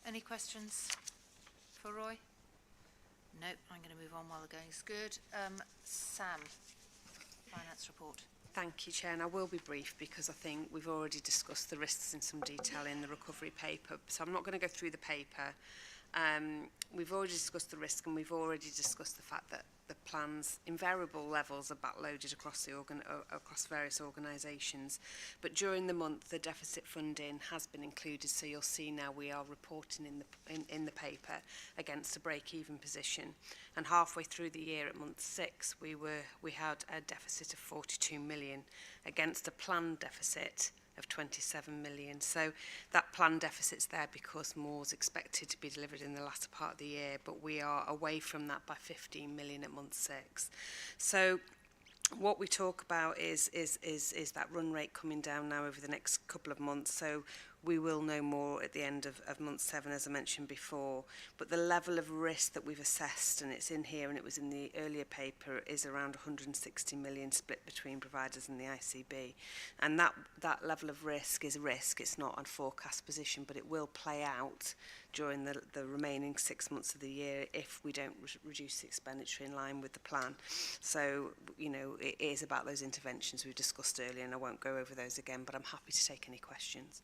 Any questions for Roy? No, I'm going to move on while the going's good. Sam, Finance Report. Thank you, Chair, and I will be brief because I think we've already discussed the risks in some detail in the recovery paper, so I'm not going to go through the paper. We've already discussed the risk, and we've already discussed the fact that the plans, in variable levels, are backloaded across across various organisations. But during the month, the deficit funding has been included, so you'll see now we are reporting in the paper against a break-even position. And halfway through the year, at month 6, we had a deficit of 42 million against a planned deficit of 27 million. So that planned deficit's there because more is expected to be delivered in the latter part of the year, but we are away from that by 15 million at month 6. So what we talk about is that run rate coming down now over the next couple of months. So we will know more at the end of month 7, as I mentioned before. But the level of risk that we've assessed, and it's in here and it was in the earlier paper, is around 160 million split between providers and the ICB. And that level of risk is risk. It's not a forecast position, but it will play out during the remaining 6 months of the year if we don't reduce the expenditure in line with the plan. So, you know, it is about those interventions we discussed earlier, and I won't go over those again, but I'm happy to take any questions.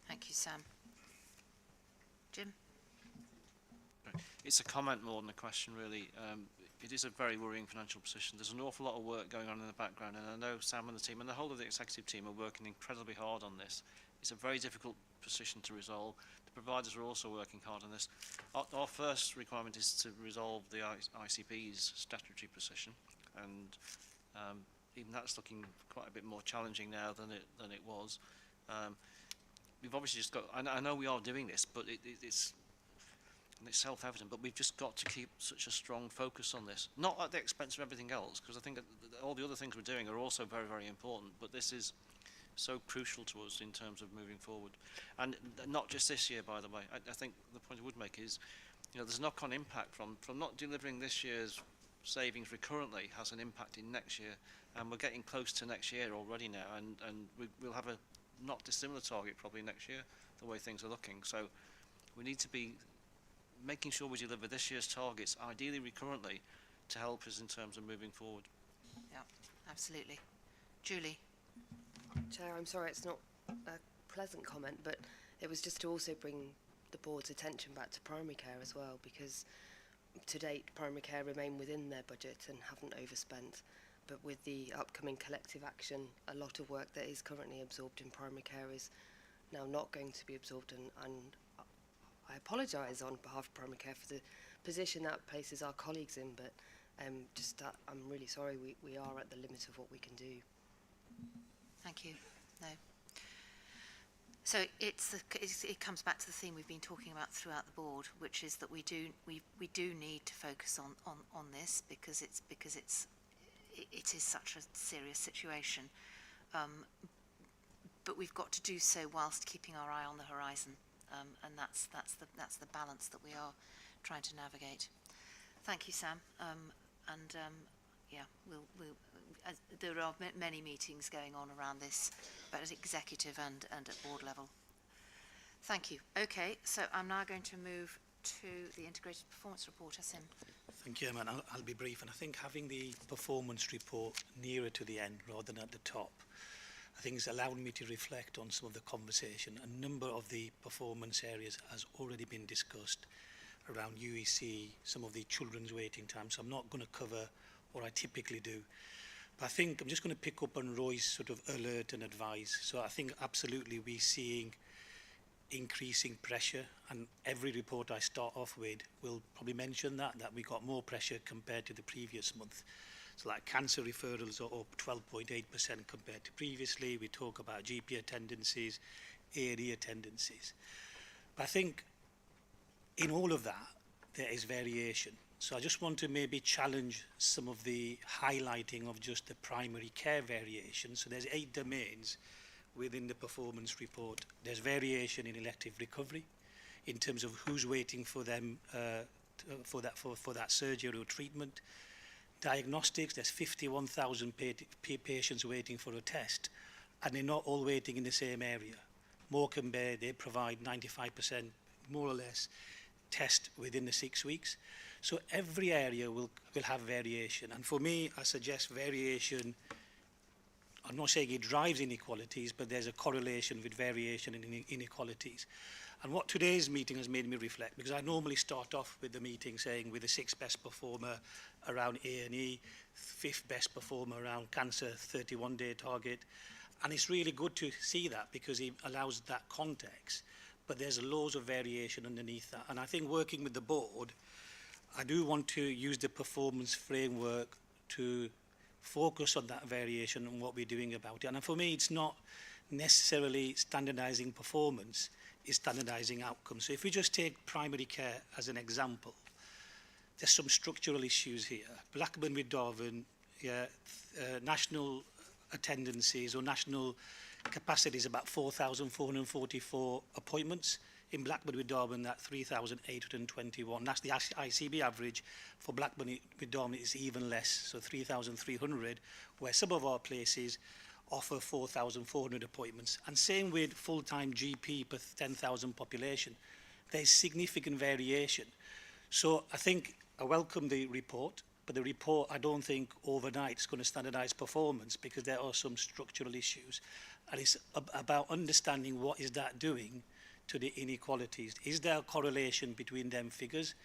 Thank you, Sam. Jim? It's a comment more than a question, really. It is a very worrying financial position. There's an awful lot of work going on in the background, and I know Sam and the team and the whole of the executive team are working incredibly hard on this. It's a very difficult position to resolve. The providers are also working hard on this. Our first requirement is to resolve the ICB's statutory position, and even that's looking quite a bit more challenging now than it was. We've obviously just got, I know we are doing this, but it's self-evident, but we've just got to keep such a strong focus on this. Not at the expense of everything else, because I think that all the other things we're doing are also very, very important, but this is so crucial to us in terms of moving forward. And not just this year, by the way. I think the point I would make is, you know, there's a knock-on impact from not delivering this year's savings recurrently has an impact in next year, and we're getting close to next year already now, and we'll have a not dissimilar target probably next year, the way things are looking. So We need to be making sure we deliver this year's targets, ideally recurrently, to help us in terms of moving forward. Yeah, absolutely. Julie? Chair, I'm sorry it's not a pleasant comment, but it was just to also bring the board's attention back to primary care as well, because to date primary care remain within their budget and haven't overspent. But with the upcoming collective action, a lot of work that is currently absorbed in primary care is now not going to be absorbed, and I apologise on behalf of primary care for the position that places our colleagues in, but just that I'm really sorry we are at the limit of what we can do. Thank you. No. So it comes back to the theme we've been talking about throughout the board, which is that we do need to focus on this because it is such a serious situation, but we've got to do so whilst keeping our eye on the horizon, and that's the balance that we are trying to navigate. Thank you, Sam. Yeah, there are many meetings going on around this, but at executive and at board level. Thank you. Okay, so I'm now going to move to the integrated performance report. Asim. Thank you, Emma. I'll be brief. And I think having the performance report nearer to the end rather than at the top, I think it's allowed me to reflect on some of the conversation. A number of the performance areas has already been discussed around UEC, some of the children's waiting times. So I'm not going to cover what I typically do. But I think I'm just going to pick up on Roy's sort of alert and advise. So I think absolutely we're seeing increasing pressure, and every report I start off with will probably mention that we got more pressure compared to the previous month. So like cancer referrals are up 12.8% compared to previously. We talk about GP attendances, A&E attendances. But I think in all of that, there is variation. So I just want to maybe challenge some of the highlighting of just the primary care variation. So there's 8 domains within the performance report. There's variation in elective recovery in terms of who's waiting for them for that surgery or treatment. Diagnostics, there's 51,000 patients waiting for a test, and they're not all waiting in the same area. Morecambe Bay, they provide 95% more or less test within the 6 weeks. So every area will have variation. And for me, I suggest variation, I'm not saying it drives inequalities, but there's a correlation with variation in inequalities. And what today's meeting has made me reflect, because I normally start off with the meeting saying with the 6th best performer around A&E, 5th best performer around cancer 31-day target. And it's really good to see that because it allows that context. But there's loads of variation underneath that. And I think working with the board, I do want to use the performance framework to focus on that variation and what we're doing about it. And for me, it's not necessarily standardizing performance, it's standardizing outcomes. So if we just take primary care as an example, there's some structural issues here. Blackburn with Darwin, national attendances or national capacity is about 4,444 appointments. In Blackburn with Darwin, that 3,821. That's the ICB average. For Blackburn with Darwin, it's even less, so 3,300, where some of our places offer 4,400 appointments. And same with full-time GP per 10,000 population. There's significant variation. So I think I welcome the report, but the report, I don't think overnight is going to standardize performance because there are some structural issues. And it's about understanding what is that doing to the inequalities. Is there a correlation between them figures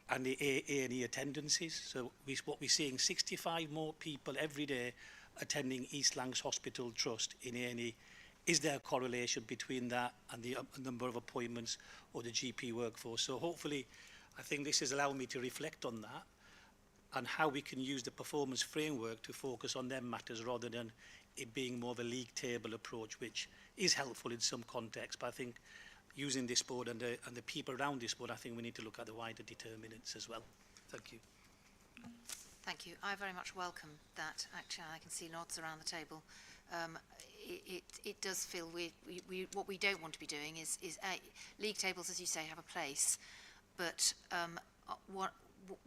and the A&E attendances? So what we're seeing, 65 more people every day attending East Lancs Hospital Trust in A&E. Is there a correlation between that and the number of appointments or the GP workforce? So hopefully, I think this has allowed me to reflect on that and how we can use the performance framework to focus on them matters rather than it being more of a league table approach, which is helpful in some contexts. But I think using this board and the people around this board, I think we need to look at the wider determinants as well. Thank you. Thank you. I very much welcome that. Actually, I can see nods around the table. It does feel what we don't want to be doing is league tables, as you say, have a place, but what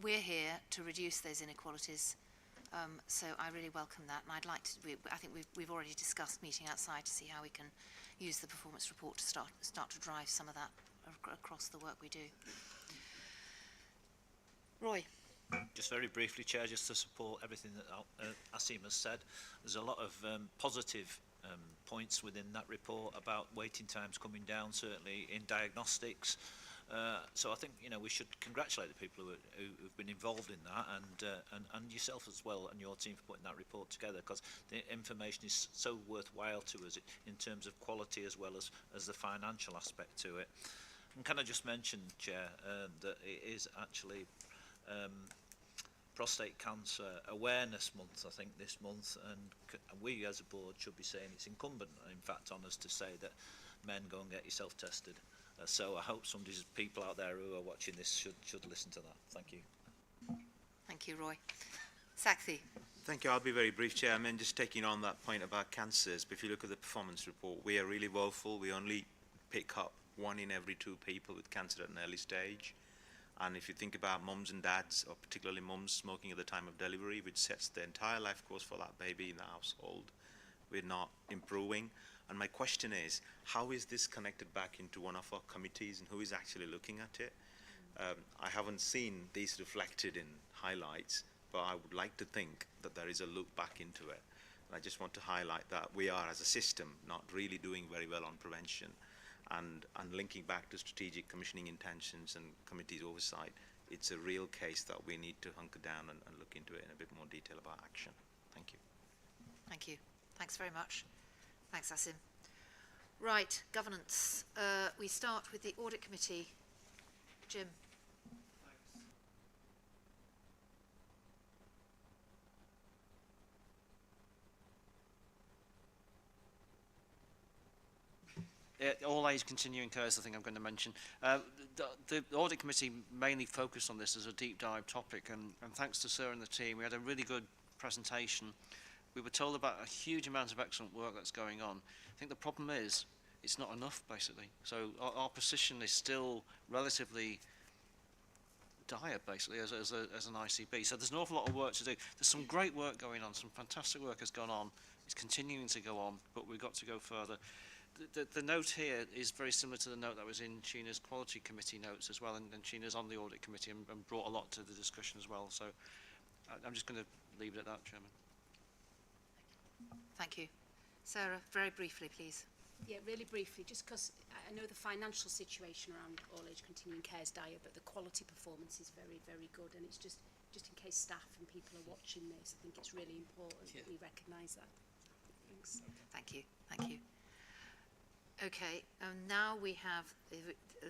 we're here to reduce those inequalities. So I really welcome that, and I'd like to. I think we've already discussed meeting outside to see how we can use the performance report to start to drive some of that across the work we do. Roy. Just very briefly, Chair, just to support everything that Asim has said. There's a lot of positive points within that report about waiting times coming down, certainly in diagnostics. So I think, you know, we should congratulate the people who've been involved in that, and yourself as well and your team for putting that report together, because the information is so worthwhile to us in terms of quality as well as the financial aspect to it. And can I just mention, Chair, that it is actually Prostate Cancer Awareness Month, I think, this month, and we as a board should be saying it's incumbent, in fact, on us to say that men, go and get yourself tested. So I hope some people out there who are watching this should listen to that. Thank you. Thank you, Roy. Sakthi. Thank you. I'll be very brief, Chair. I mean, just taking on that point about cancers, but if you look at the performance report, we are really woeful. We only pick up 1 in every 2 people with cancer at an early stage. And if you think about mums and dads, or particularly mums smoking at the time of delivery, which sets the entire life course for that baby in the household, we're not improving. And my question is, how is this connected back into one of our committees, and who is actually looking at it? I haven't seen these reflected in highlights, but I would like to think that there is a look back into it. And I just want to highlight that we are, as a system, not really doing very well on prevention. And linking back to strategic commissioning intentions and committees oversight, it's a real case that we need to hunker down and look into it in a bit more detail about action. Thank you. Thank you. Thanks very much. Thanks, Asim. Right, governance. We start with the Audit Committee. Jim. All age continuing cares, I think I'm going to mention. The Audit Committee mainly focused on this as a deep dive topic, and thanks to Sarah and the team, we had a really good presentation. We were told about a huge amount of excellent work that's going on. I think the problem is, it's not enough, basically. So our position is still relatively dire, basically, as an ICB. So there's an awful lot of work to do. There's some great work going on, some fantastic work has gone on. It's continuing to go on, but we've got to go further. The note here is very similar to the note that was in Sheena's Quality Committee notes as well, and Sheena's on the Audit Committee and brought a lot to the discussion as well. So I'm just going to leave it at that, Chairman. Thank you. Sarah, very briefly, please. Yeah, really briefly, just because I know the financial situation around all age continuing care is dire, but the quality performance is very, very good, and it's just in case staff and people are watching this, I think it's really important that we recognise that. Thanks. Thank you. Thank you. Okay, now we have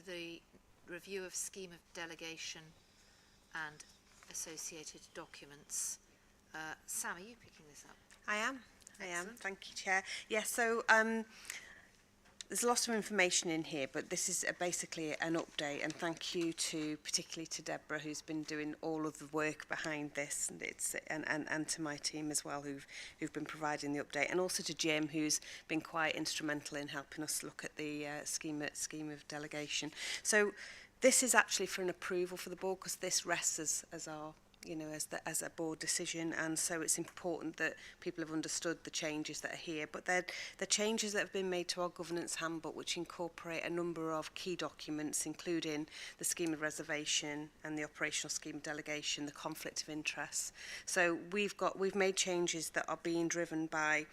the review of scheme of delegation and associated documents. Sam, are you picking this up? I am. Excellent. Thank you, Chair. Yes, so there's a lot of information in here, but this is basically an update, and thank you particularly to Deborah, who's been doing all of the work behind this, and to my team as well, who've been providing the update, and also to Jim, who's been quite instrumental in helping us look at the scheme of delegation. So this is actually for an approval for the board, because this rests as our as a board decision, and so it's important that people have understood the changes that are here. But they're the changes that have been made to our governance handbook, which incorporate a number of key documents, including the scheme of reservation and the operational scheme of delegation, the conflict of interest. So we've made changes that are being driven by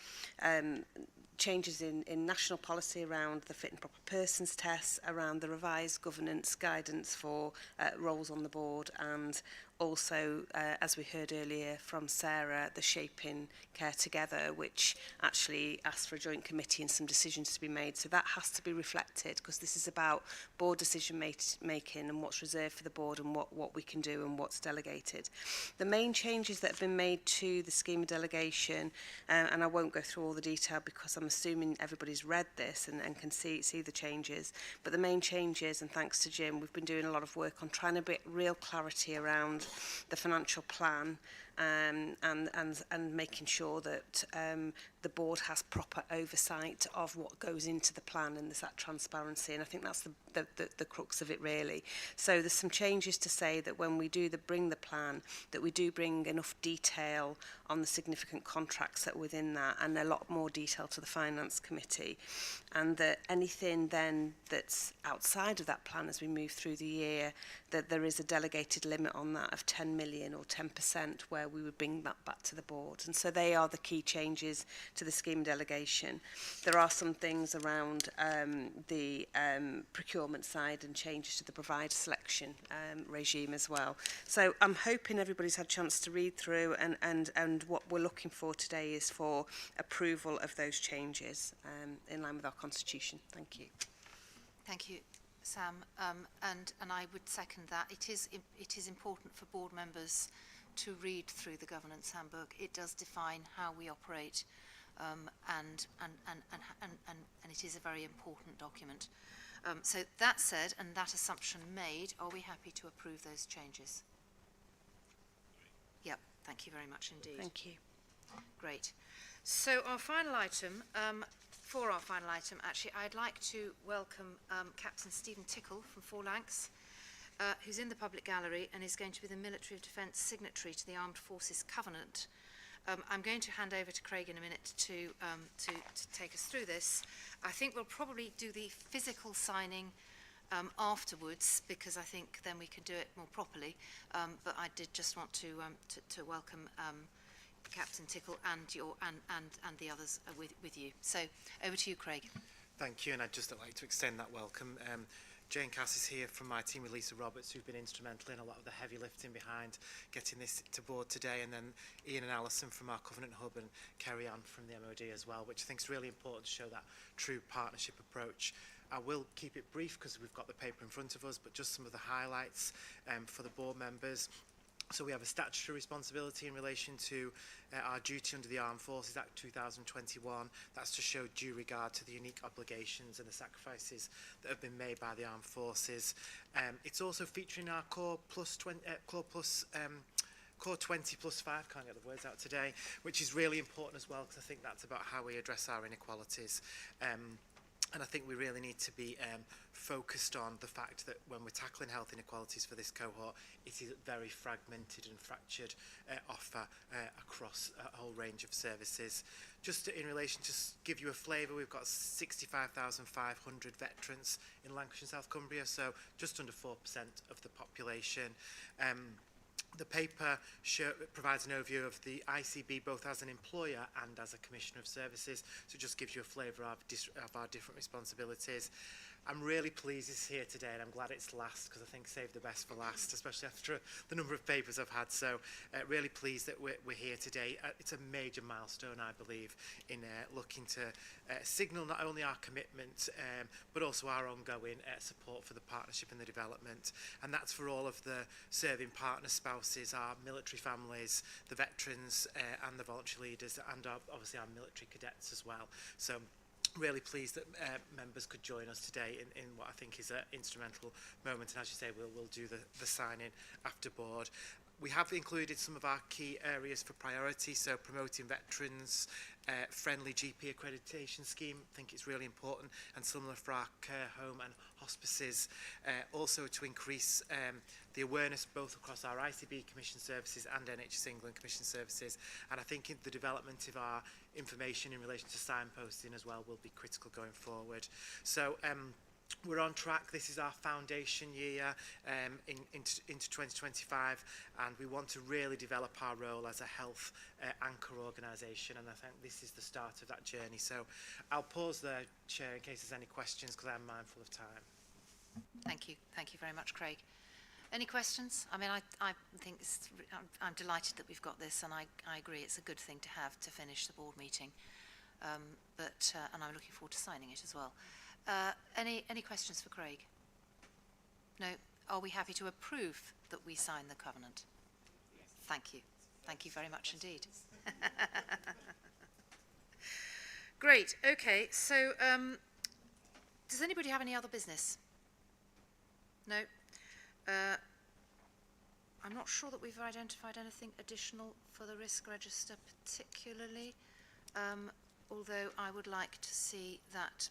changes in national policy around the fit and proper persons tests, around the revised governance guidance for roles on the board, and also, as we heard earlier from Sarah, the Shaping Care Together, which actually asked for a joint committee and some decisions to be made. So that has to be reflected, because this is about board decision making and what's reserved for the board and what we can do and what's delegated. The main changes that have been made to the scheme of delegation, and I won't go through all the detail because I'm assuming everybody's read this and can see the changes, but the main changes, and thanks to Jim, we've been doing a lot of work on trying to get real clarity around the financial plan, and making sure that the board has proper oversight of what goes into the plan, and there's that transparency, and I think that's the crux of it really. So there's some changes to say that when we do bring the plan, that we do bring enough detail on the significant contracts that are within that, and a lot more detail to the Finance Committee, and that anything then that's outside of that plan as we move through the year, that there is a delegated limit on that of 10 million or 10%, where we would bring that back to the board. And so they are the key changes to the scheme delegation. There are some things around the procurement side and changes to the provider selection regime as well. So I'm hoping everybody's had a chance to read through, and what we're looking for today is for approval of those changes in line with our constitution. Thank you. Thank you, Sam. And I would second that. It is important for board members to read through the governance handbook. It does define how we operate, and it is a very important document. So that said, and that assumption made, are we happy to approve those changes? Yep. Thank you very much indeed. Thank you. Great. So our final item. For our final item, actually, I'd like to welcome Captain Stephen Tickle from Phalanx, who's in the public gallery and is going to be the Military of Defence signatory to the Armed Forces Covenant. I'm going to hand over to Craig in a minute to take us through this. I think we'll probably do the physical signing afterwards, because I think then we can do it more properly. But I did just want to welcome Captain Tickle and the others with you. So over to you, Craig. Thank you, and I'd just like to extend that welcome. Jane Cass is here from my team with Lisa Roberts, who've been instrumental in a lot of the heavy lifting behind getting this to board today, and then Ian and Alison from our Covenant Hub, and Kerry Ann from the MOD as well, which I think is really important to show that true partnership approach. I will keep it brief because we've got the paper in front of us, but just some of the highlights for the board members. So we have a statutory responsibility in relation to our duty under the Armed Forces Act 2021. That's to show due regard to the unique obligations and the sacrifices that have been made by the Armed Forces. It's also featuring our Core 20 plus 5, can't get the words out today, which is really important as well, because I think that's about how we address our inequalities. And I think we really need to be focused on the fact that when we're tackling health inequalities for this cohort, it is a very fragmented and fractured offer across a whole range of services. Just in relation to give you a flavour, we've got 65,500 veterans in Lancashire and South Cumbria, so just under 4% of the population. The paper provides an overview of the ICB both as an employer and as a commissioner of services, so it just gives you a flavour of our different responsibilities. I'm really pleased it's here today, and I'm glad it's last, because I think save the best for last, especially after the number of papers I've had. So really pleased that we're here today. It's a major milestone, I believe, in looking to signal not only our commitment, but also our ongoing support for the partnership and the development. And that's for all of the serving partner spouses, our military families, the veterans, and the voluntary leaders, and obviously our military cadets as well. So really pleased that members could join us today in what I think is an instrumental moment, and as you say, we'll do the signing after board. We have included some of our key areas for priority, so promoting veterans, friendly GP accreditation scheme, I think it's really important, and similar for our care home and hospices. Also to increase the awareness both across our ICB commission services and NHS England commission services, and I think the development of our information in relation to signposting as well will be critical going forward. So we're on track. This is our foundation year into 2025, and we want to really develop our role as a health anchor organisation, and I think this is the start of that journey. So I'll pause there, Chair, in case there's any questions, because I'm mindful of time. Thank you. Thank you very much, Craig. Any questions? I mean, I think I'm delighted that we've got this, and I agree it's a good thing to have to finish the board meeting. And I'm looking forward to signing it as well. Any questions for Craig? No? Are we happy to approve that we sign the covenant? Yes. Thank you. Thank you very much indeed. Great. Okay. So, does anybody have any other business? No? I'm not sure that we've identified anything additional for the risk register particularly. although I would like to see that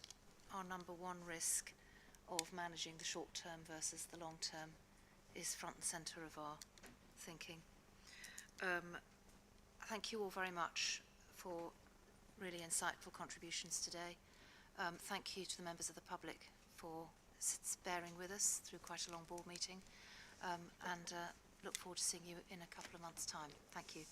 our number one risk of managing the short term versus the long term is front and centre of our thinking. Thank you all very much for really insightful contributions today. Thank you to the members of the public for bearing with us through quite a long board meeting, and look forward to seeing you in a couple of months' time. Thank you.